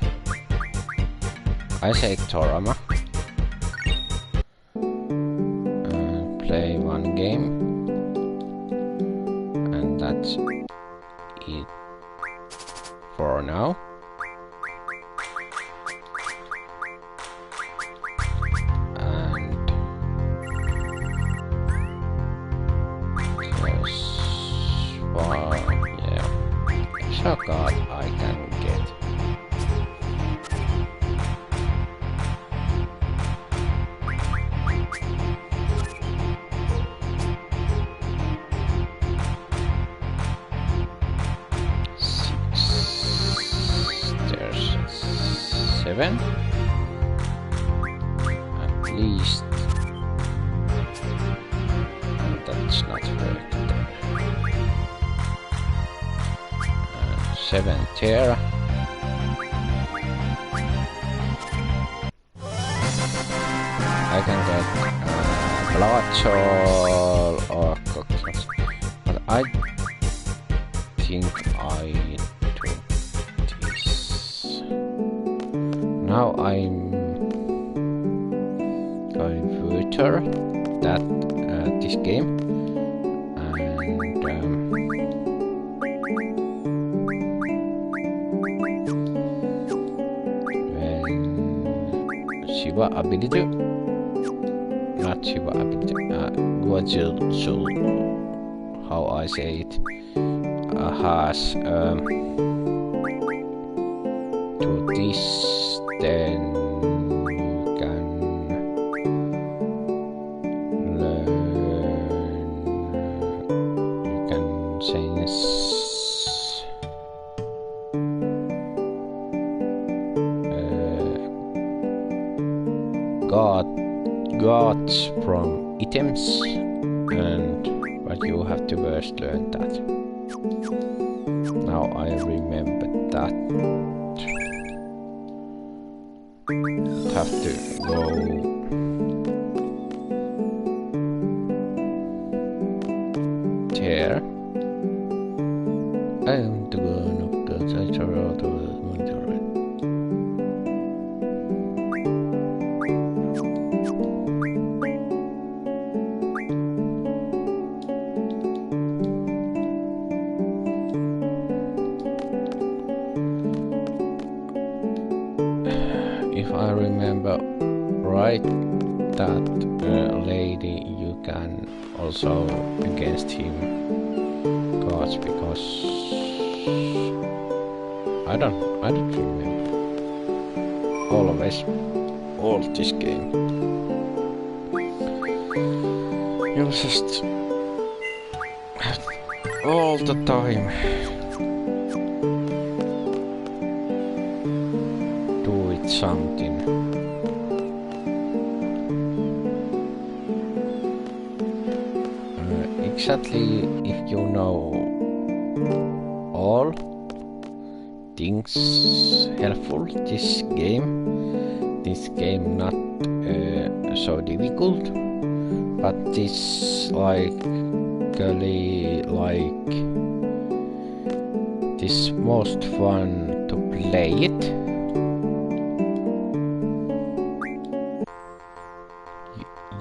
I say Torama. Play 1 game and that's it for now. And yeah. So god I can get. There's 7 at least, and that's not correct. 7 there. I can get blood soul or cocktails, but I think I do this. Now I'm going further that this game and Shiva ability, not Shiva ability, Guajil, how I say it, has to this, then you can gods from items, and but you have to first learn that. Now I remember that. Have to go there. I am the one of gods. I try out of the if I remember right, that lady you can also against him gods, because I don't remember always all this game. You just all the time do it something. Exactly, if you know all things helpful this game not so difficult, but this like this most fun to play it.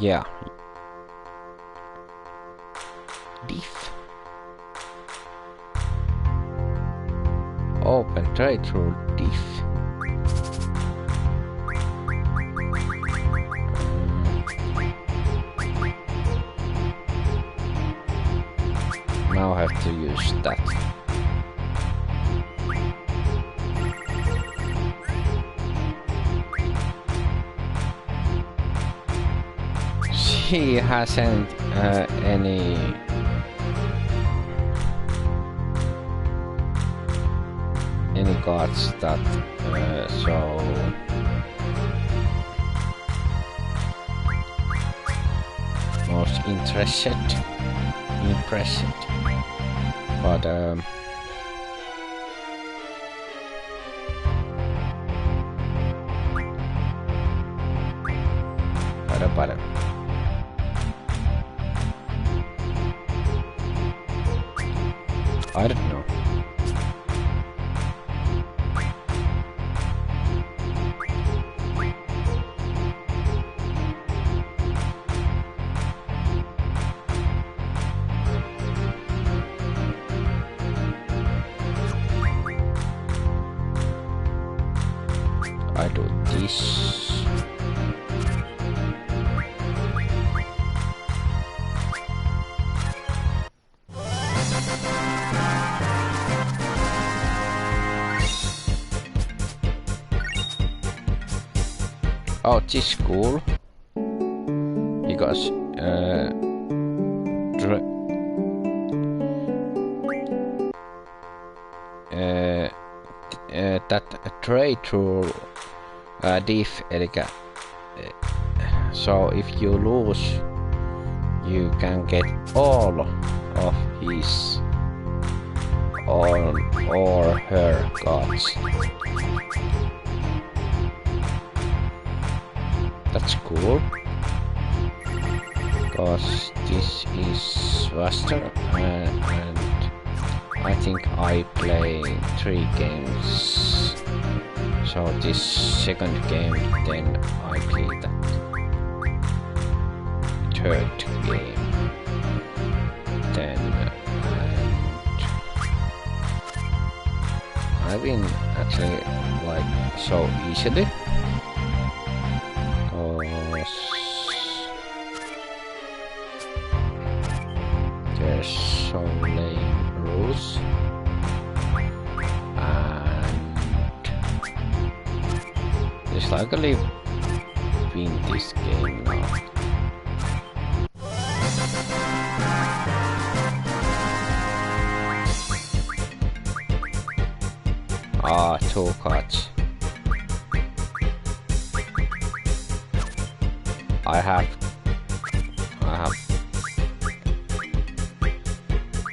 Yeah. Diff. Open trade through diff. Now I have to use that. She hasn't any cards that so most interested, but I don't know. I do this. Oh, this is cool, because that trade through diff, so if you lose, you can get all of his or her cards. That's cool, because this is faster, and I think I play 3 games, so this second game, then I play that third game, then, and I win actually like so easily. There's so lame rules, and it's likely win this game now. Ah, 2 cards. I have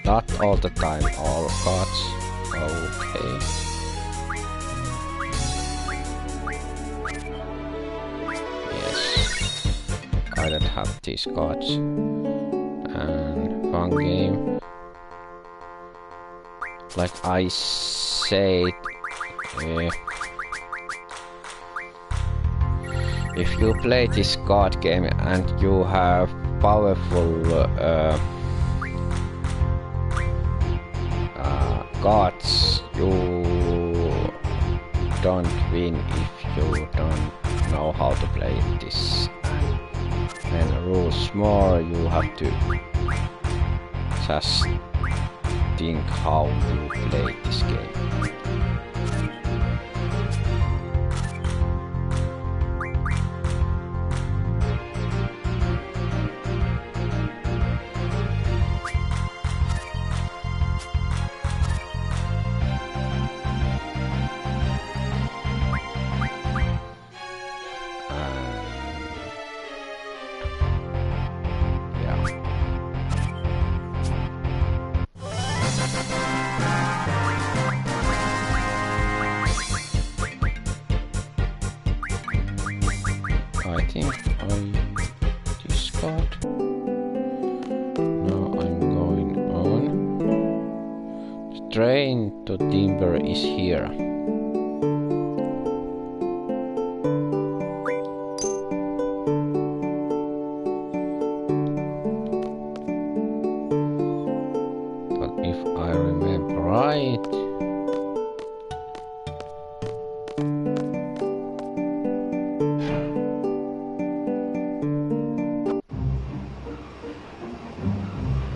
not all the time all cards. Okay. Yes. I don't have these cards. And fun game. Like I said, if you play this card game and you have powerful cards, you don't win if you don't know how to play this. And when rules more, you have to just think how you play this game. I think I discard. Now I'm going on. The train to timber is here. But if I remember right,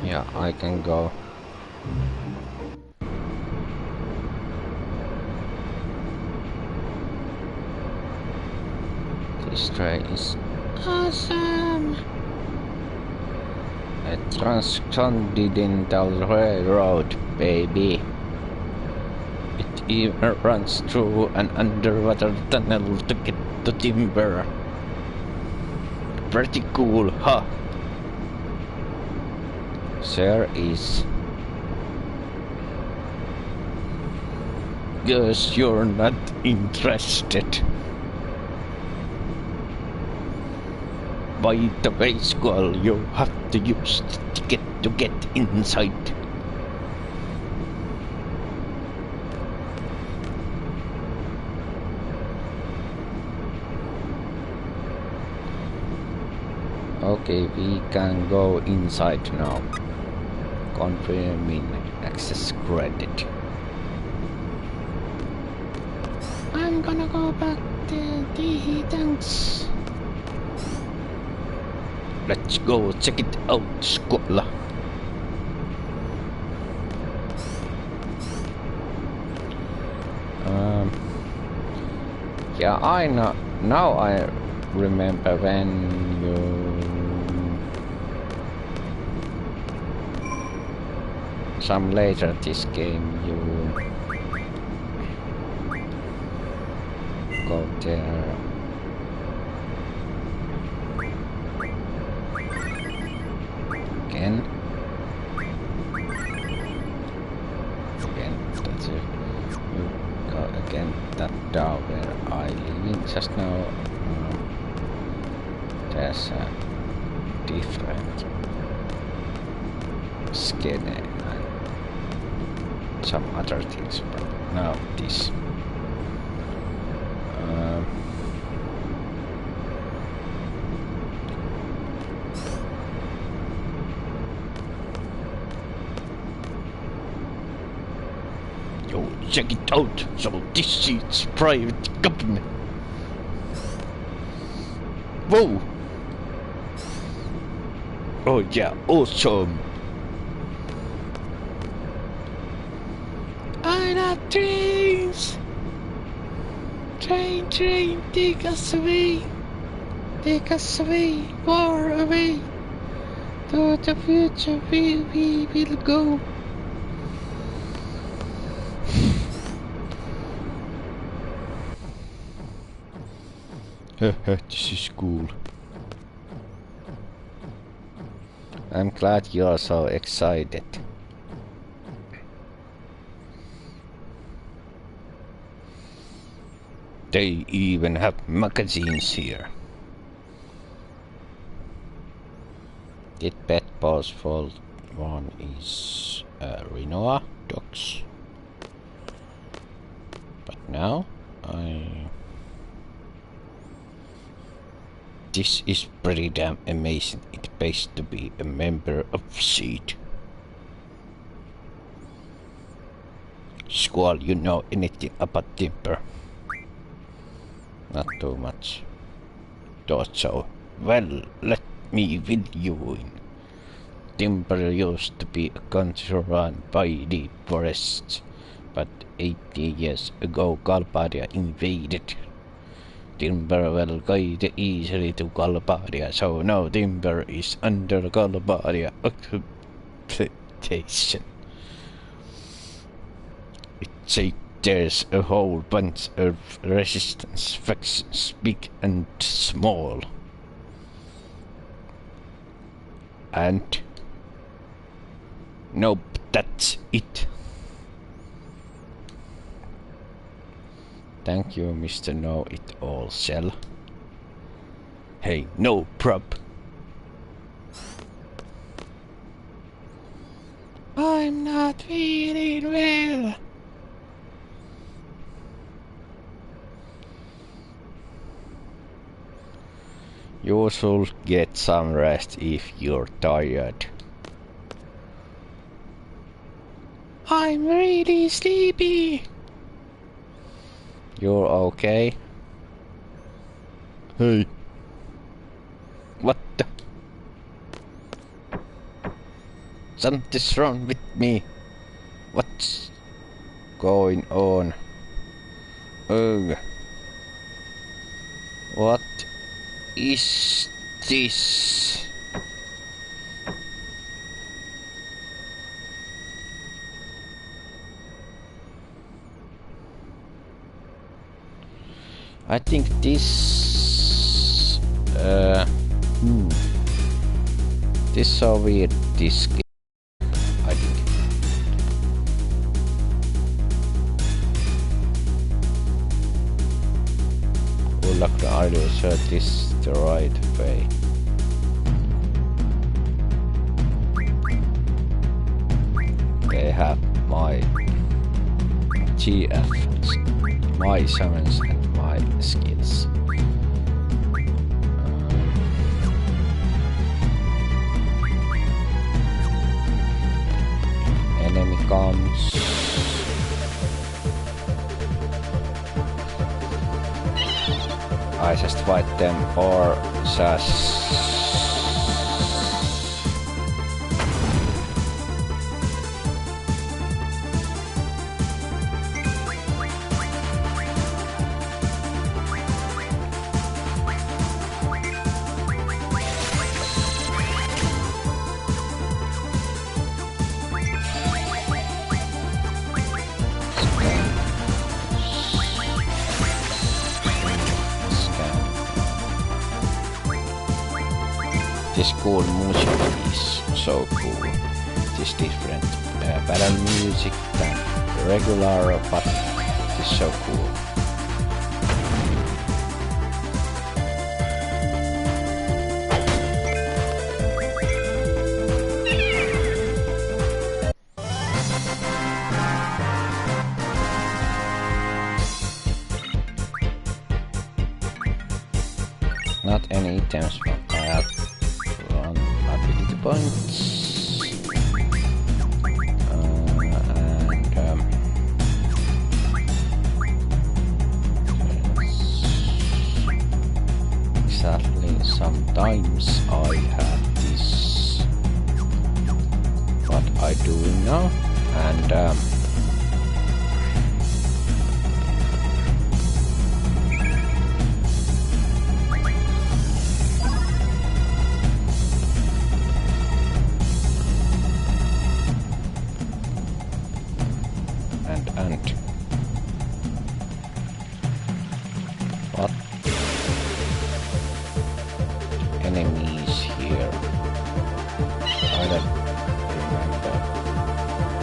yeah, I can go. This train is awesome. A transcontinental railroad, baby. It even runs through an underwater tunnel to get to timber. Pretty cool, huh? There is. Guess you're not interested. By the way, Squall, you have to use the ticket to get inside. Okay, we can go inside now. Confirming access granted. I'm gonna go back to the tanks. Let's go check it out, Squall. Yeah, I know. Now I remember when you some later this game you go there. Again, that's it. You go again that down where I live just now. There's a different skin and some other things, but now this. Yo, check it out. So this is private company. Whoa. Oh yeah, awesome. I love trains. Train, take us away. Take us away, far away. To the future we will go. This is cool. I'm glad you're so excited. They even have magazines here. Did Pet Boss Vault 1 is Renoa dogs. But now this is pretty damn amazing. It pays to be a member of VIII. Squall, you know anything about Timber? Not too much. Thought so. Well, let me fill you in. Timber used to be a country run by the forests, but 80 years ago Galbadia invaded. Timber will guide easily to Galbadia, so now Timber is under Galbadia occupation. It's like there's a whole bunch of resistance factions, big and small. And nope, that's it. Thank you, Mr. Know-It-All Cell. Hey, no prob. I'm not feeling well. You should get some rest if you're tired. I'm really sleepy. You're okay? Hey. What the? Something's wrong with me. What's going on? Ugh. What is this? I think this this is so weird, this game, I think. Oh look, are you sure this is the right way? They have my GF, my summons and my skills. Enemy comes. I just fight them or just this cool music is so cool. It is different battle music than regular, but it is so cool. Not any items, but I have one ability points. Exactly, sometimes I have this, what I do now, and what? enemies here. I don't remember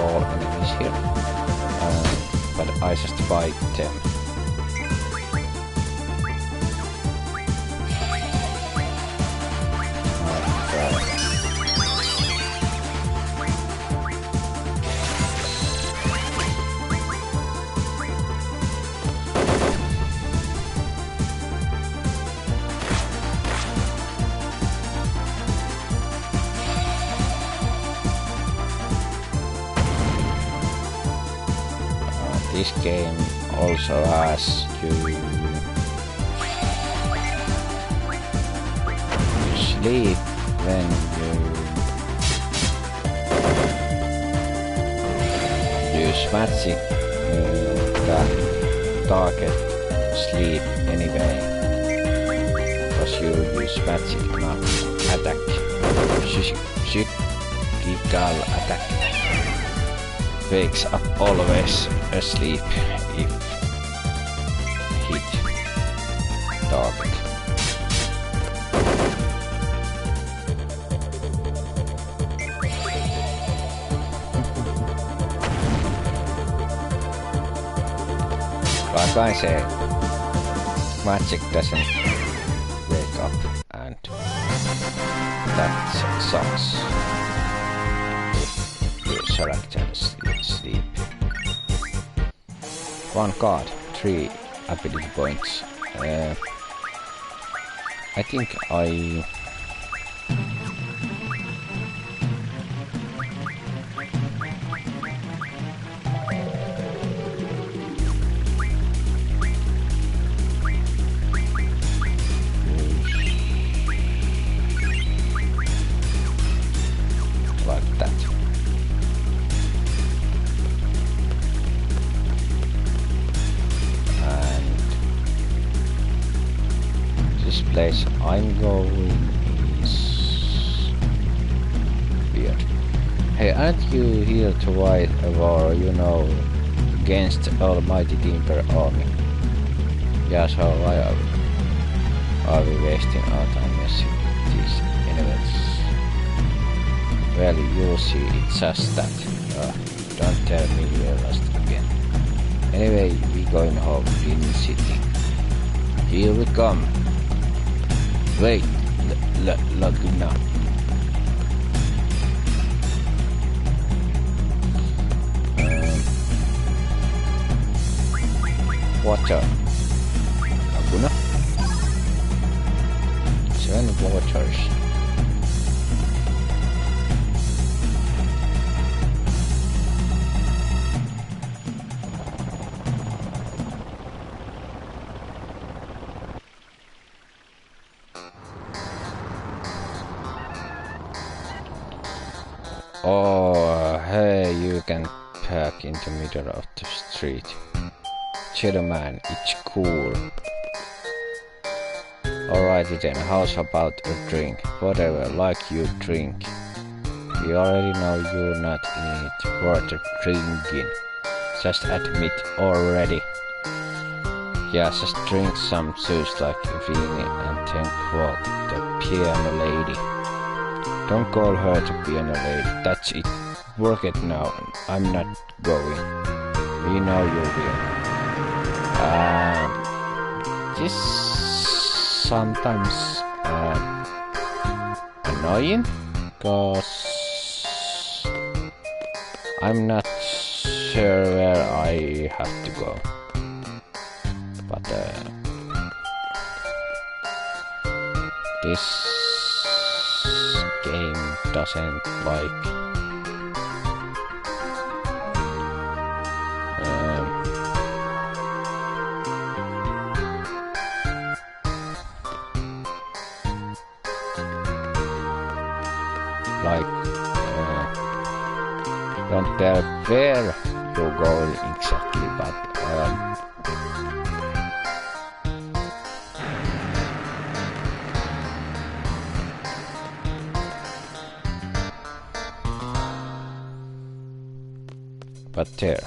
all enemies here, but I just fight them. This game also has you sleep when you use magic. The target sleep anyway, because you use magic not attack. Psychical attack wakes up always asleep if hit target. Like I said, magic doesn't wake up, and that sucks if your character sleep. 1 card, 3 ability points. I think I... like that. Place I'm going is weird. Hey, aren't you here to fight a war, you know, against the almighty Timber army? Yeah, so why are we wasting our time messing with these enemies? Well, you'll see, it's just that. Don't tell me you're lost again. Anyway, we going home in the city. Here we come. Wait, Laguna. Water. Laguna? 7 waters. Oh, hey, you can park in the middle of the street. Gentleman, it's cool. Alrighty then, how's about a drink? Whatever, like you drink. We already know you're not in it for the drinking. Just admit already. Yeah, just drink some juice like Vinny and then quote the piano lady. Don't call her the piano lady, that's it. Work it now, I'm not going. We know you will. This sometimes annoying, cause I'm not sure where I have to go. But this game doesn't like don't tell where you're going exactly, but there.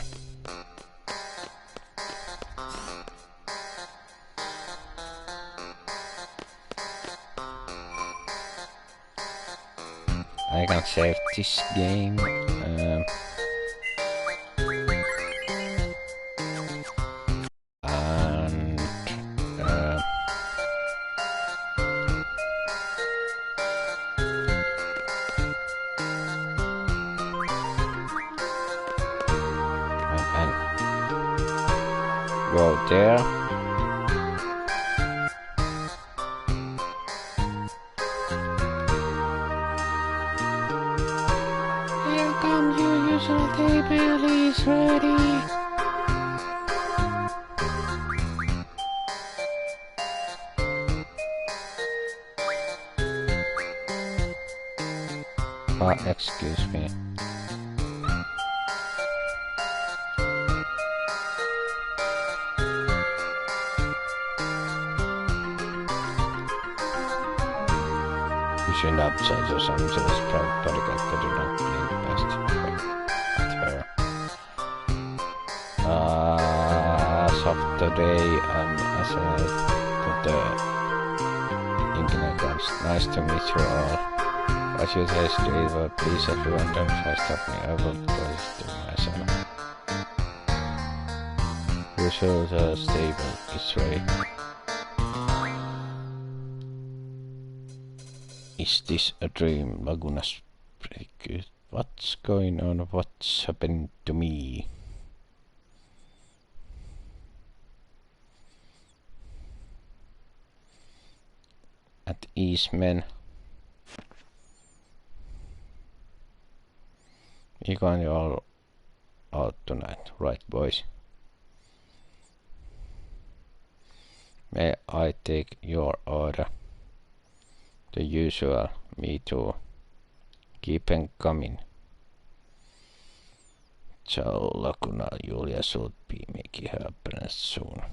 I can save this game. And go there. Here comes your usual table is ready. Excuse me. Using upsides or something to this proud bodyguard that do not play best. That's fair. As of today, as to the internet comes. Nice to meet you all. What you taste to eat, but please everyone don't try to stop me. I will go to myself. Usually the stable is ready. Is this a dream? Laguna's pretty good. What's going on? What's happened to me? At ease, men. You can all out tonight, right, boys? May I take your order? The usual, me too. Keep them coming. Ciao, Laguna. Julia should be making her appearance soon.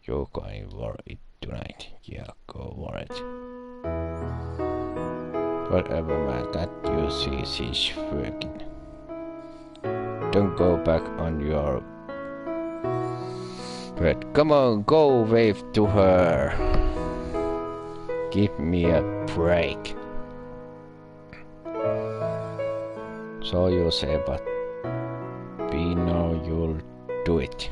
You going for it tonight? Yeah, go for it. Whatever, man, that you see, she's working. Don't go back on your bed. Come on, go wave to her. Give me a break. So you say, but we know you'll do it.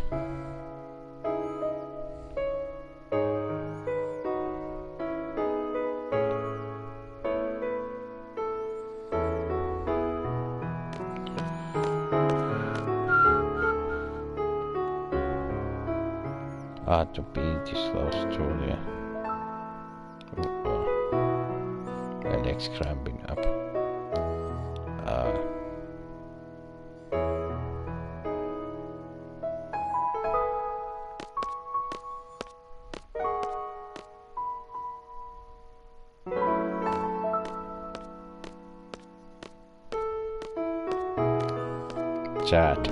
To beat this close, Julia. My legs cramping up. Chat.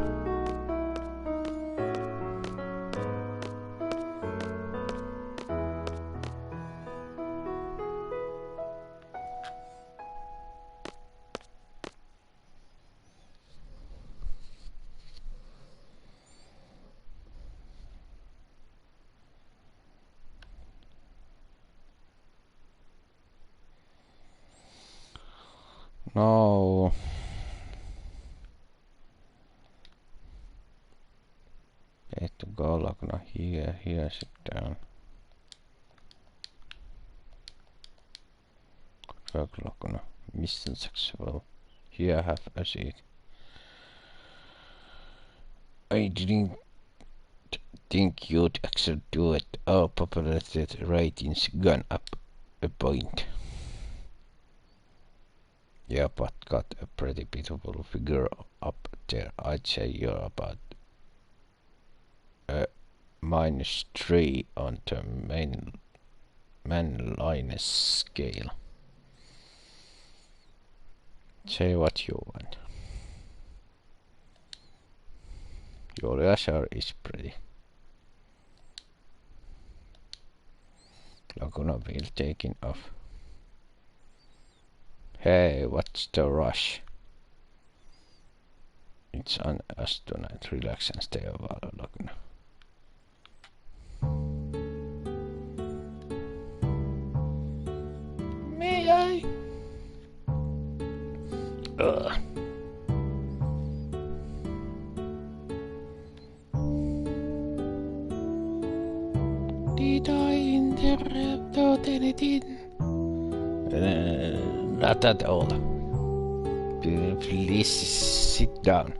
No. Need to go Laguna here, sit down. Work Laguna. Mission successful. Here have a seat. I didn't think you'd actually do it. Our popularity ratings gone up a point. Yeah, but got a pretty beautiful figure up there. I'd say you're about -3 on the manliness scale. Say what you want. Your Asher is pretty. Laguna wheel taking off. Hey, what's the rush? It's on us tonight. Relax and stay a while, Laguna. May I? Ugh. Did I interrupt anything? Not at all. Please sit down.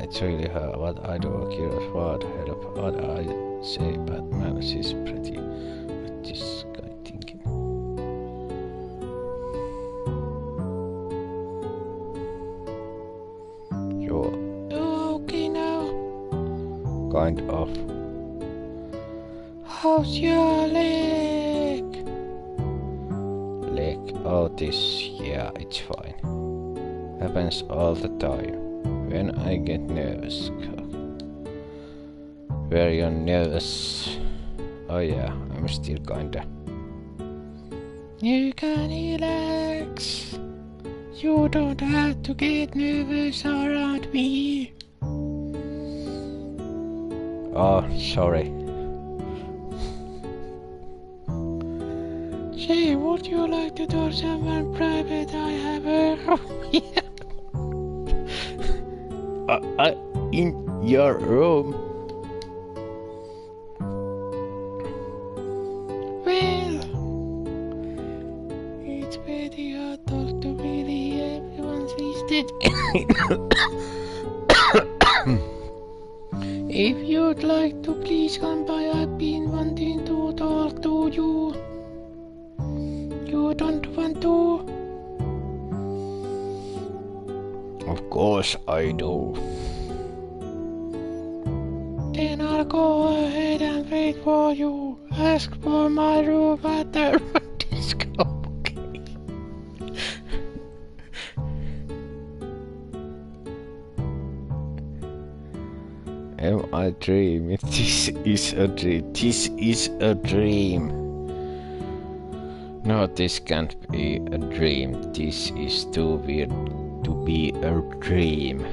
It's really hard. What I do, curious, what help, what I say, but man, is pretty. What this guy thinking? You're Okay now. kind of. How's your leg? Leg. Oh, this. Yeah, it's fine. Happens all the time. When I get nervous. Very nervous. Oh yeah, I'm still kinda. You can relax. You don't have to get nervous around me. Oh, sorry. Say, would you like to do someone private? I have a In your room. Well, it's pretty hard talk to really everyone's listed. If you'd like to, please come by. I've been wanting to talk to you. You don't want to? Of course I do. Then I'll go ahead and wait for you. Ask for my room at the disco. Okay. Am I dreaming? This is a dream. This is a dream. No, this can't be a dream. This is too weird to be a dream.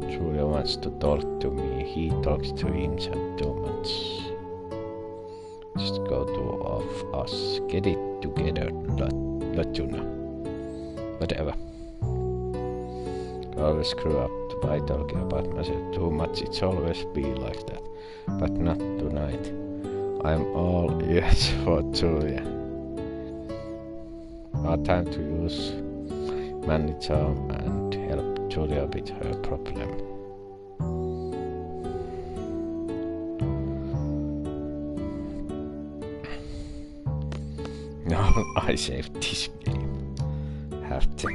Julia wants to talk to me. He talks to himself too much. Just go to of us. Get it together. Let you know. Whatever. I always screw up by talking about myself too much. It's always been like that. But not tonight. I'm all ears for Julia. Our time to use manager and help Julia with her problem. No, I saved this game. Have to.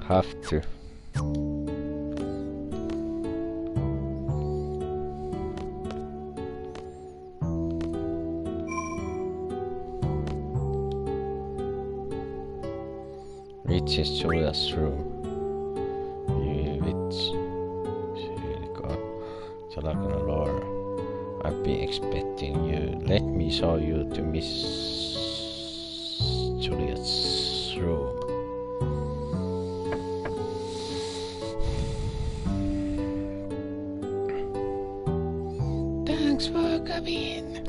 Have to. Which is Julia's room. Laura, I've been expecting you. Let me show you to Miss Juliet's room. Thanks for coming.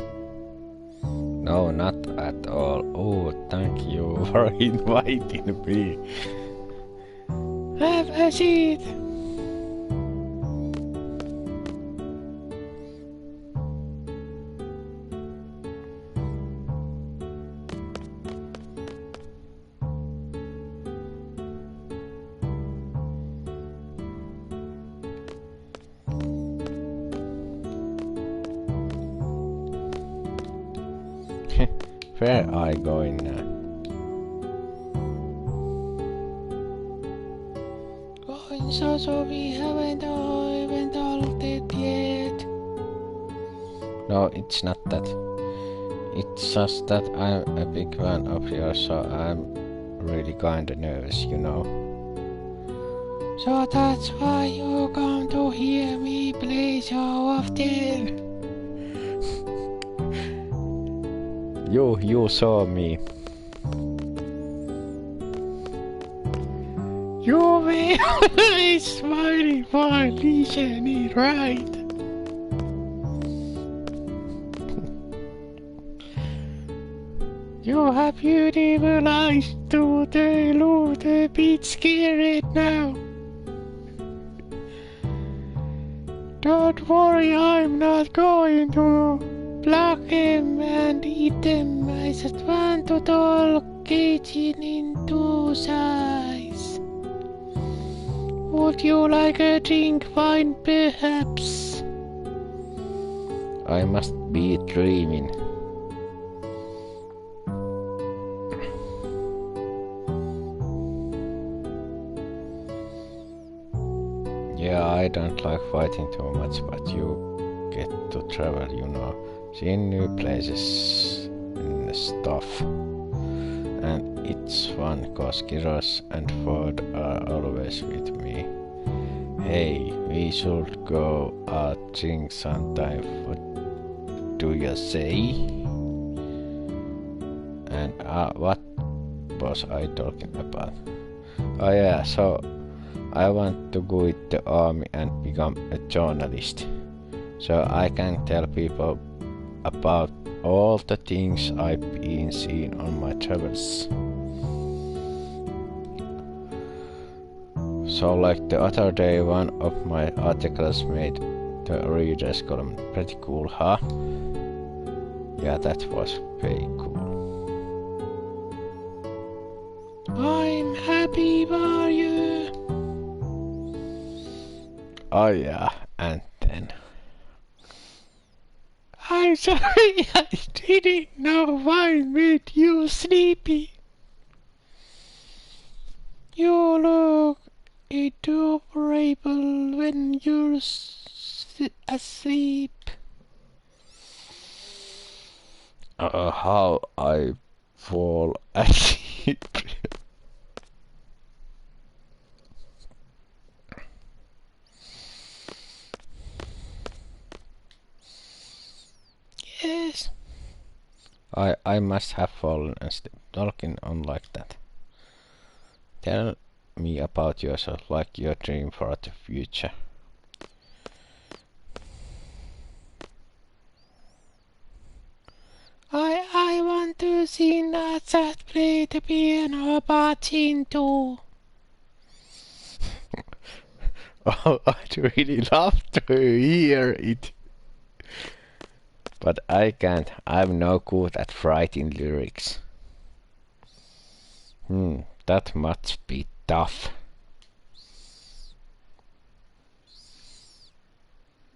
No, not at all. Oh, thank you for inviting me. Have a seat. Where are I going now? Going so we haven't even solved it yet. No, it's not that. It's just that I'm a big fan of yours, so I'm really kinda nervous, you know. So that's why you come to hear me play so often. You saw me. You were always smiling while listening, right? You have beautiful eyes too, they look a bit scared now. Don't worry, I'm not going to block them and eat them. I just want to talk kitchen into size. Would you like a drink, wine perhaps? I must be dreaming. Yeah, I don't like fighting too much, but you get to travel, you know, see new places and stuff. And it's fun, cause Kiros and Ford are always with me. Hey, we should go out drink sometime, what do you say? And what was I talking about? Oh yeah, so I want to go with the army and become a journalist, so I can tell people about all the things I've been seeing on my travels. So like the other day, one of my articles made the readers column. Pretty cool, huh? Yeah, that was very cool. I'm happy for you. Oh yeah, and then I'm sorry, I didn't know I made you sleepy. You look adorable when you're asleep. how I fall asleep. Yes. I must have fallen asleep. Talking on like that. Tell me about yourself, like your dream for the future. I want to sing that play the piano batting too. Oh, I'd really love to hear it. But I can't. I'm no good at writing lyrics. That must be tough.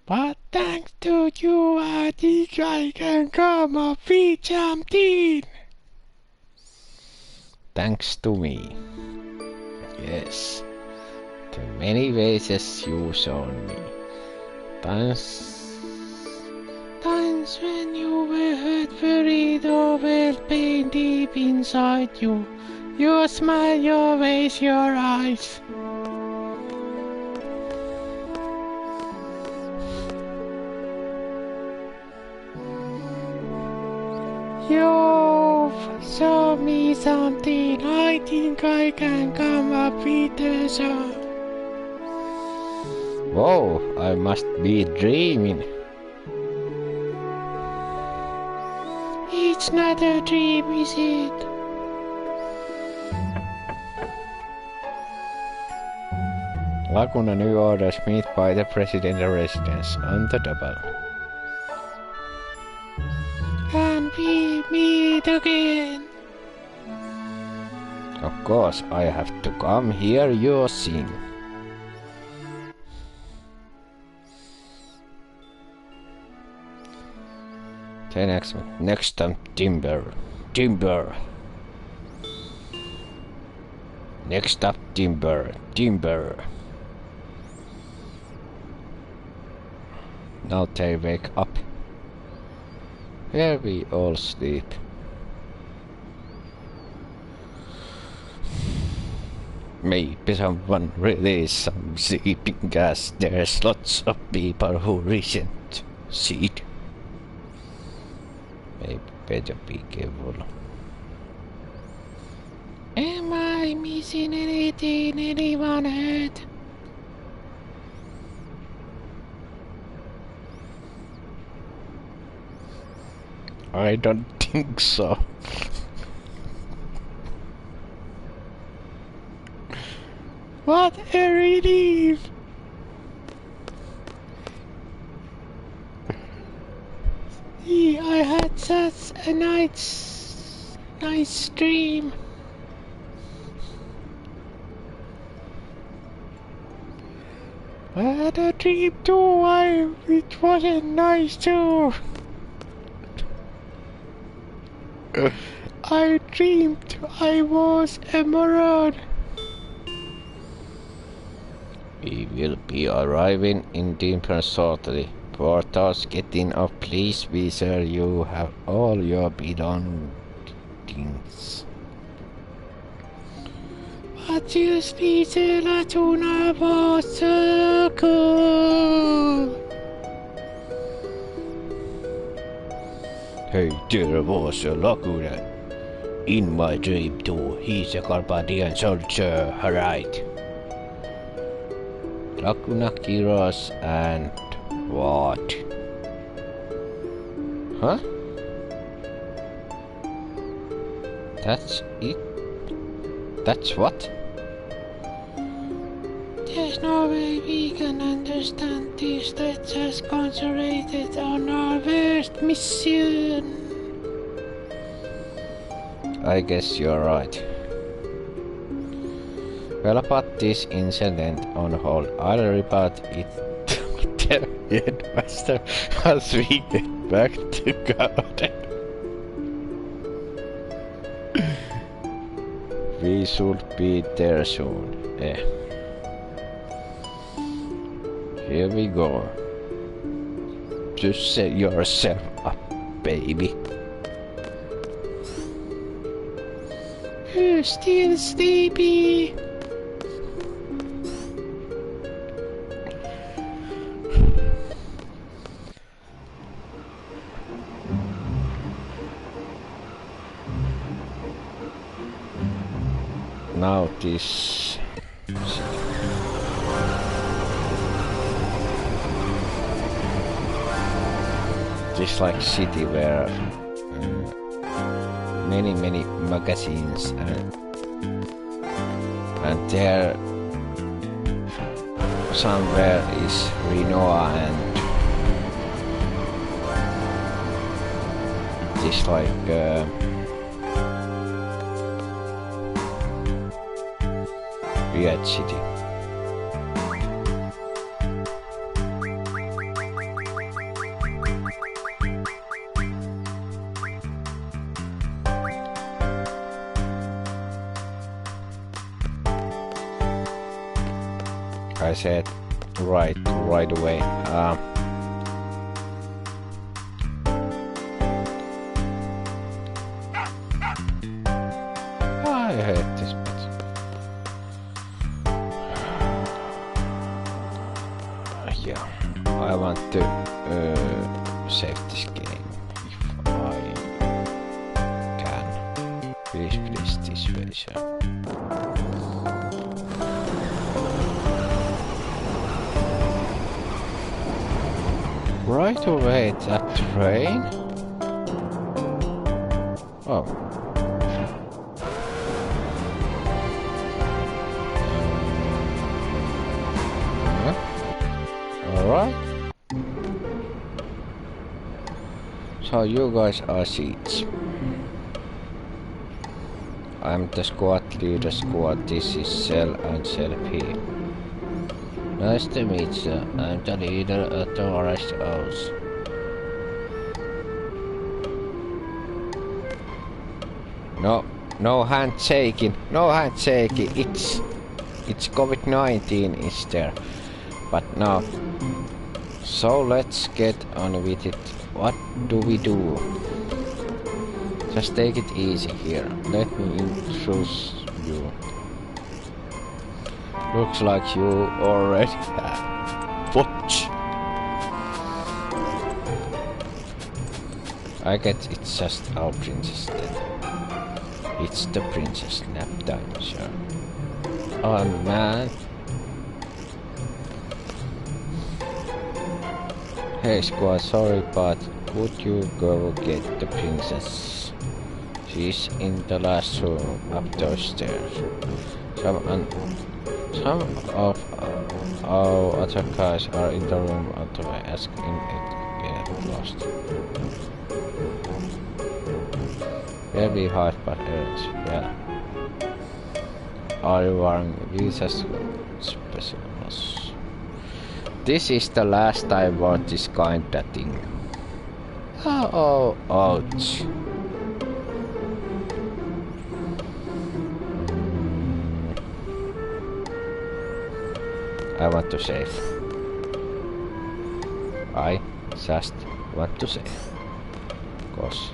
But thanks to you, I think I can come up with something. Thanks to me. Yes. The many ways you shown me. Times when you were hurt, worried, or well pain deep inside you. Your smile, your face, your eyes. You've shown me something. I think I can come up with a song. Whoa, I must be dreaming. It's not a dream, is it? Laguna New Orders meet by the presidential residence on the double. Can we meet again? Of course, I have to come hear you sing. The next time, timber. Next up, timber. Now they wake up. Here we all sleep. Maybe someone release some sleeping gas. There's lots of people who resent seed. Maybe better be careful. Am I I missing anything anyone heard? I don't think so. What a relief! See, I had such a nice dream. I had a dream too. It wasn't nice too. I dreamed I was a moron. We will be arriving in Dimper shortly. Portals getting up, please be sure you have all your belongings. But you speak la tuna was so cool. Hey, there was a Laguna. In my dream too, he's a Carpathian soldier, right? Laguna Kiros and what? Huh? That's it? That's what? There's no way we can understand this. Let's just concentrate on our first mission. I guess you're right. Well, about this incident on hold, I'll report it to the headmaster as we get back to garden. We should be there soon. Here we go. Just set yourself up, baby. You're still sleepy. Now this like city where many magazines and there somewhere is Renoa and this like VIII city. I said right away. I hate this bit. Yeah, I want to save this game if I can. Please this version. Right away, that train? Oh. Alright. So you guys are seats. I'm the squad leader squad. This is Cell and Cell P. Nice to meet you. I'm the leader of the Orange Owls. No handshaking. No handshaking. It's COVID-19 is there. But no. So let's get on with it. What do we do? Just take it easy here. Let me introduce you. Looks like you already have. Watch. I get it's just our princess then. It's the princess nap time, sir. Oh man. Hey squad, sorry, but would you go get the princess? She's in the last room up those stairs. Some of our other guys are in the room on the way, asking it get lost. Very hard, but well. Are you wearing visas specials? This is the last I wore this kinda thing. Oh, ouch. I want to save. I just want to save. Cause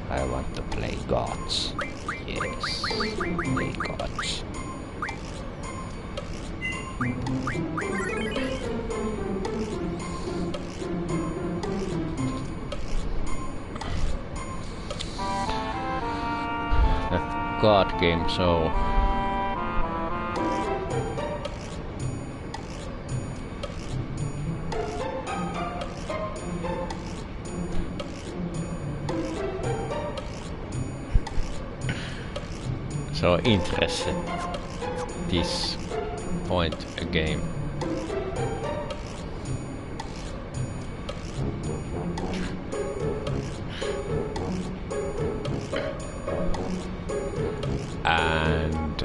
I want to play gods. Yes, play gods. A god game, so interested this point a game. And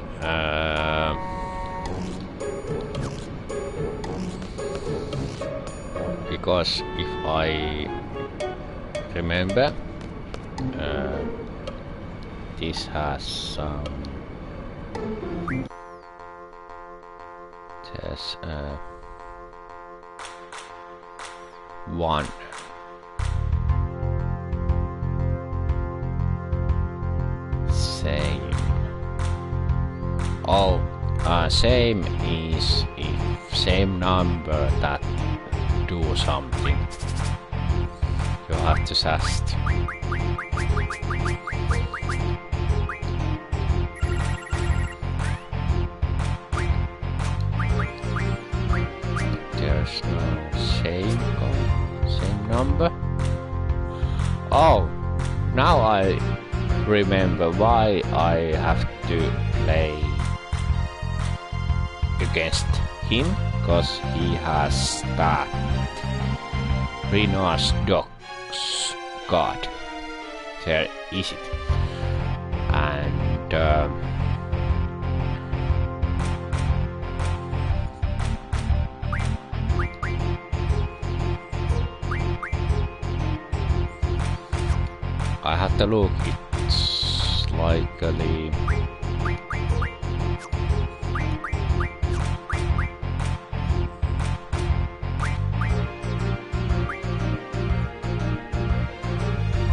because if I remember, this has some there's one same. Oh, same is if same number that do something. You have to just there's no same number. Oh, now I remember why I have to play against him, because he has that Remastered god. There is it. And I have to look, it's likely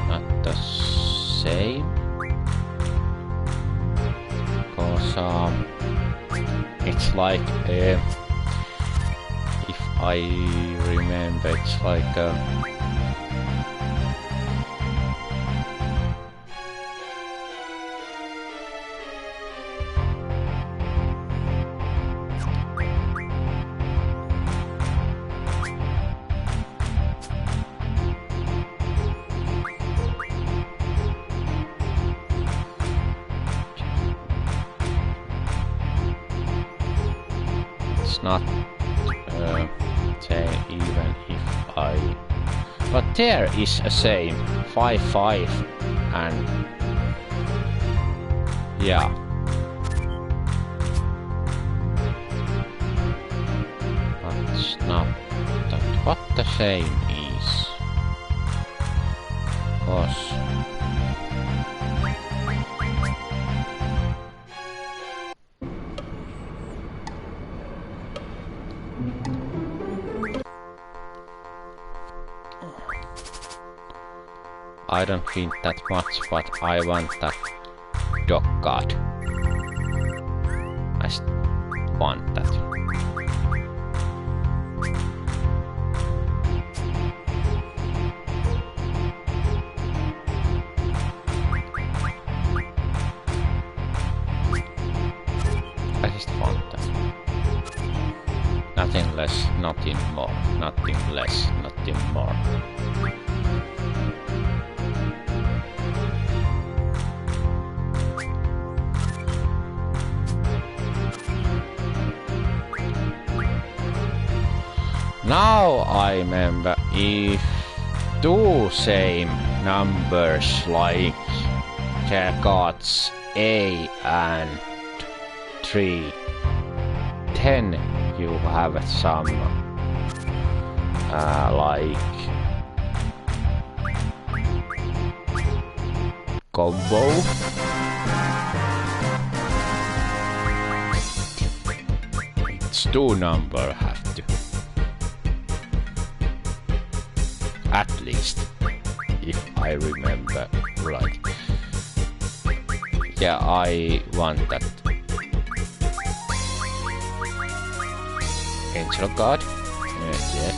not the same, because it's like if I remember, it's like not say even if I, but there is a same 5-5 and yeah, that's not that what the same is, cause I don't think that much, but I want that dog god. I want that. Nothing less, nothing more, nothing less, nothing more. Now I remember, if two same numbers like the cards A and 3, then you have some like combo. It's two number have to. At least, if I remember right. Yeah, I want that. Angel card. Yes.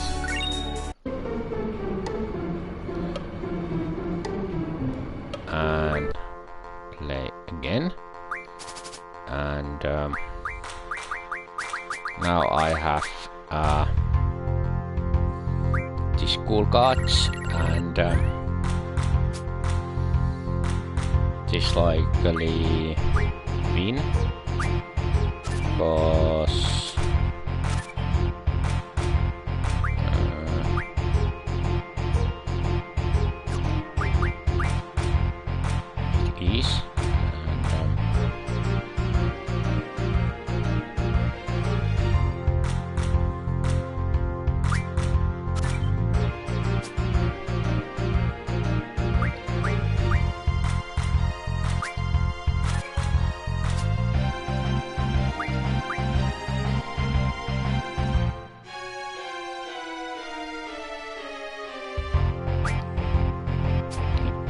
And play again. And now I have these cool cards, and this likely win, because it is, and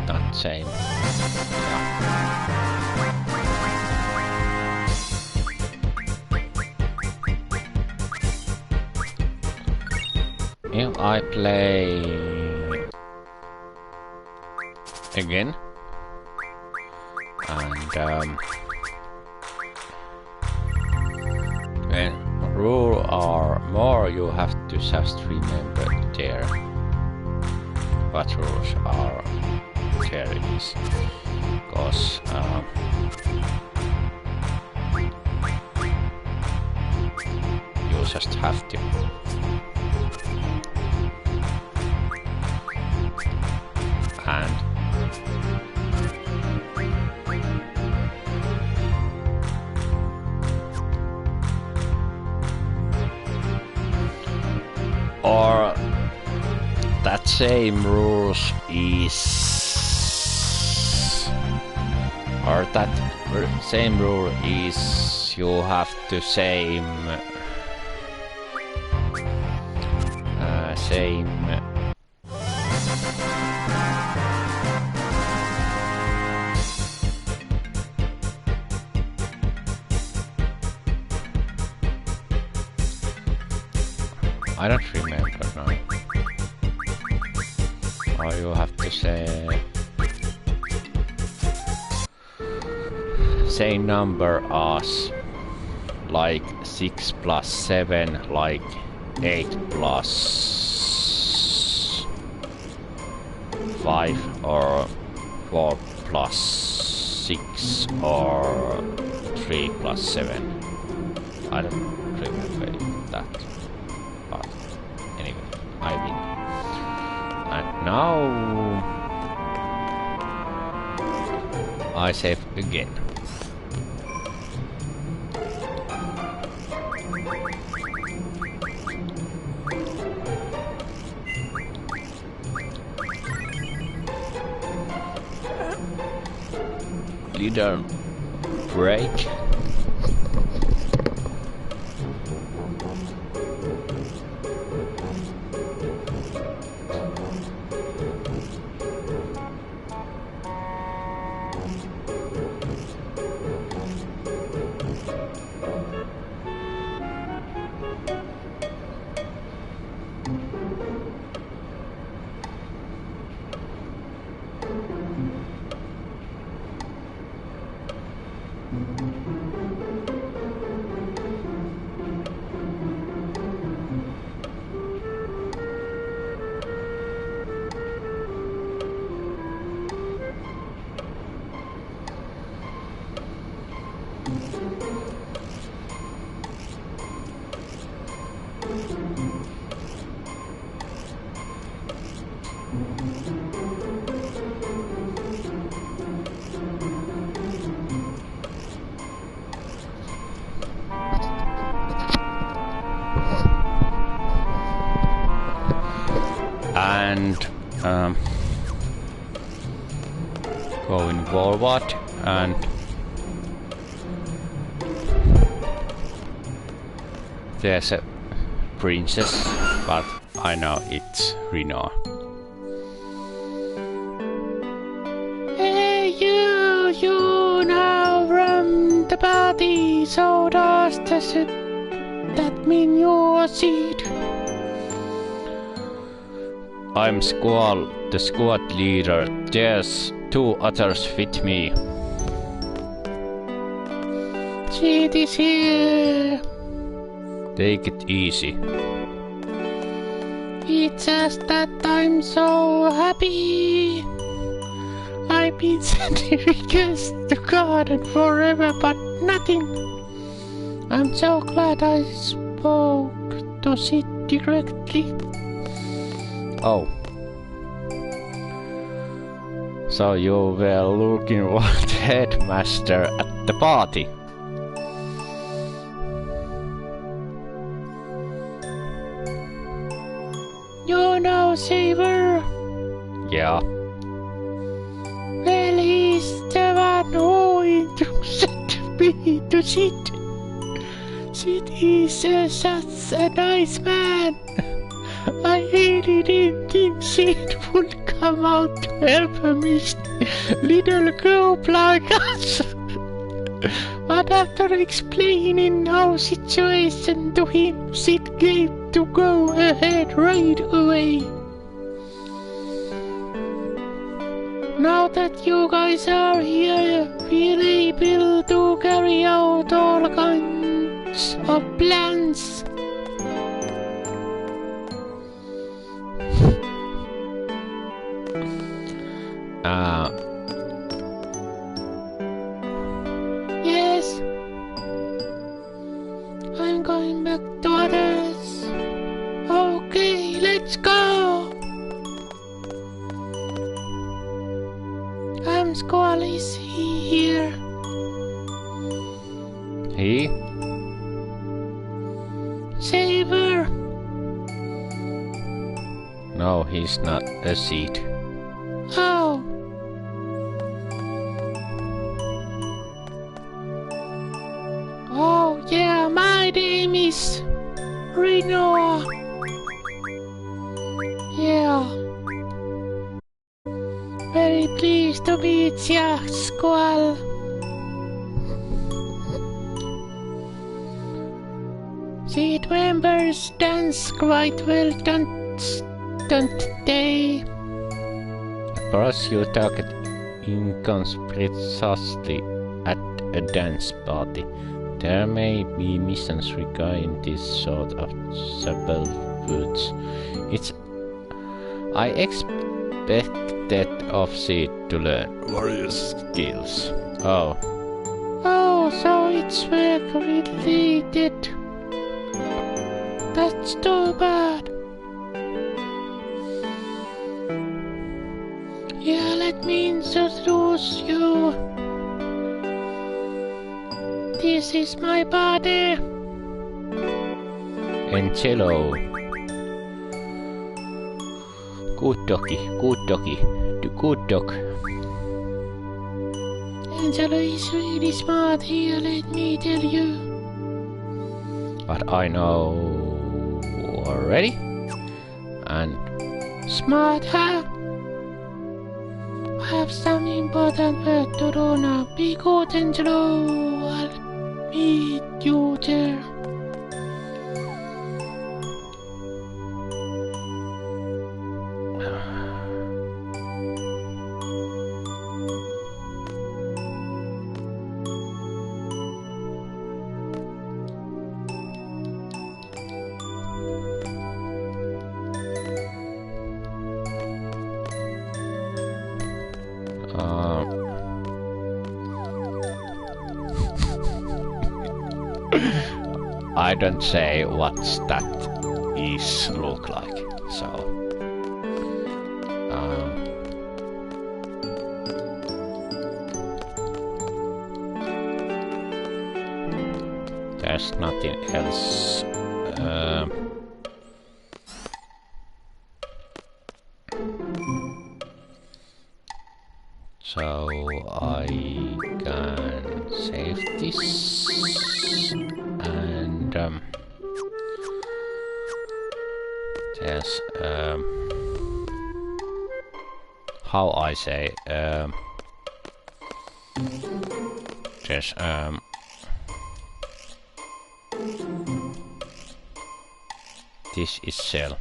not same. Yeah. If I play again, and when rule are more, you have to just remember there what rules are there is, because you just have to. And or that same rules is, or that same rule is, you have to same I don't remember now. Or you have to say same number as like 6 plus 7, like 8 plus 5, or 4 plus 6, or 3 plus 7. I don't remember that. But anyway, I win. And now I save again. Leader break. going forward and there's a princess, but I know it's Reno. Hey you now from the party, so does that mean you're a seed? I'm Squall, the squad leader. There's 2 others with me. Seed is here. Take it easy. It's just that I'm so happy. I've been sending requests to Garden forever, but nothing. I'm so glad I spoke to Sid directly. Oh. So you were looking for the headmaster at the party? You know Saber? Yeah. Well, he's the one who introduced me to Sid. Sid is such a nice man. I really didn't think Sid would come out to help a little group like us. But after explaining our situation to him, Sid gave to go ahead right away. Now that you guys are here, we're able to carry out all kinds of plans. Yes, I'm going back to others. Okay, let's go. Squall is here. He? Saber. No, he's not a seed. Oh. Oh yeah, my name is Reno. Yeah. Very pleased to meet ya, Squall. Seed members dance quite well, don't they? Of course you target inconspicuously at a dance party. There may be missions regarding this sort of subterfuge. I expected of Seed to learn warrior skills. Oh. Oh, so it's work related. That's too bad. Yeah, let me introduce you. This is my body. Angelo. Good doggy, the good dog. Angelo is really smart here, let me tell you. But I know already. And smart, huh? I have some important work to do now. Be good, Angelo. I'll meet you there. I don't say what's that is look like, so there's nothing else. we can save this and there's how I say there's this is cell.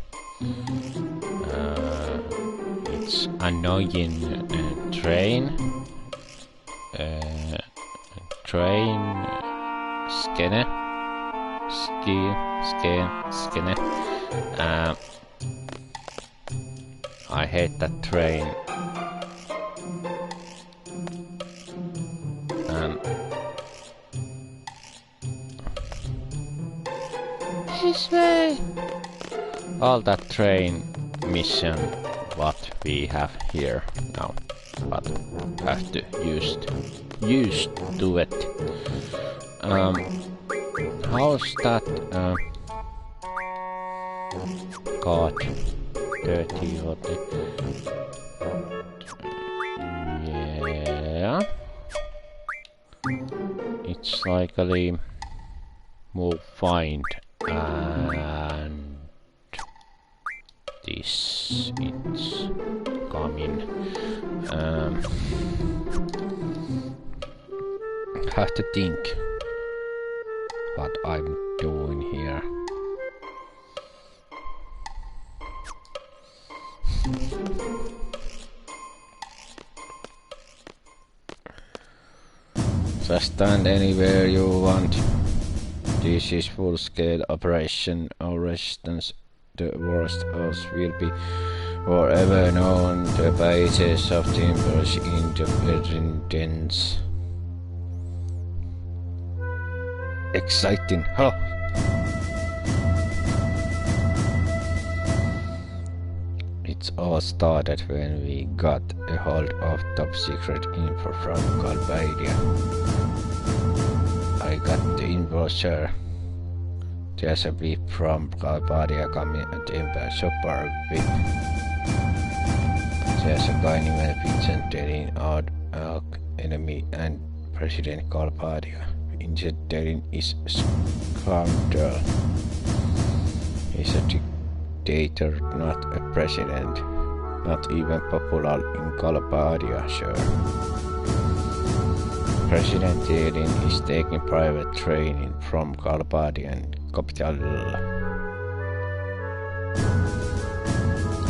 It's annoying train scanner scanner. I hate that train. This way. All that train mission what we have here now, but have to use to it. How's that God dirty what yeah, it's likely move find and this it's coming. Have to think what I'm doing here. Just stand anywhere you want. This is full-scale operation. Our resistance, the worst odds will be forever known. The bases of the Emperor's independence. Exciting, huh? It all started when we got a hold of top secret info from Galbadia. I got the info, sir. There's a whip from Galbadia coming at the Empire Super Whip. There's a guy named Vincent telling our enemy and President Galbadia. Vincent telling is a scoundrel. He's a dictator, not a president. Not even popular in Galbadia, sure. President Yelin is taking private training from Galbadian capital.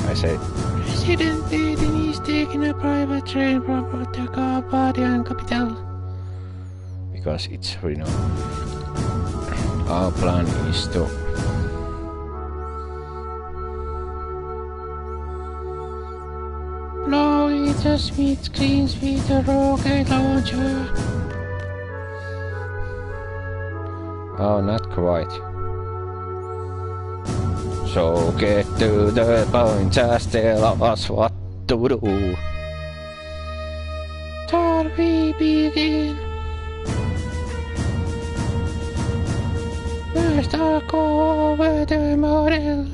I said, President Yelin is taking a private train from the Galbadian capital. Because it's renowned. Our plan is to blow it the sweet screens with a rocket launcher. Oh, not quite. So get to the point, just tell us what to do. Shall we begin? First I'll go over the model.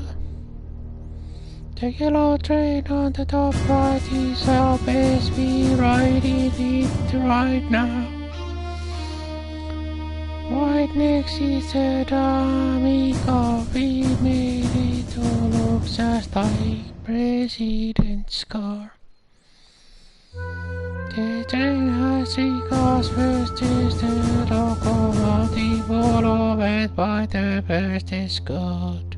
The yellow train on the top right is our base. We riding it right now. Right next is the dummy car. We made it to look just like President's car. The train has 3 cars. First is the locomotive followed by the first escort.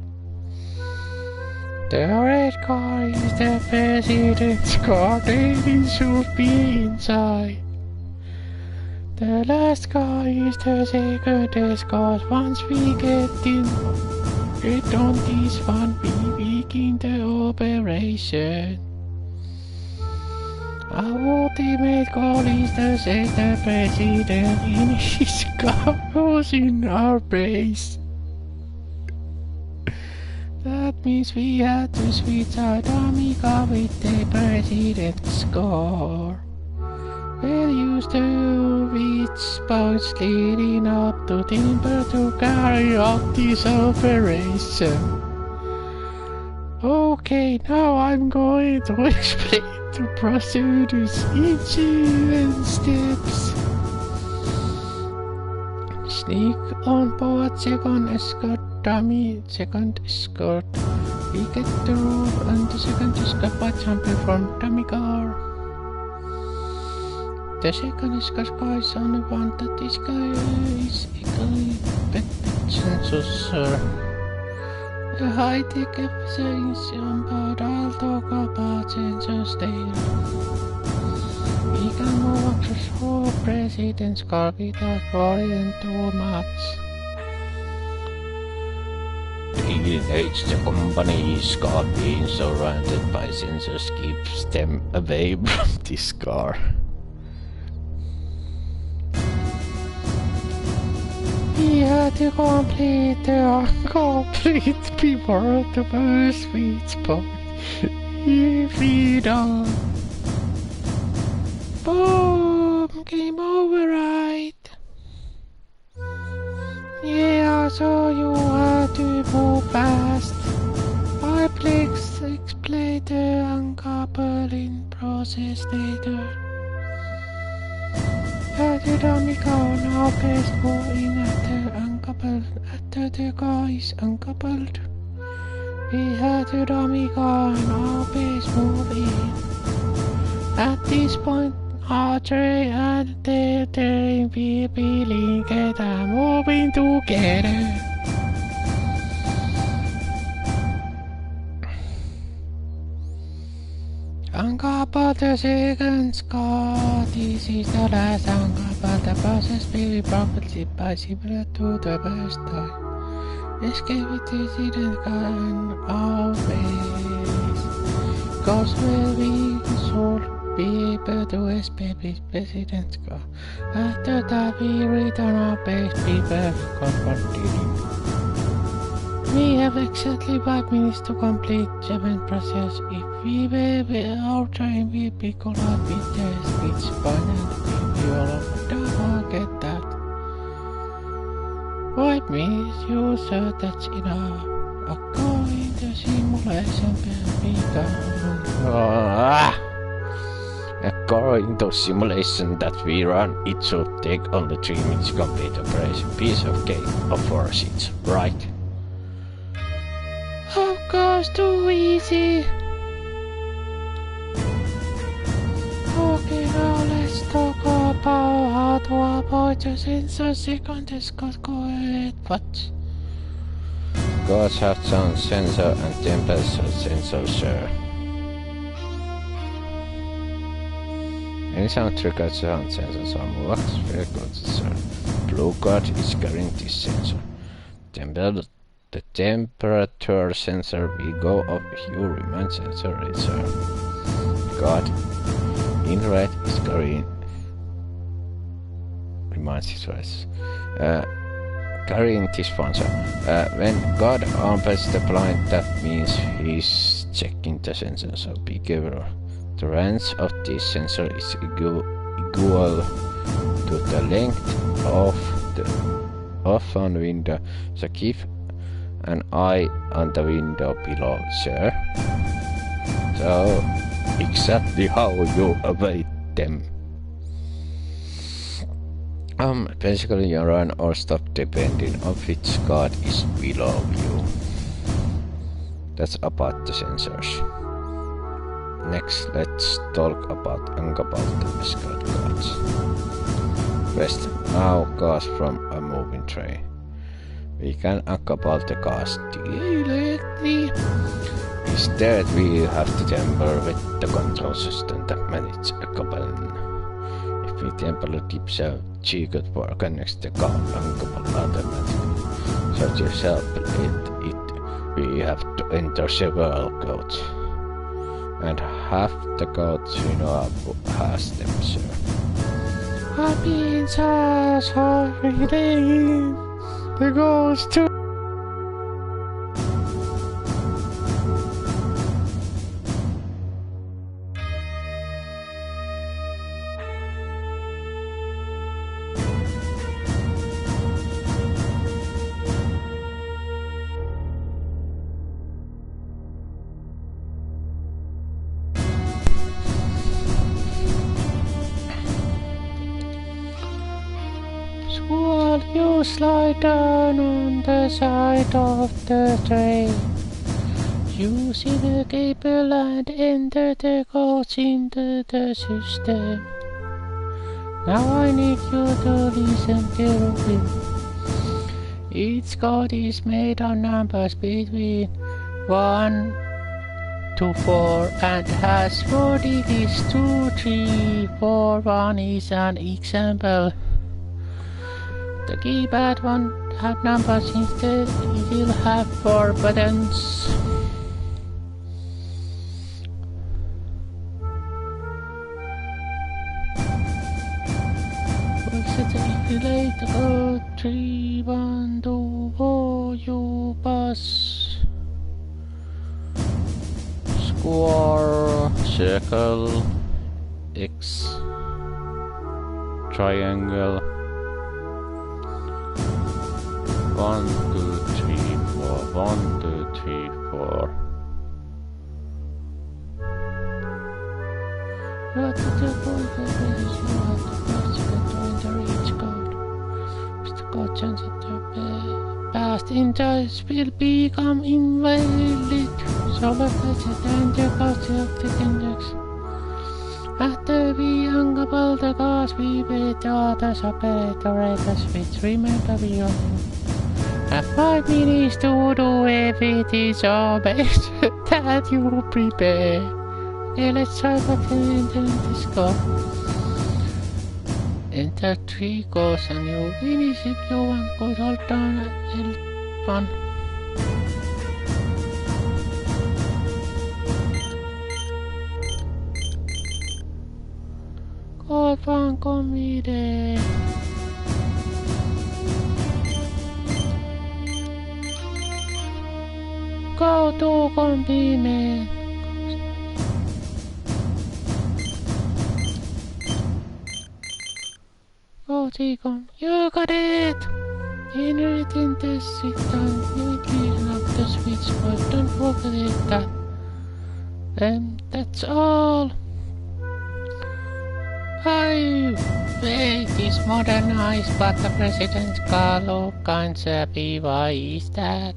The red car is the President's car. Ladies should be inside. The last car is the second escort. Once we get on this one, we begin the operation. Our ultimate goal is to set the President in his car in our base. That means we have to switch our dummy car with the President's car. We'll use the which boats leading up to Timber to carry out this operation. Okay, now I'm going to explain the procedures in 7 steps. Sneak on board second escort dummy, second escort. We get the roof and the second escort by jumping from dummy car. The second escort car is only one that this guy is equipped with sensors, sir. The high-tech officer is on board. I'll talk about sensors later. We can move across the president's car without worrying too much. Teenage the company's car being surrounded by sensors keeps them away from this car. We had to complete the incomplete before the first sweet spot. If we don't, boom, game over, right? Yeah, so you had to move fast. I'll explain the uncoupling process later. The dummy car now best move in after uncoupled. After the car is uncoupled, we had the dummy car now best move in. At this point, Archery and the train will be linked and moving together. Uncouple the second car. This is the last uncouple. The process will be properly by similar to the first time. Escape with the second car and always. Cause will be solved. Be able to escape with president's car. After that we return our base people confronting. We have exactly 5 minutes to complete 7 process. If we were our train will be collided with the speech point and we will don't forget that. 5 minutes you sir, that's enough. According to simulation we can According to simulation that we run, it should take only 3 minutes to complete operation. Piece of cake of 4 seats, right? Of course, too easy. Okay, now let's talk about how to avoid the sensor second escort coed. What? Cars have sound sensor and temperature sensor, sir. Any sound triggered sound sensors are more frequencies, sir. Blue card is carrying this sensor. The temperature sensor will go off if you remain sensor is, sir. God in red is carrying reminds his voice. Carrying this one, sir. When God opens the blind, that means he's checking the sensor, so be careful. The range of this sensor is equal to the length of the open window, so keep an eye on the window below, sir. So, exactly how you avoid them. Basically you run or stop depending on which guard is below you. That's about the sensors. Next, let's talk about uncoupled escort guards. First, now cars from a moving train. We can uncouple the cars directly. Instead, we have to tamper with the control system that manages a coupling. If we tamper the deep cell, G could work next to the car uncouple automatically. So to self-delete it, we have to enter several codes. And half the codes you know has them, sir. I've been so relaying the ghost to Swirl, you slide down on the side of the train. You see the cable and enter the codes into the system. Now I need you to listen carefully. Each code is made of numbers between 1 to 4 and has 4 digits. 2, 3, 4, 1 is an example. The keypad won't have numbers, instead it will have 4 buttons. Relate the code 3, 1, 2, 4, you pass. Square, circle, X, triangle. 1, 2, 3, 4, 1, 2, 3, 4. You have to tell boys that you have to first get to enter each code. If the code changes to past inches will become invalid. So let's enter codes of the index. After we uncouple the codes, we beat the others operators, which remember we only have 5 minutes to do everything, so make sure that you prepare. Okay, let's try what enter this code. Enter 3 codes and you finish if you want. Code hold down L1. Code 1 committed. Go to compliment. Go T-con. You got it! Inherit the system. You clean up the switch, but don't forget that. That's all. VIII is modernized, but the president's car looks kinda happy. Why is that?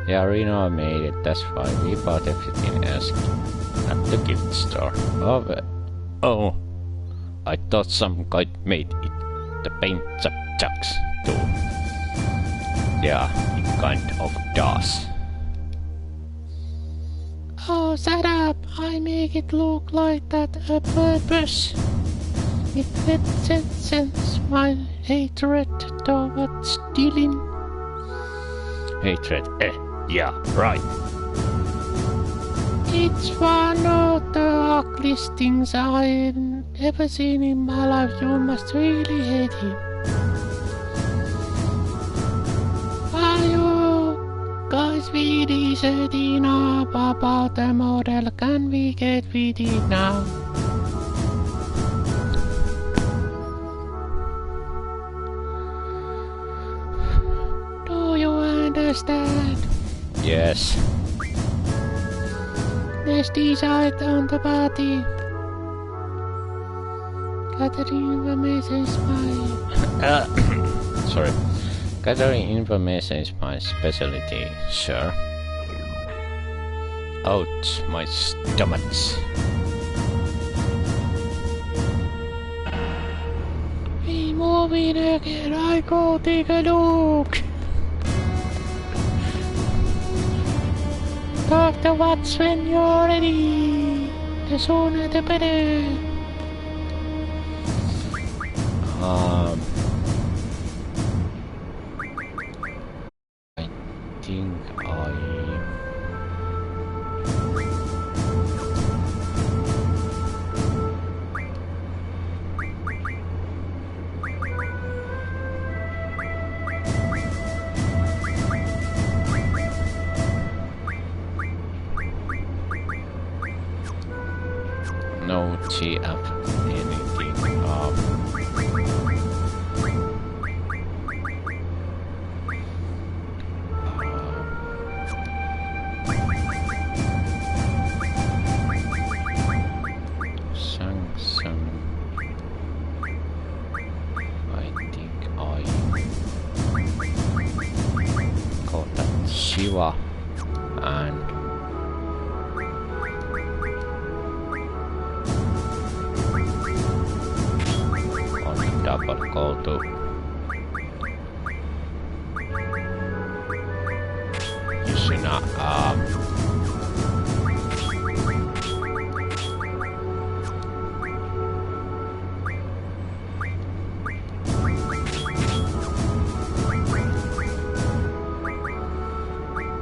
Yeah, Reno made it, that's why we bought everything else at the gift store. Oh, I thought some guy made it. The paint subjects too. Yeah, it kind of does. Oh, shut up! I make it look like that on purpose. It represents my hatred towards stealing. Hatred? Yeah, right. It's one of the ugliest things I've ever seen in my life. You must really hate him. Are you guys really setting up about the model? Can we get with it now? Do you understand? Yes. Let's decide on the party. Gathering information is my... sorry. Gathering information is my specialty, sir. Ouch, my stomachs. We moving again, I go take a look. Talk the watch when you're ready. The sooner the better. I think no GF anything sanction. I Shiva and on double go to Yusuna,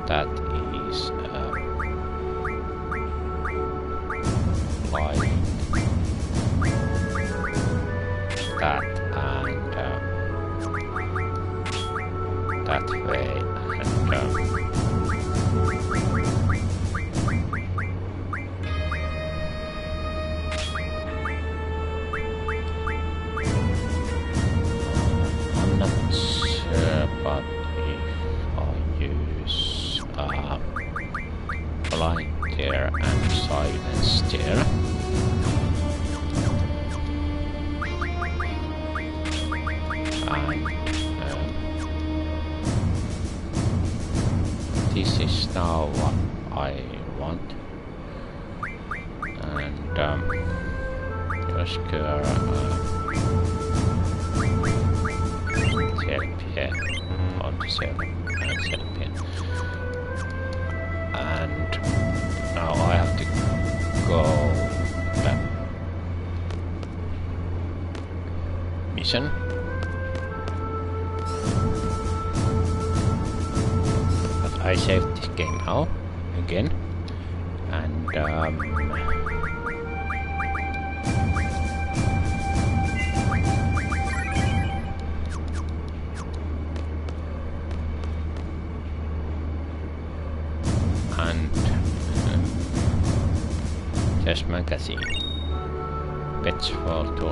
that is like that and that way and I'm not sure, but if I use blind there and silence there, and this is now what I want, and just go here on the cell and now I have to go back mission. But I saved this game now again, and there's magazine. Pets fall to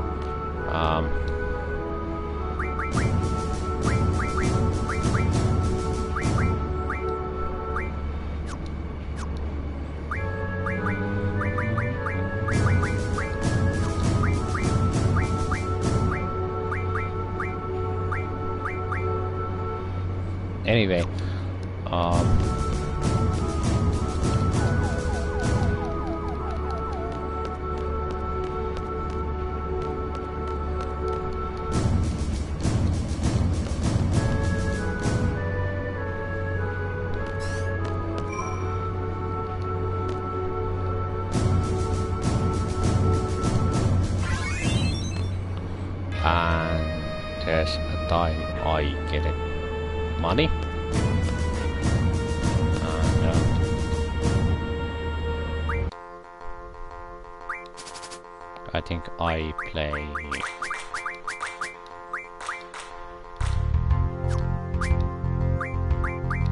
anyway, and there's a time I get it money, and I think I play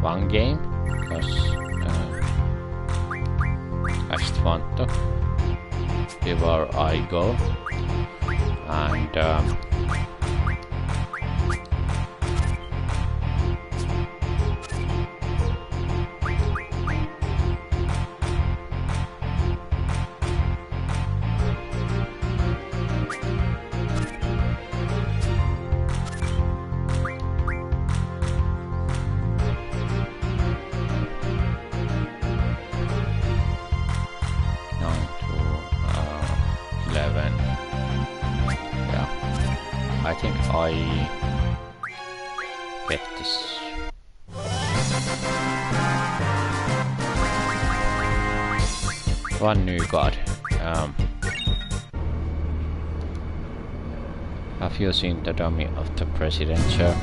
one game because I just want to before I go, and I think I get this. One new god. Have you seen the dummy of the president, sir?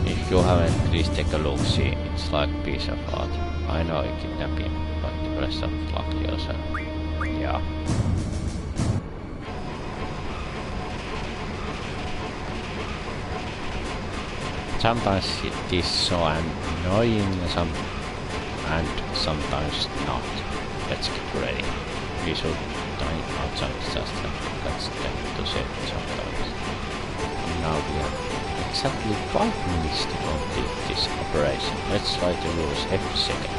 If you haven't, please take a look. See, it's like a piece of art. I know it kidnapping, but the rest of luck yourself. Yeah. Sometimes it is so annoying, and sometimes not. Let's get ready. We should time outside just that's them to say sometimes. Now we have exactly 5 minutes to complete this operation. Let's try to lose every second.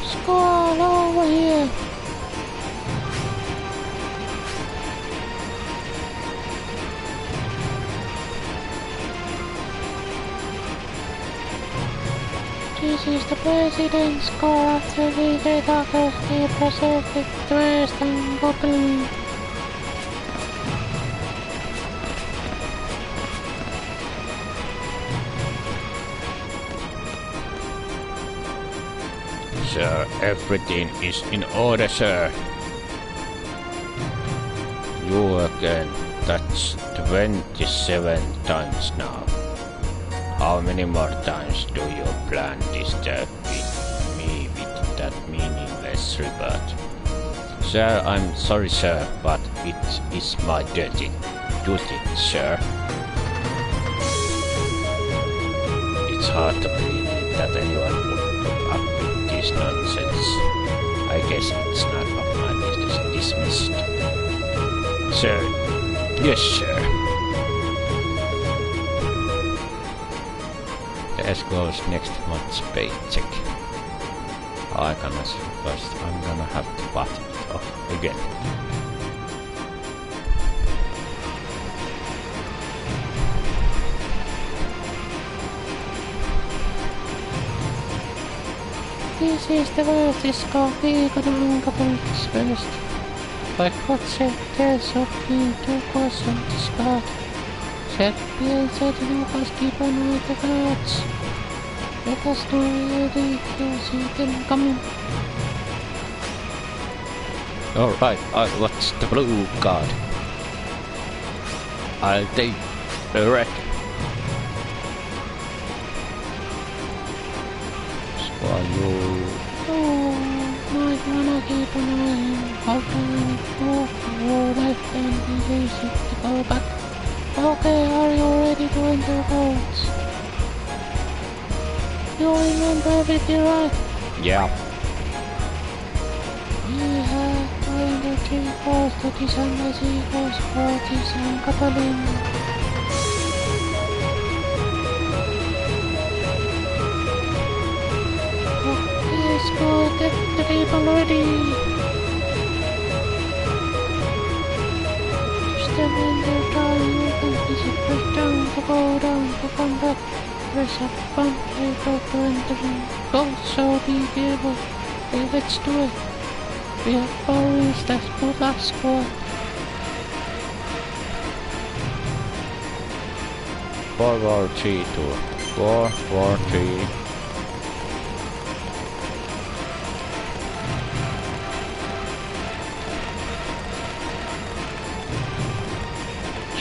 Squall! This is the president's car after the attackers he presented the Western Goblin. Sir, everything is in order, sir. You again. That's 27 times now. How many more times do you plan to disturb me with that meaningless rebut? Sir, I'm sorry, sir, but it is my duty, sir. It's hard to believe that anyone would put up with this nonsense. I guess it's none of my business. Dismissed. Sir. Yes, sir. Let's close next month's paycheck. I gonna first. I'm gonna have to cut it off again. This is the worst disco we could uncover first. Like what said there's of me to cause on this god. Said Bill said you must keep an eye on the gods. Let us know where you see them coming. Alright, I'll watch the blue card. I'll take the red. So you... Oh, might wanna keep an eye on how to improve your life and be easy to go back. Okay, are you ready to enter votes? You remember everything, right? Yeah. We have to enter 3 calls to design as equals for design coupling. Okay, let's go get the people ready. Just when they're done, you can visit press down to go down to come back. Press up on paper to enter. Also be careful. Okay, let's do it. We have always that good luck score. 4, 4, 3, 2. 4, 4, 3.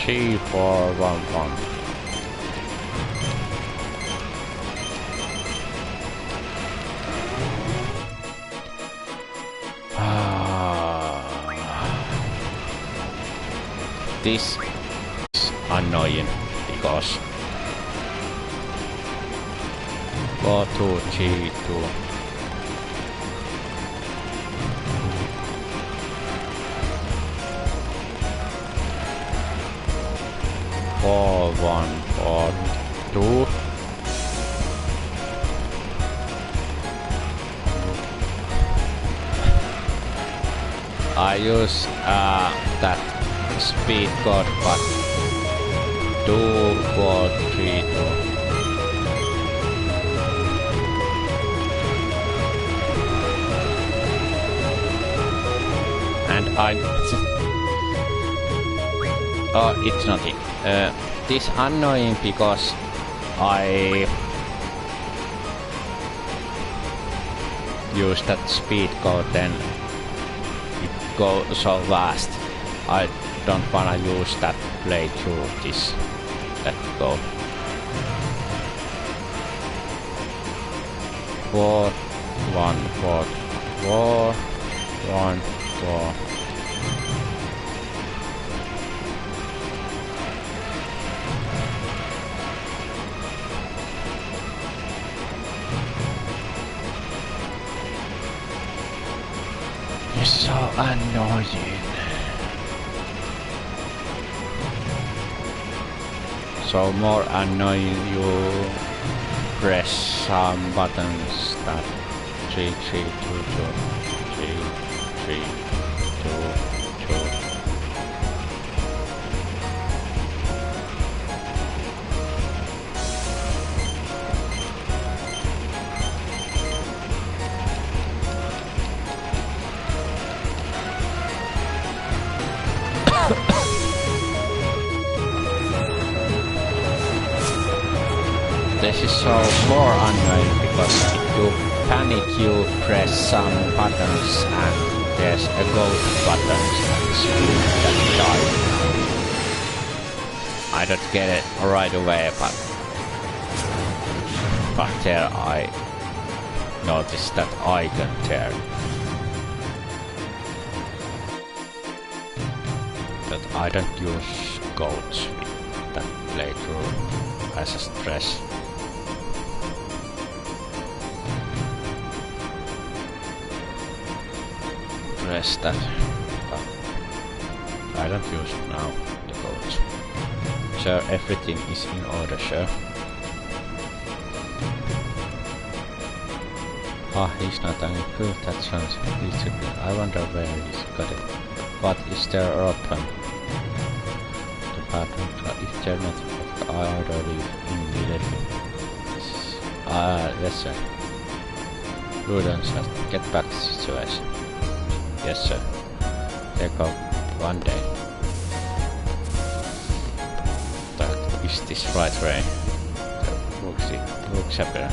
Three, 4, 1, 1. This is annoying because 4, 2, 3, 2. Four, 1, 4, 2. I use that speed code, but 2, 4, 3, 2. And oh, it's nothing. This annoying because I use that speed code, then it goes so fast. I don't wanna use that playthrough that code. 4, 1, 4, 4, 1, 4. It's so annoying. So more annoying, you press some buttons that 3, 3, 2, 2, 3, 3, 2, 2. This is so more annoying because if you panic, you press some buttons and there's a gold buttons that die. I don't get it right away, but there I noticed that icon there. That I don't use golds in that playthrough as a stress. Press that, but I don't use now the golds. So everything is in order, sure. Ah, he's not any good, that sounds easy. I wonder where he's got it. What is there open? The bathroom, if they're not, I already immediately. Yes sir. Good answer. Get back to the situation. Yes sir. Take off one day. That is this right way. Looks happier.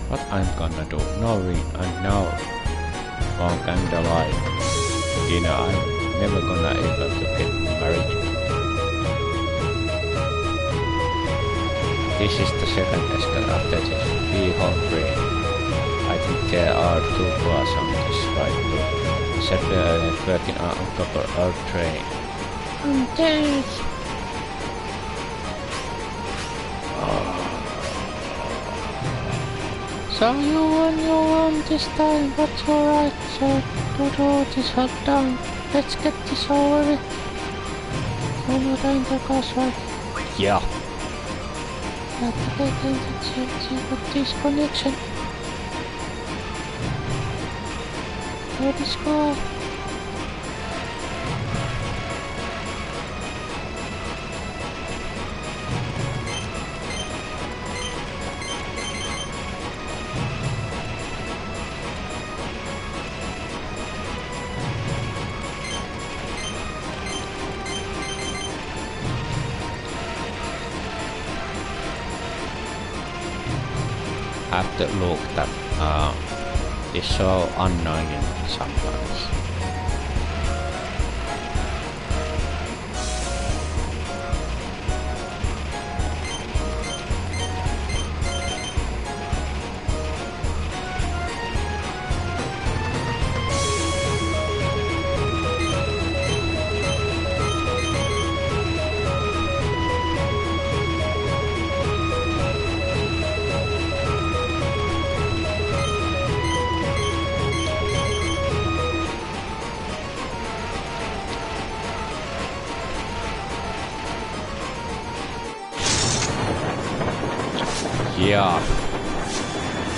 What I'm gonna do? No, I know. Long and alive. You know, I'm never gonna able to get married. This is the second escalator. Be hungry. I think there are two cars on this right too. Said working on proper our train. I'm dead. So you won this time, but you're right, so do this hot down. Let's get this over with. You know the intercast, right? Yeah. Have to get into with this connection. Where this go? Have to look that is so annoying sometimes. Yeah,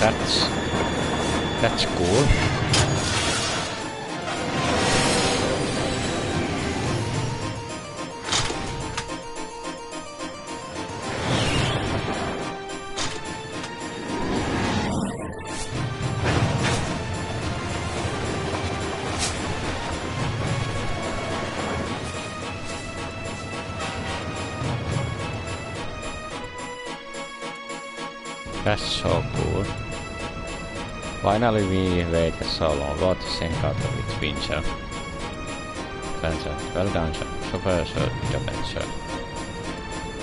that's cool. That's so cool. Finally we waited so long. What is encounter with Windsor? Well done, sir. Super sir, job, sir.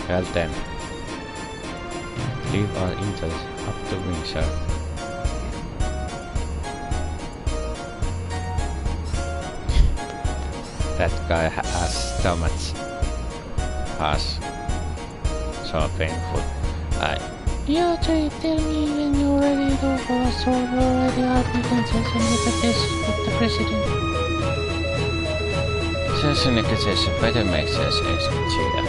Well then. Leave our intel up to Windsor. That guy has so much. So painful. You three tell me when you're ready to go, so we're already out with the session with the case with the president. Session negotiation better make sense execution.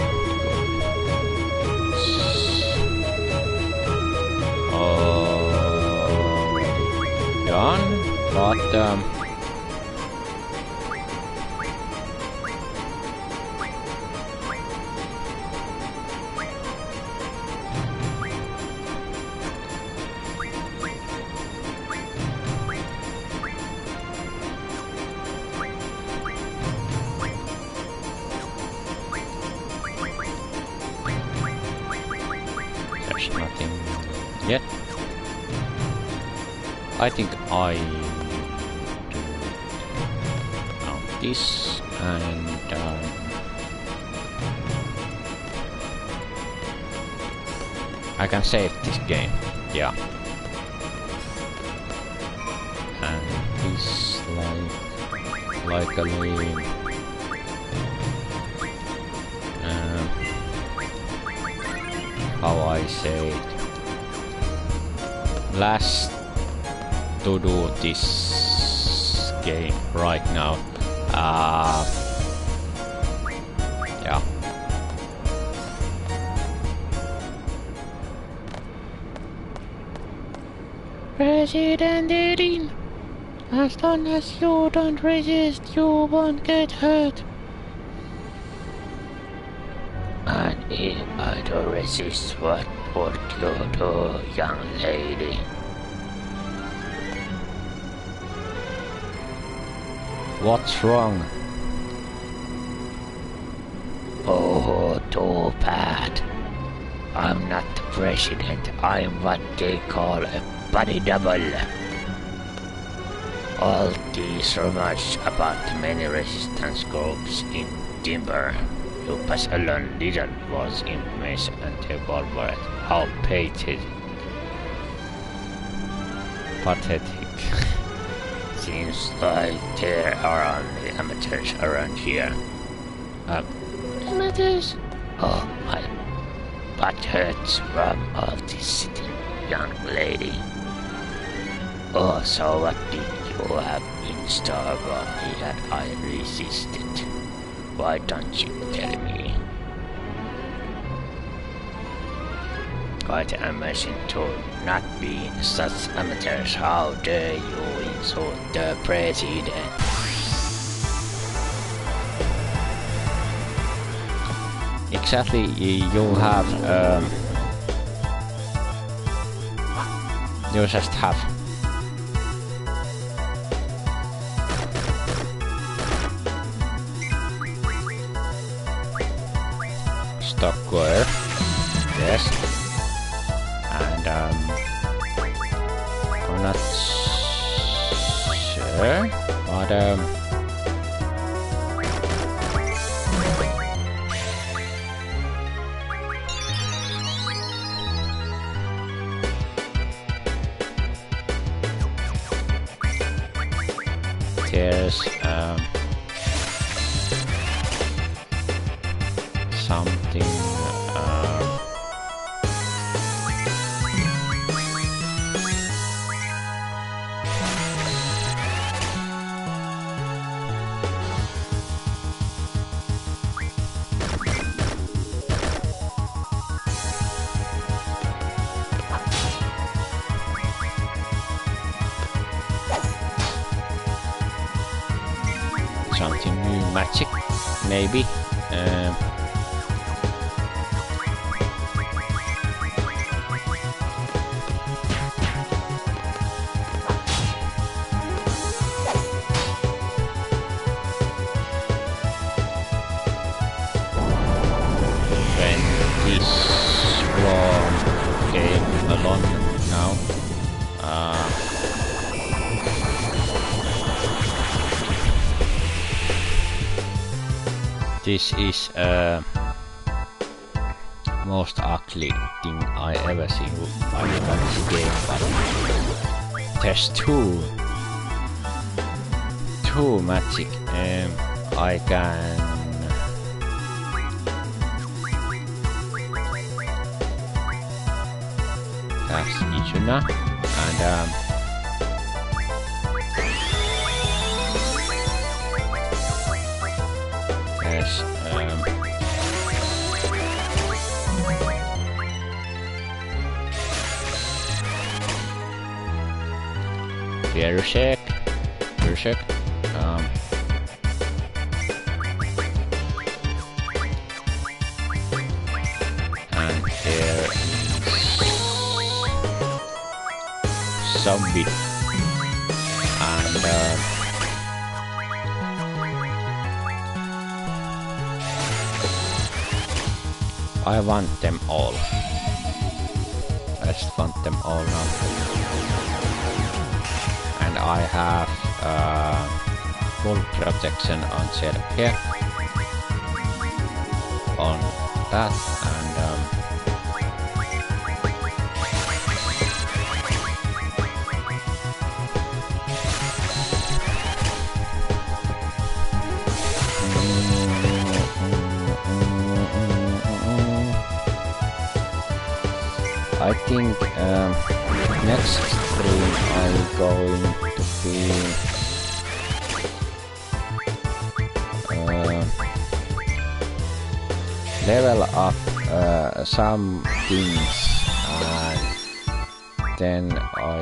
Done, but there's nothing yet. I think I do now this and I can save this game, yeah. And this like a lane. How I say it. Last to do this game right now. Yeah. President Erin, as long as you don't resist, you won't get hurt. And if I don't resist, what would you do, young lady? What's wrong? Oh, too bad. I'm not the president. I'm what they call a body double. All these rumors about many resistance groups in Timber. You pass along little was information and the corporate. How pathetic. Pathetic. Seems like there are only amateurs around here. Amateurs? Oh, my butt hurts from all this sitting, young lady. Oh, so what did you have in store for me that I resisted? Why don't you tell me? Quite amazing to not be such amateurs. How dare you insult the president? Exactly, you have you just have Stockware, yes, and I'm not sure, but there's something something new magic, maybe. When this long game along now, this is most ugly thing I ever seen in Final Fantasy game, but there's two magic I can cast Ichuna and there's Berserk, and there is Zombie, and I want them all. I just want them all now. And I have full protection on Serpia. On that, and I think next stream I'm going to be level up some things, and then I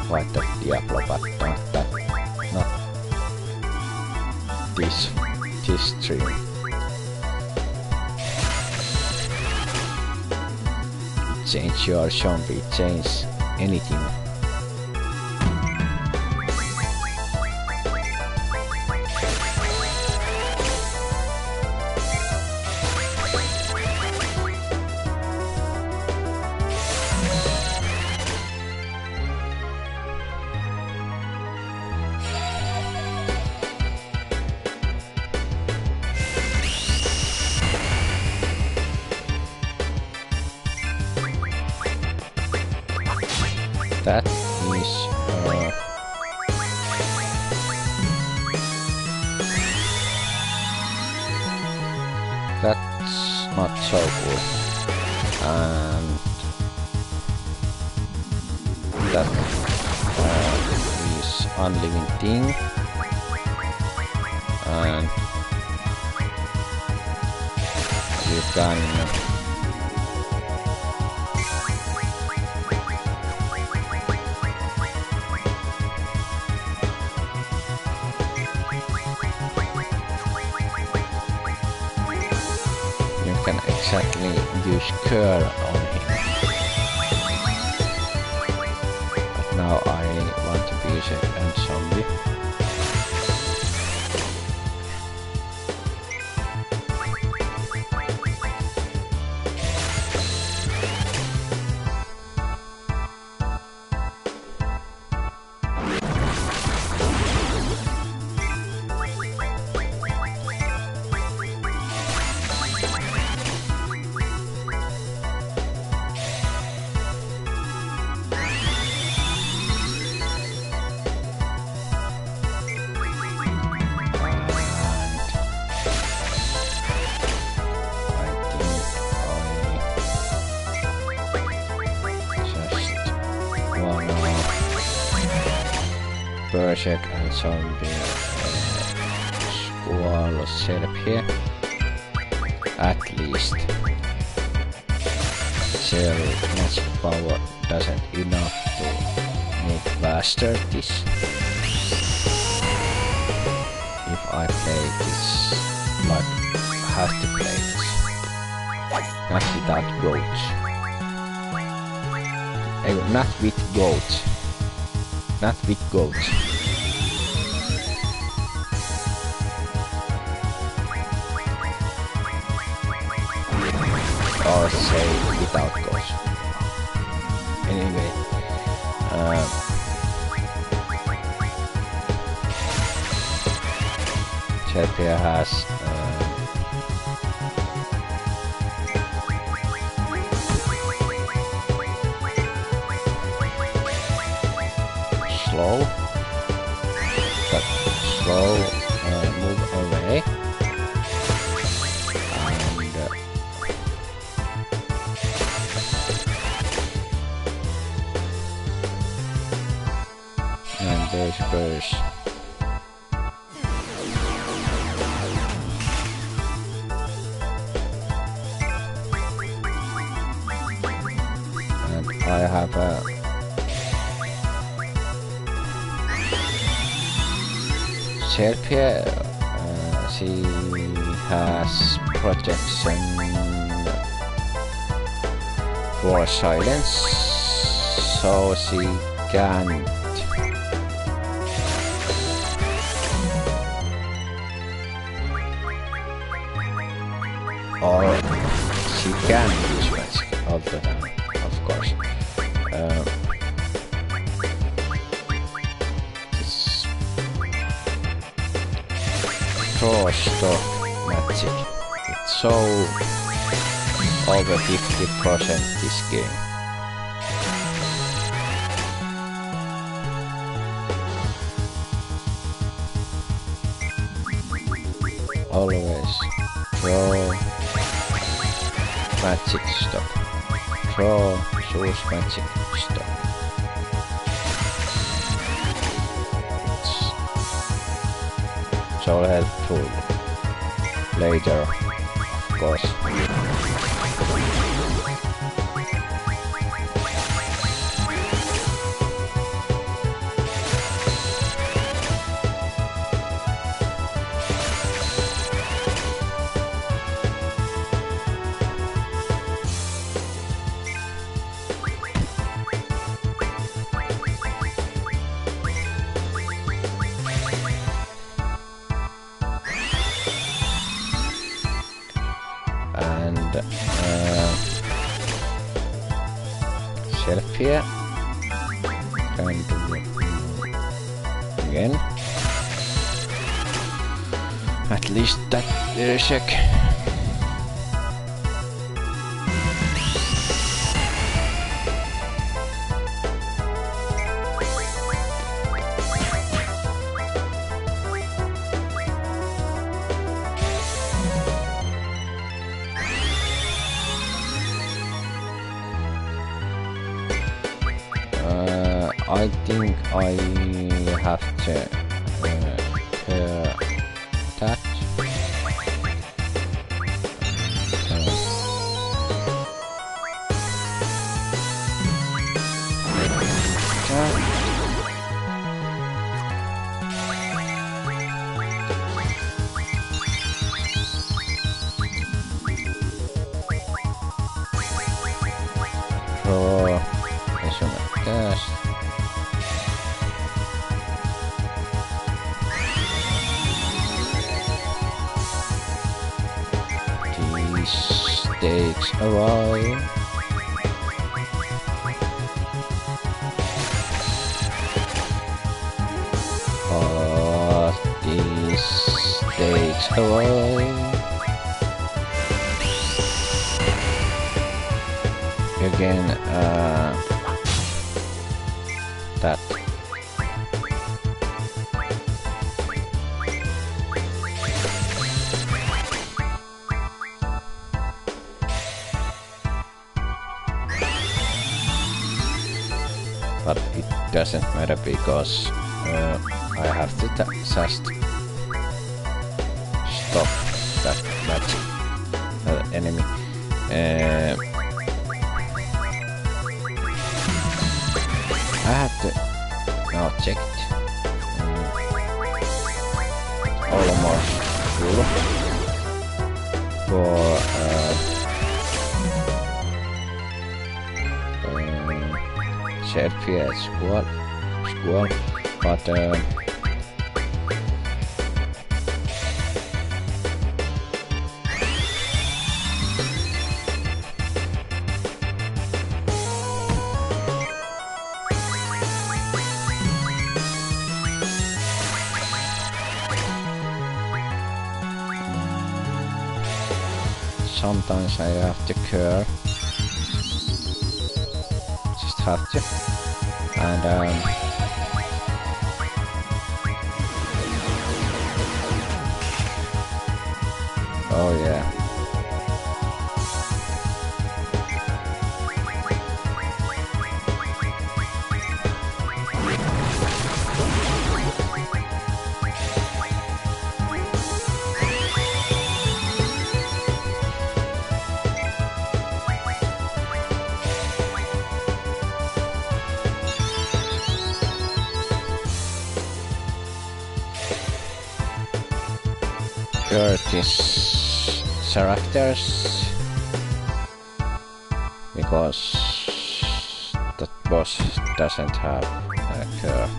fight the Diablo, but not this stream. Change your zombie, change anything. That is that's not so good, and that is unliving thing, and you can exactly use curl on him. But now I want to be a zombie. Berserk and zombie squall Serpia, at least. Cell magic power doesn't enough to make faster this. If I play this, like, have to play this. Not without goats. Not with goats. Not with goats. Or say without goats. Anyway, Serpia has slow, but slow move away, and there's burst. And I have a Serpia, she has protection for silence, so she can't or she can use magic all the time. of course. This draw stock magic. It's so over 50% this game. Always draw magic stock. Draw, choose magic stock. It's all helpful later, of course. Shelf here. Can do it again. At least that check. I think I have to that. Takes a while. But this takes a while. Again, that. But it doesn't matter because I have to just stop that magic enemy. I have to now check it. Almost full for Shelfie squad, but sometimes I have to curve. Just have to. And oh yeah. These characters because that boss doesn't have a curve.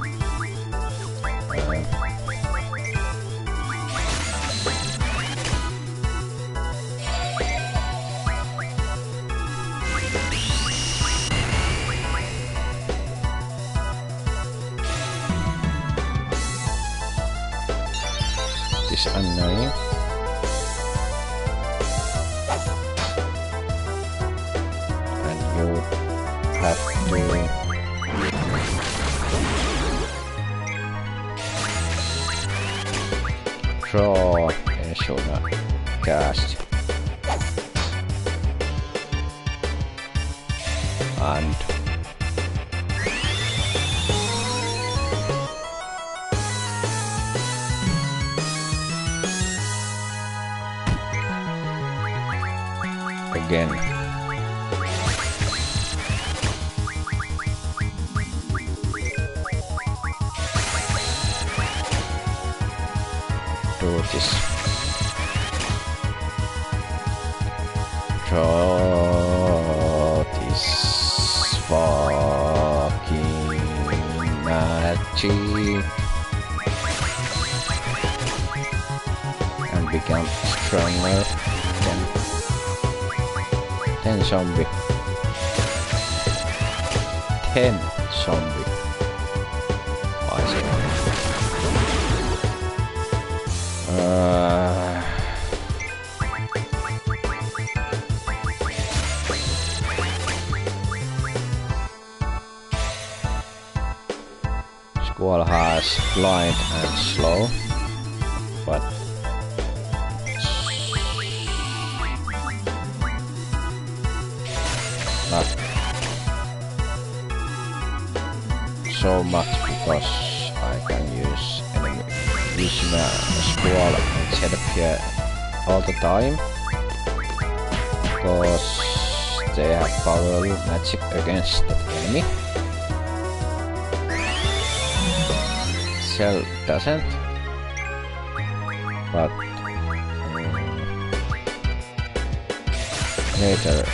is annoying. And you have to draw a Shona cast. And again. Do this. Draw this fucking magic and become stronger. Then 10 zombie. 10 zombie. I see. Squall has blind and slow, but not so much because I can use my squall and set up here all the time because they have powerful magic against the enemy. Cell doesn't, but later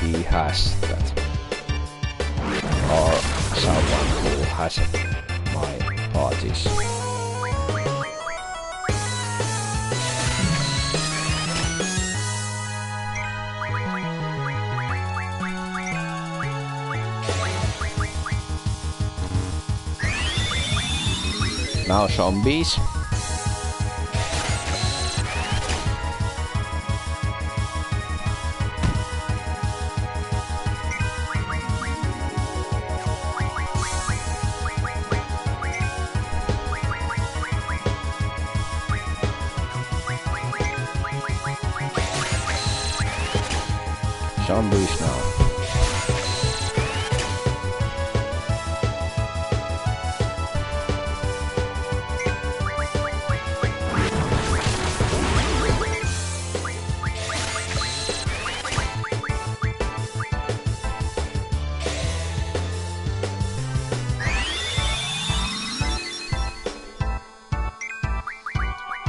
he has that, or someone who has my parties. Now zombies. Zombies now.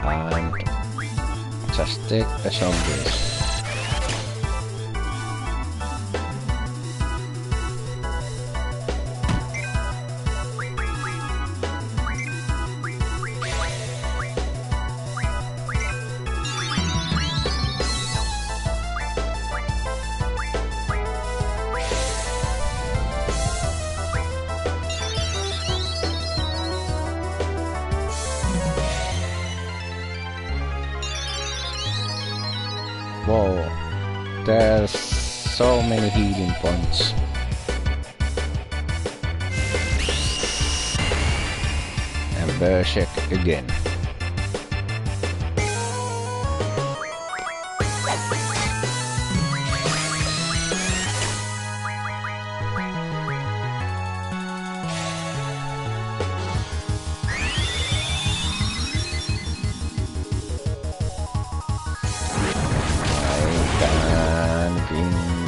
And just take the zombies. Whoa, there's so many healing points. And Berserk again.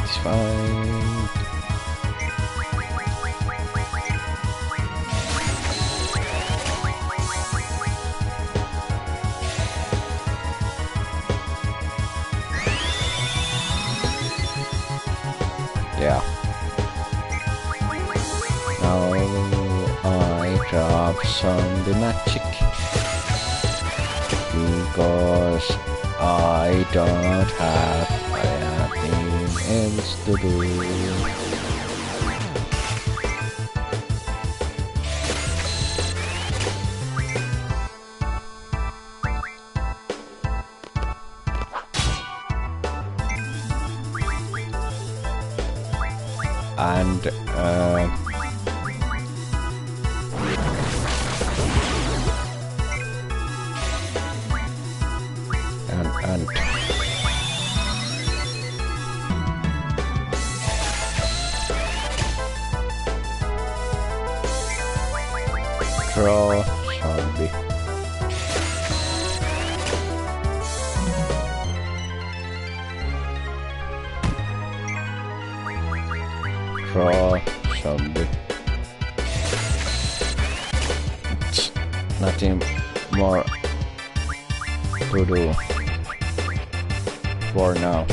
It's fine. Yeah. Now I drop zombie magic because I don't have anything else to do. and draw zombie. Draw zombie. Nothing more to do for now.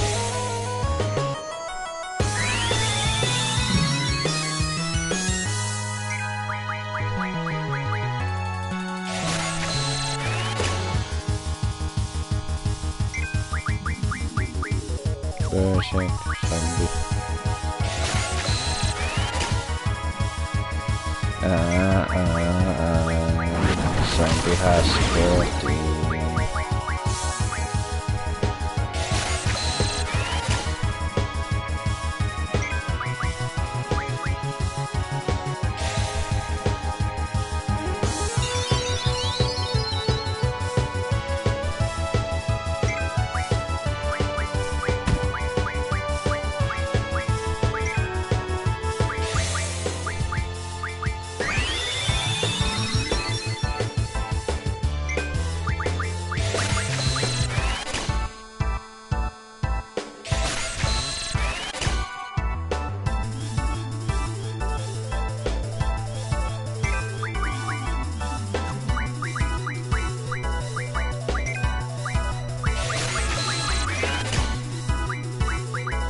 Perfect zombie. Zombie has 40.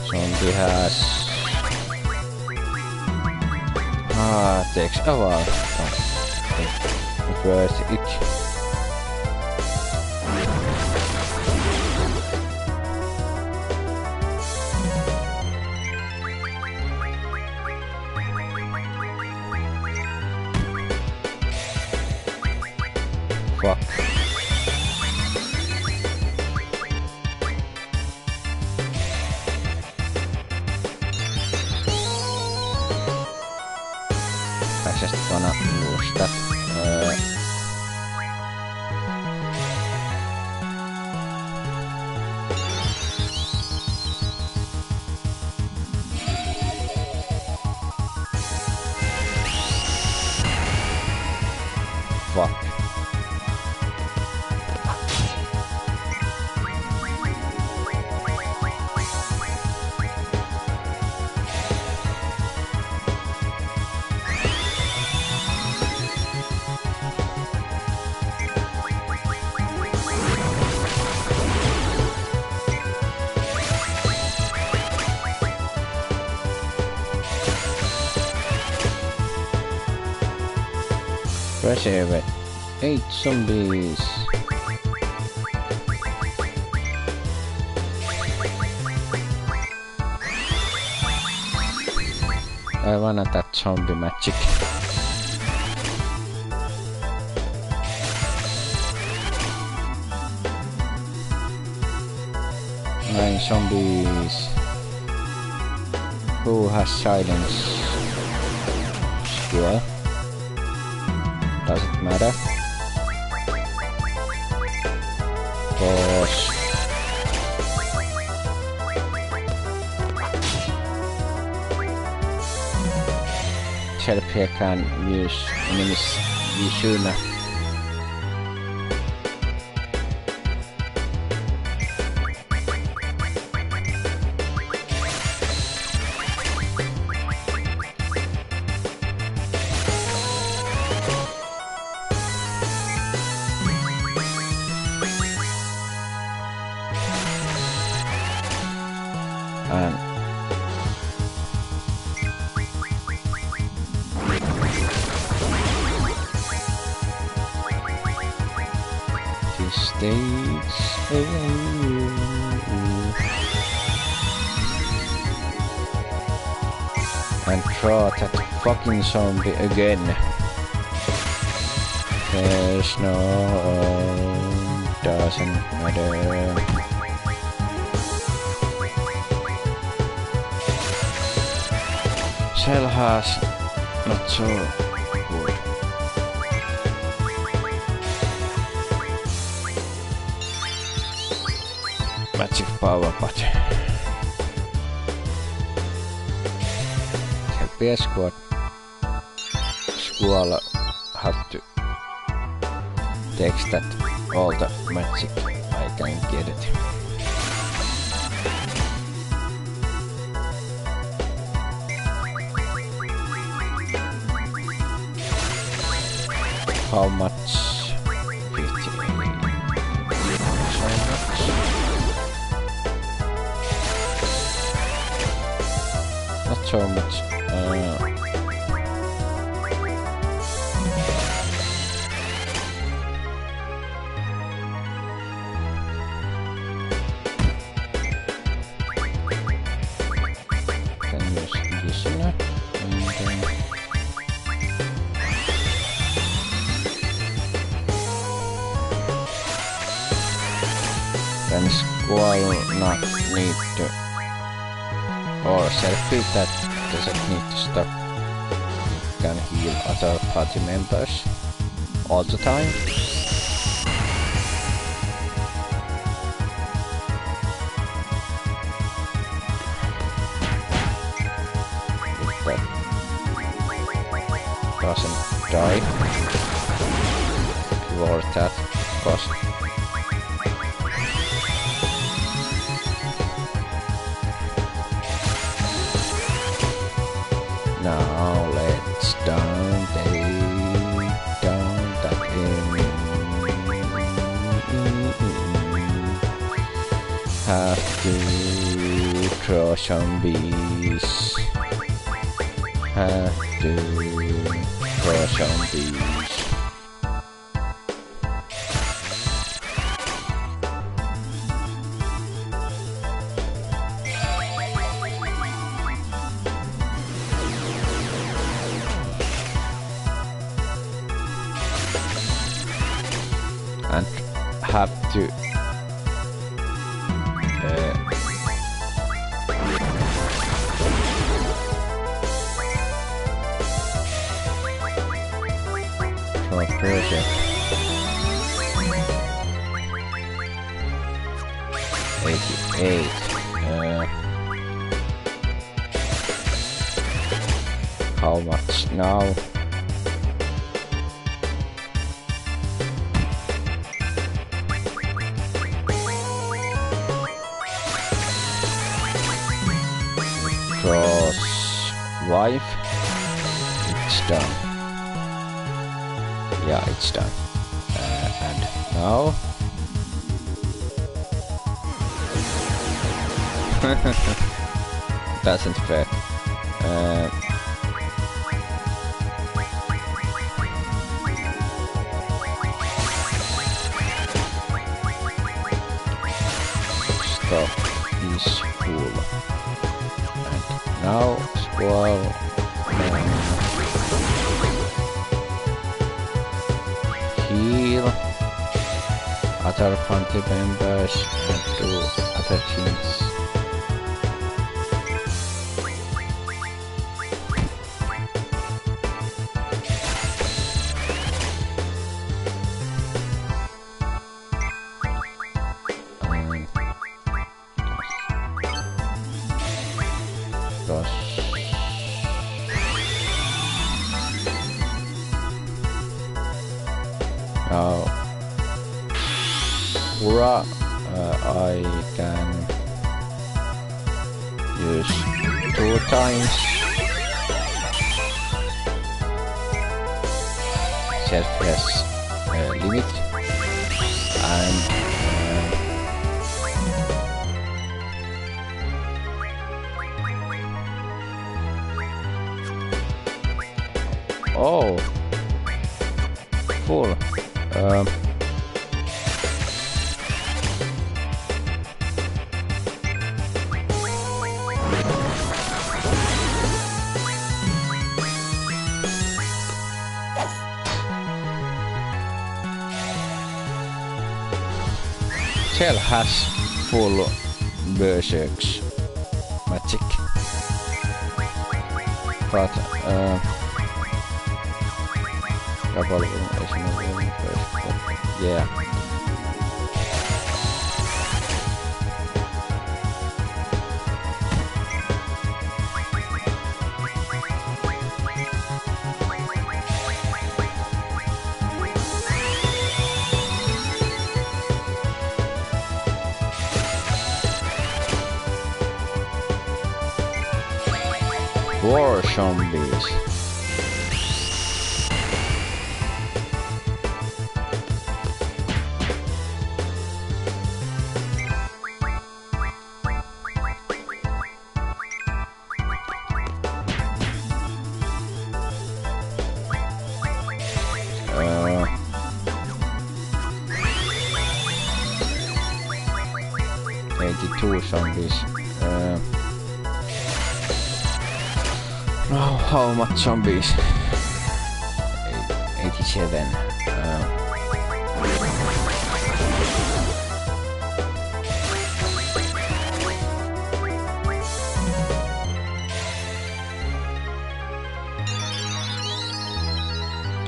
Zombie has takes a while. Where's it? Fuck. I just wanna lose that. Fuck. Pressure it. 8 zombies. I wanna that zombie magic. Nine zombies. Who has silence skill? Does it matter? Boss. Help here can use enemies sooner. And this stage and draw that fucking zombie again. There's no doesn't matter. Cell has not so good. Magic power, but help squall have to text that all the magic I can get it. How much? 58. So much. Not so much. Can use this now. Then Squall not need to, or selfie that doesn't need to stop. You can heal other party members all the time. If that doesn't die, for that cost. Now let's down that have to throw zombies. Have to throw zombies. And have to for project 88 how much now? Cross wife, it's done. Yeah, it's done. And now doesn't fair. Stop is full. Now Squall heal other party members and do other things. Now, Ura, I can use 2 times. Self has limit, and oh, full. Shell has full Berserk's magic. but double yeah. War zombies. Uh, 82 zombies. Oh, how much zombies? 87.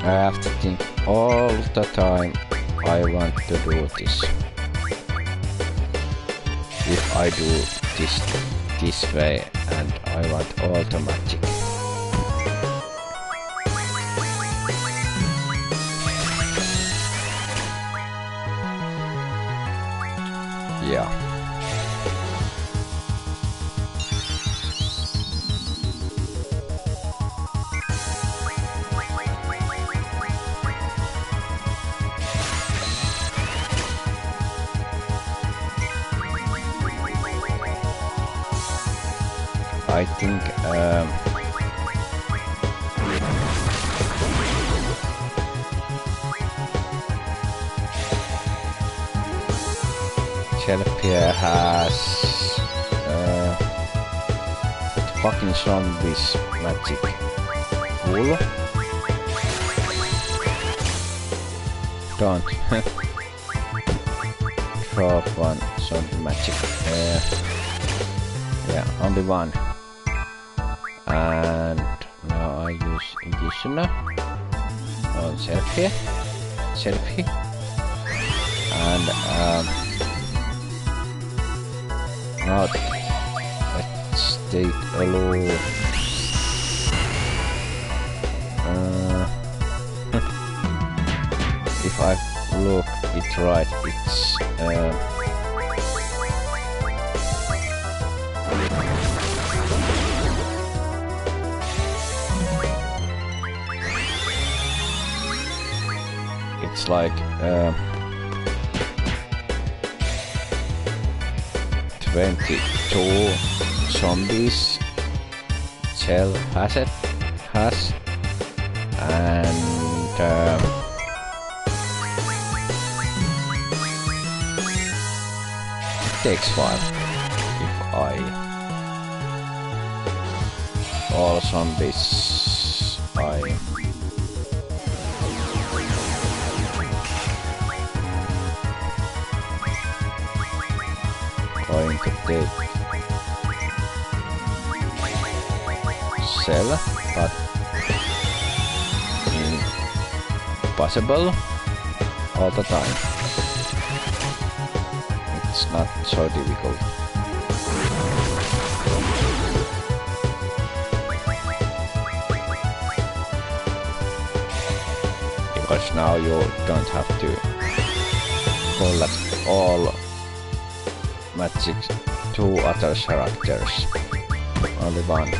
I have to think all the time I want to do this. If I do this way and I want automatic. Yeah. I think shelf here has fucking zombies magic full. Don't drop one zombie magic. Yeah, only one. And now I use additional on selfie, and now let's take a look. If I look it right, it's it's like 22 zombies Cell has and it takes 5 if all zombies going to take Cell, but possible all the time. It's not so difficult. Because now you don't have to collect all magic 2 other characters. Only one.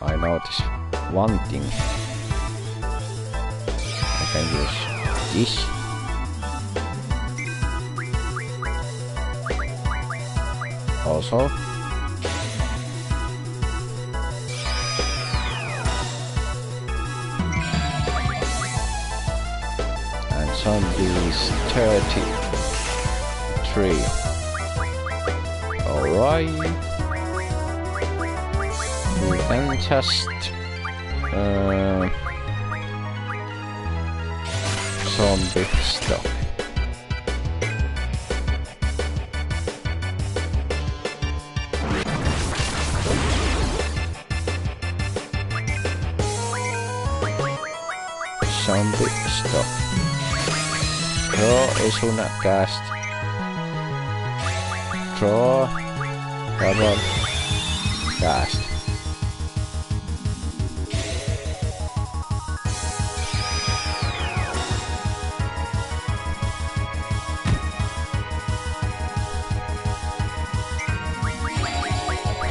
I notice one thing. I can use this. Also. And zombies 33. Alright. We can just zombie stock. zombie stop. Draw is una cast. Draw, double, cast.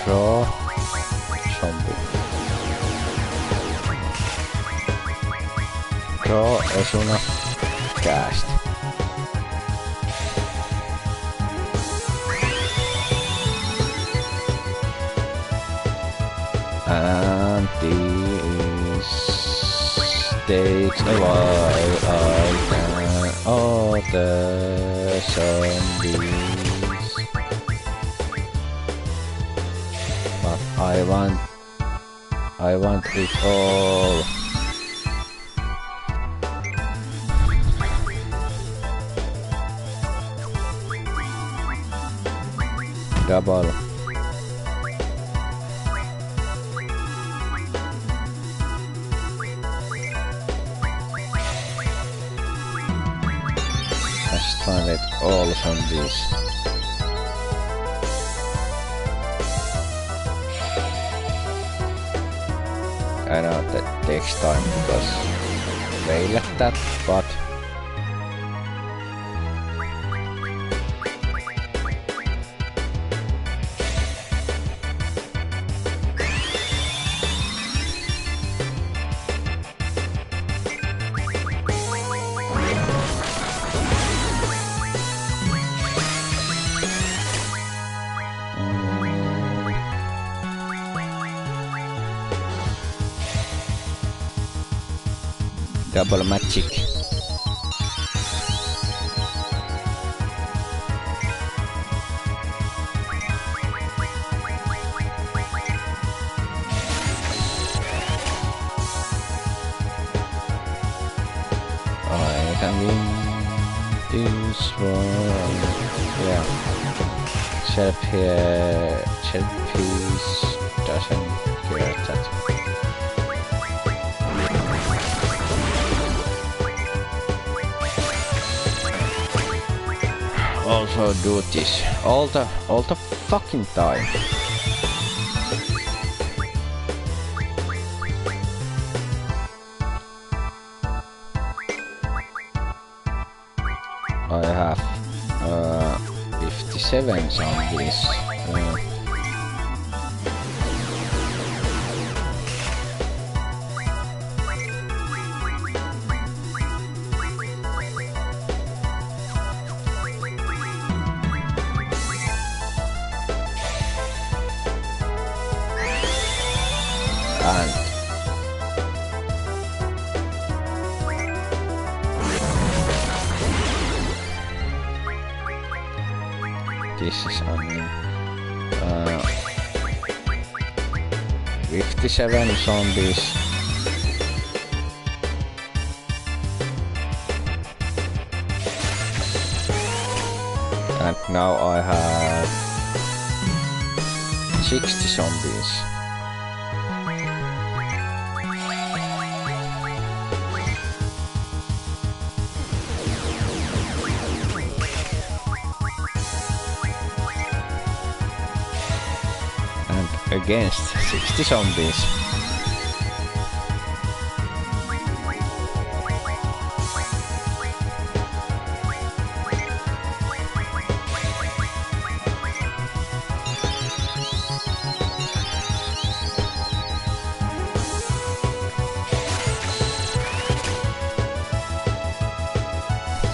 Draw, zombie. Draw es una cast. And this takes a while. I can all the zombies, but I want it all. Double. Let's find it all zombies. I know that takes time because fail at that, but double magic. I can win this one. Yeah. Shelf here. Shelf piece doesn't care that. Also do this all the fucking time. I have 57 zombies. And this is only 57 zombies. And now I have 60 zombies. Against 60 zombies.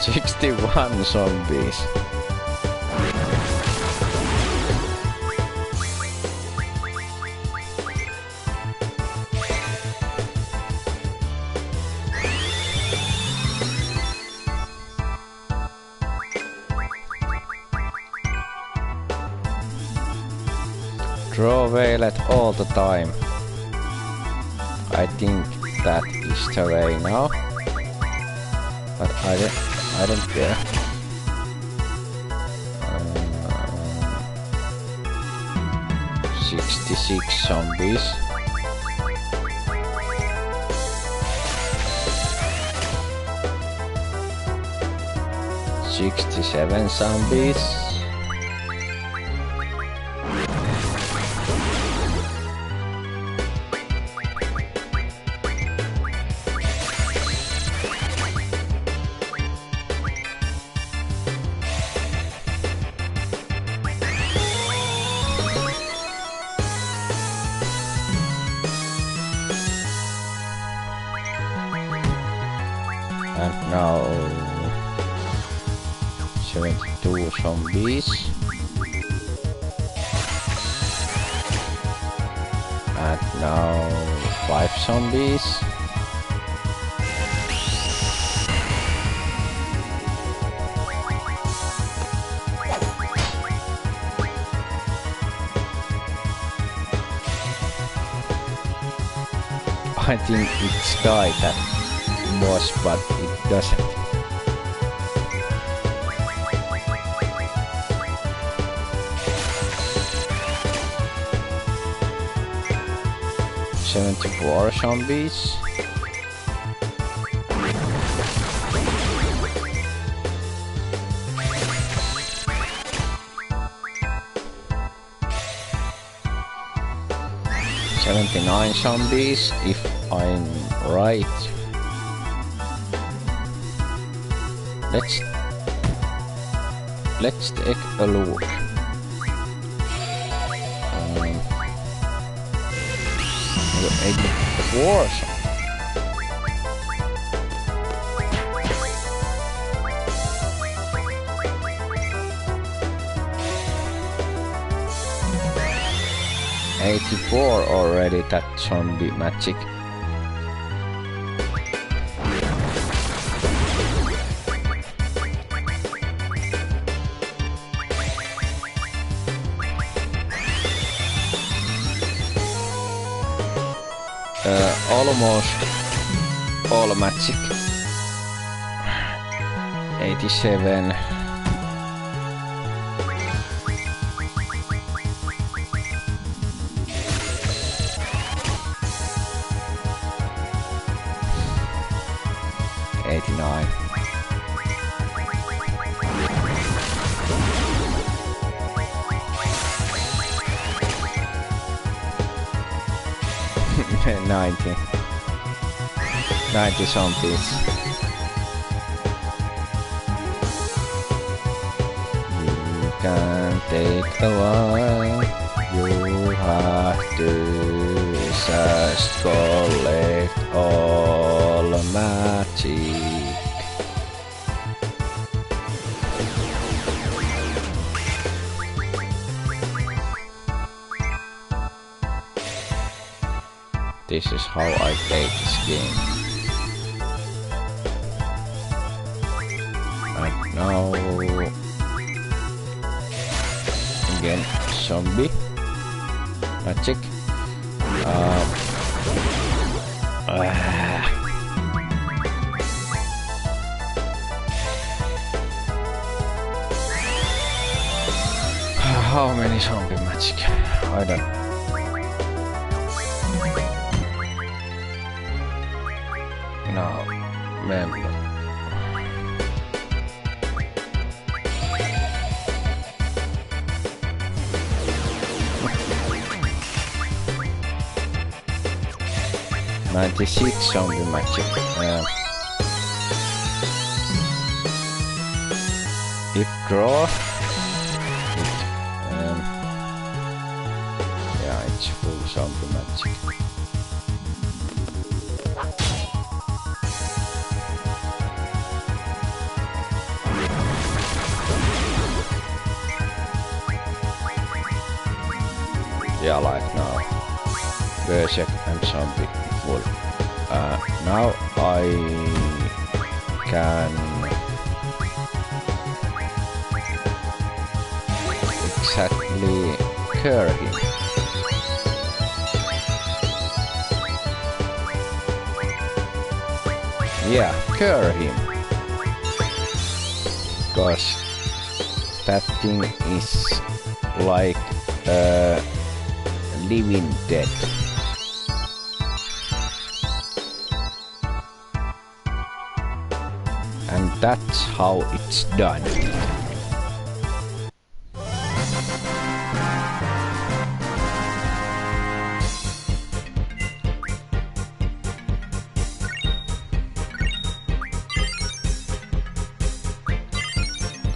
"61 zombies. Draw VIII all the time. I think that is the way now. But I don't care. 66 zombies. 67 zombies. And now 72 zombies. And now 5 zombies. I think it's died that boss, but it doesn't. "74 zombies. "79 zombies, if I'm right. Let's take a look. 84. 84 already, that zombie magic. Almost all magic. 87. "89. "90 zombies. You can take a while. You have to just collect all the magic." This is how I play this game. And now again zombie magic. How many zombie magic? I don't. Now, remember. "96 zombie magic. If draw, yeah, it's full zombie magic. Yeah, like now. Berserk and zombie full. Now I can exactly cure him. Yeah, cure him. Because that thing is like living dead. And that's how it's done.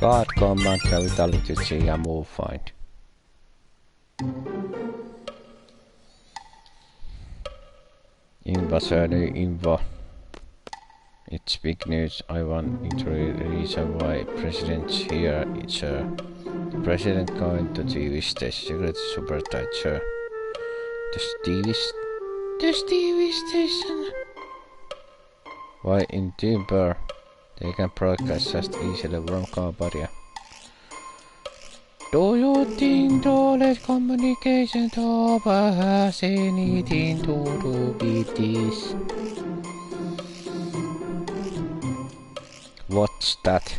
God command capitality G and move find. Info. It's big news. I want into reason why president's here. It's the president going to TV station. Secret super tight, sir. The TV station. Why in Timber? They can broadcast just easily from Cambodia. Do you think knowledge communication over has anything to do with this? What's that?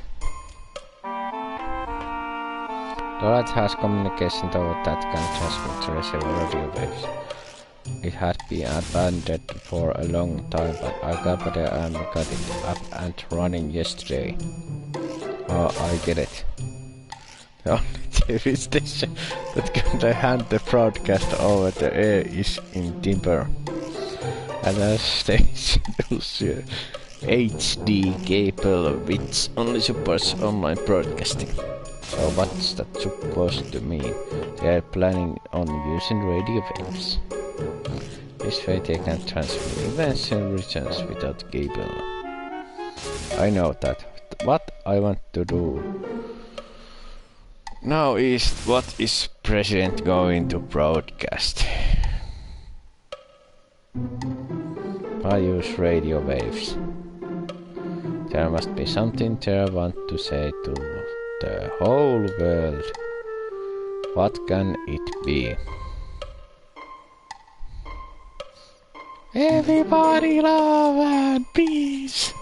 Knowledge has communication tower that can transmit to receive radio waves. It had been abandoned for a long time, but I got it up and running yesterday. Oh, I get it. The only TV station that can hand the broadcast over the air is in Timber. And the station uses HD cable which only supports online broadcasting. So what's that supposed to mean? They are planning on using radio waves. This way they can transmit events and regions without cable. I know that. What I want to do now is what is President going to broadcast? I use radio waves. There must be something there I want to say to the whole world. What can it be? Everybody love and peace.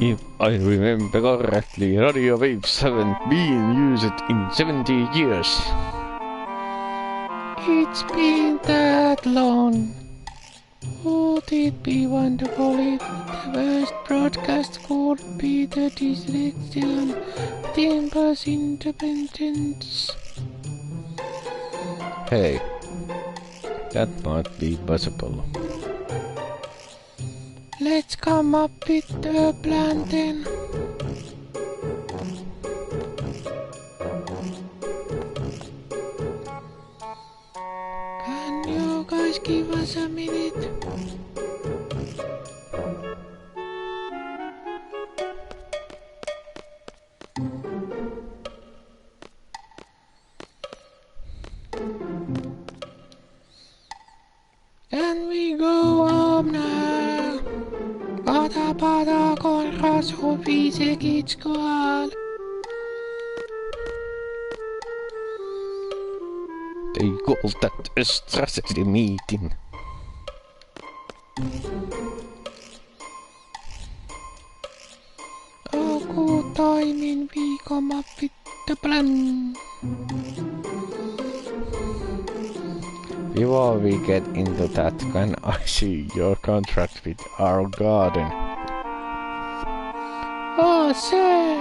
If I remember correctly, radio waves haven't been used in 70 years. It's been that long. Would it be wonderful if the first broadcast could be the destruction of Timber's independence? Hey, that might be possible. Let's come up with a plan then. Can you guys give us a minute? Can we go home now? Pada con raso viisekits kohal. They call that a strategy meeting. Oh, good timing, we come up with the plan. Before we get into that, can I see your contract with our garden? Oh, sir!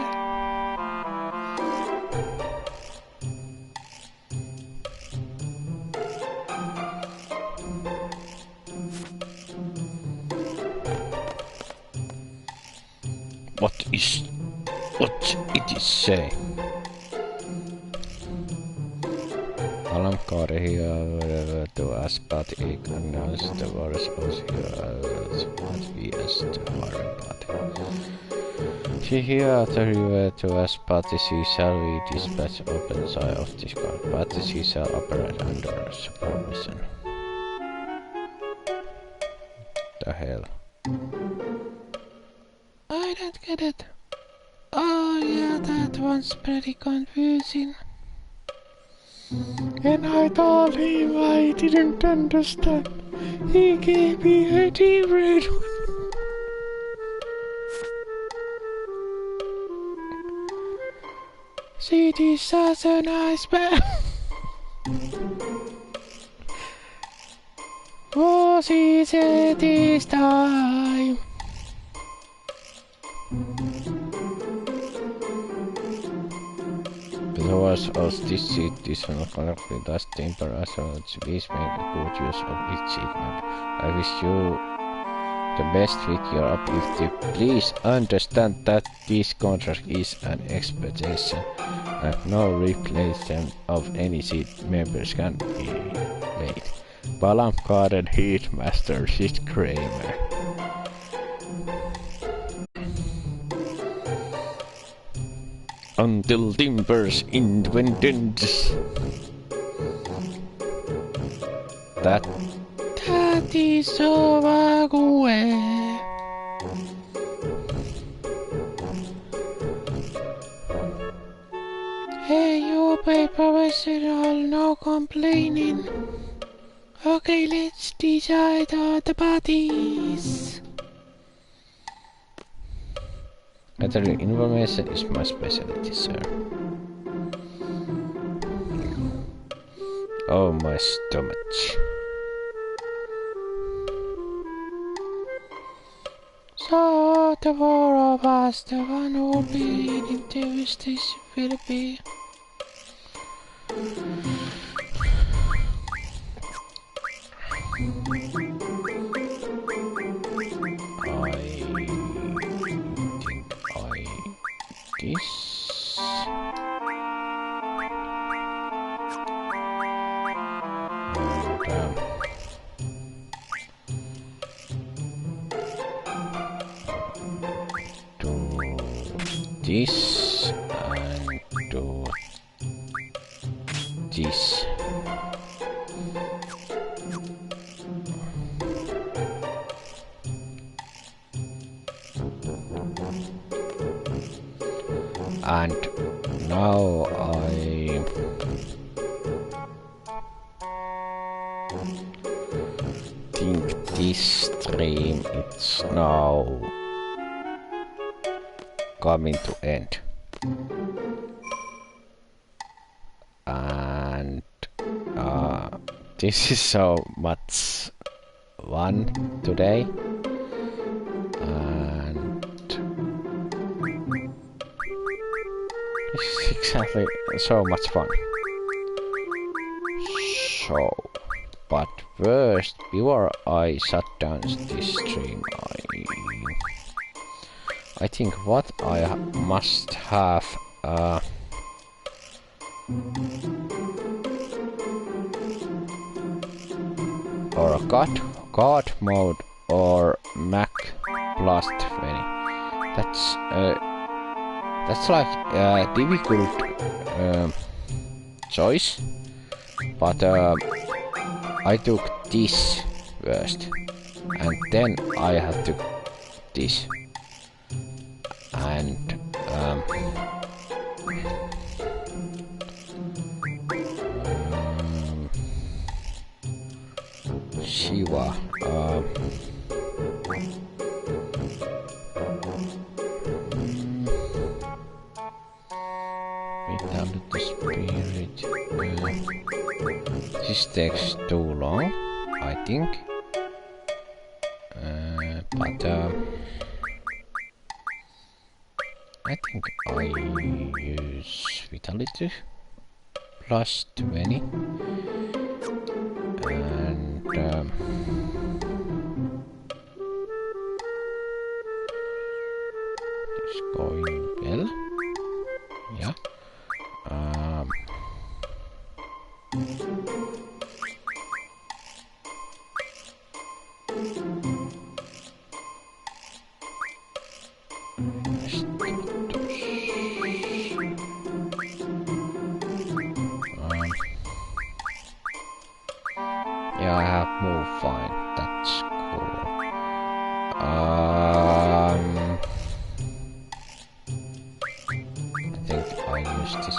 What it is say? Alamkaari here to us, but it announced the wars also what we as the foreign party. She here to revert to us, but she shall we dispatch open side of this car, but she shall operate under supervision. The hell? I don't get it. Oh yeah, that one's pretty confusing. And I told him I didn't understand. He gave me a different one. See, this is such a nice man. Vuosi se tiistai. Because of this seat, this one connected does temper as well. Please make a good use of each segment. I wish you the best with your uplifting. Please understand that this contract is an expectation and no replacement of any seat members can be made. Palam Garden Heatmaster Sid Kramer. Until Timber's independence. That Tati sovague. Hey, you pay professional, no complaining. Okay, let's decide on the parties. gathering information is my specialty, sir. Oh, my stomach. So the four of us, the one who will be leading the station will be. This and do this. And now I think this stream is now coming to end, and this is so much fun today, and this is exactly so much fun. So, but first, before I shut down this stream, I think what I must have or a God mode or Mac plus 20. That's like a difficult choice, but I took this first, and then I have to this. And Shiva without the spirit this takes too long, I think, but I think I use vitality plus 20, and it's going well. Yeah. Yeah, I have moved fine. That's cool. I think I use this.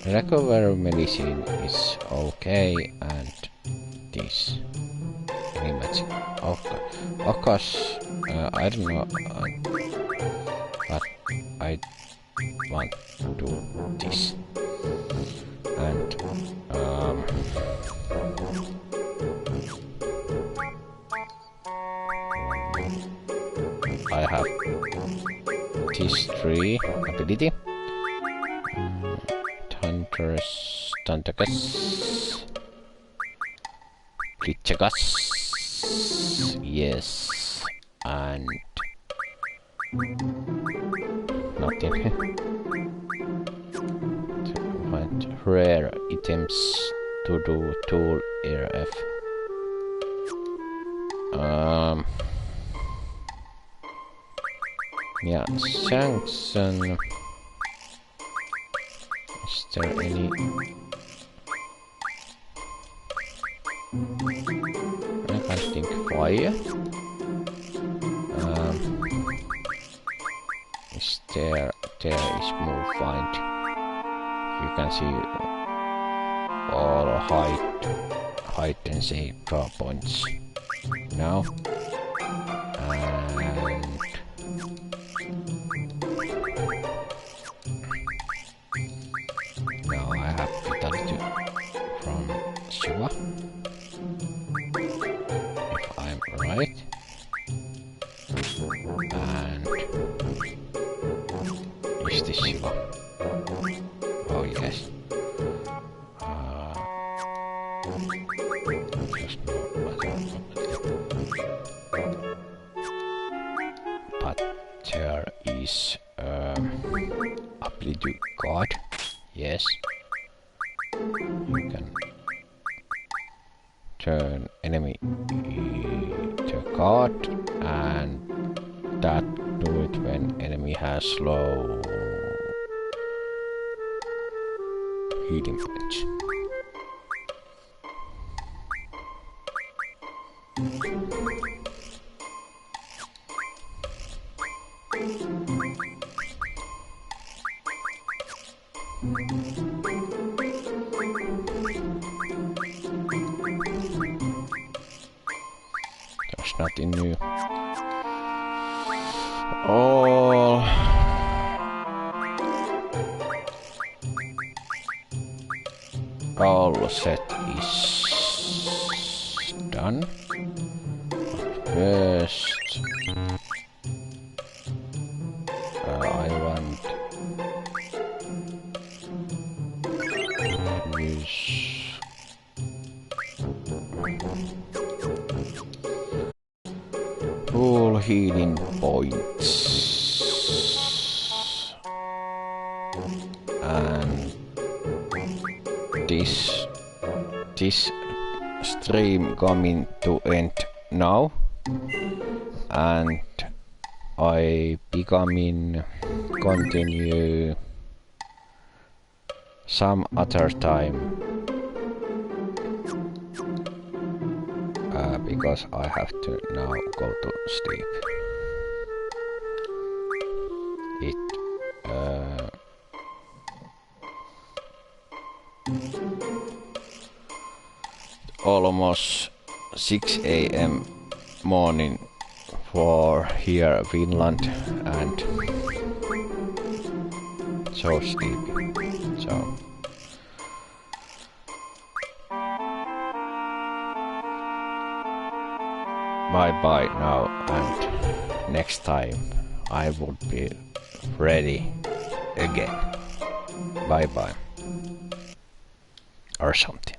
Recover medicine is okay, and this. Any magic? Okay. Of course, I don't know, but I want to do this. And I have this 3 ability. Thunderous, Thunderous, Glitchagus, yes, and nothing. To find rare items to do tool RF. Yeah, sanction. Is there any? I can't think. Fire. Is there? There is move find. You can see all height and save draw points now. And now I have vitality from Shiva, if I'm right. And is this Shiva? Oh yes. Just no matter. But there is ability God. Yes. You can turn enemy to God, and that do it when enemy has low healing points. There's nothing new. All set is done. First, I want use full healing points, and this stream coming to end now, and I becoming continue some other time because I have to now go to sleep. It almost 6 a.m. morning for here Finland, and so sleepy. So bye bye now, and next time I would be ready again. Bye bye. Or something.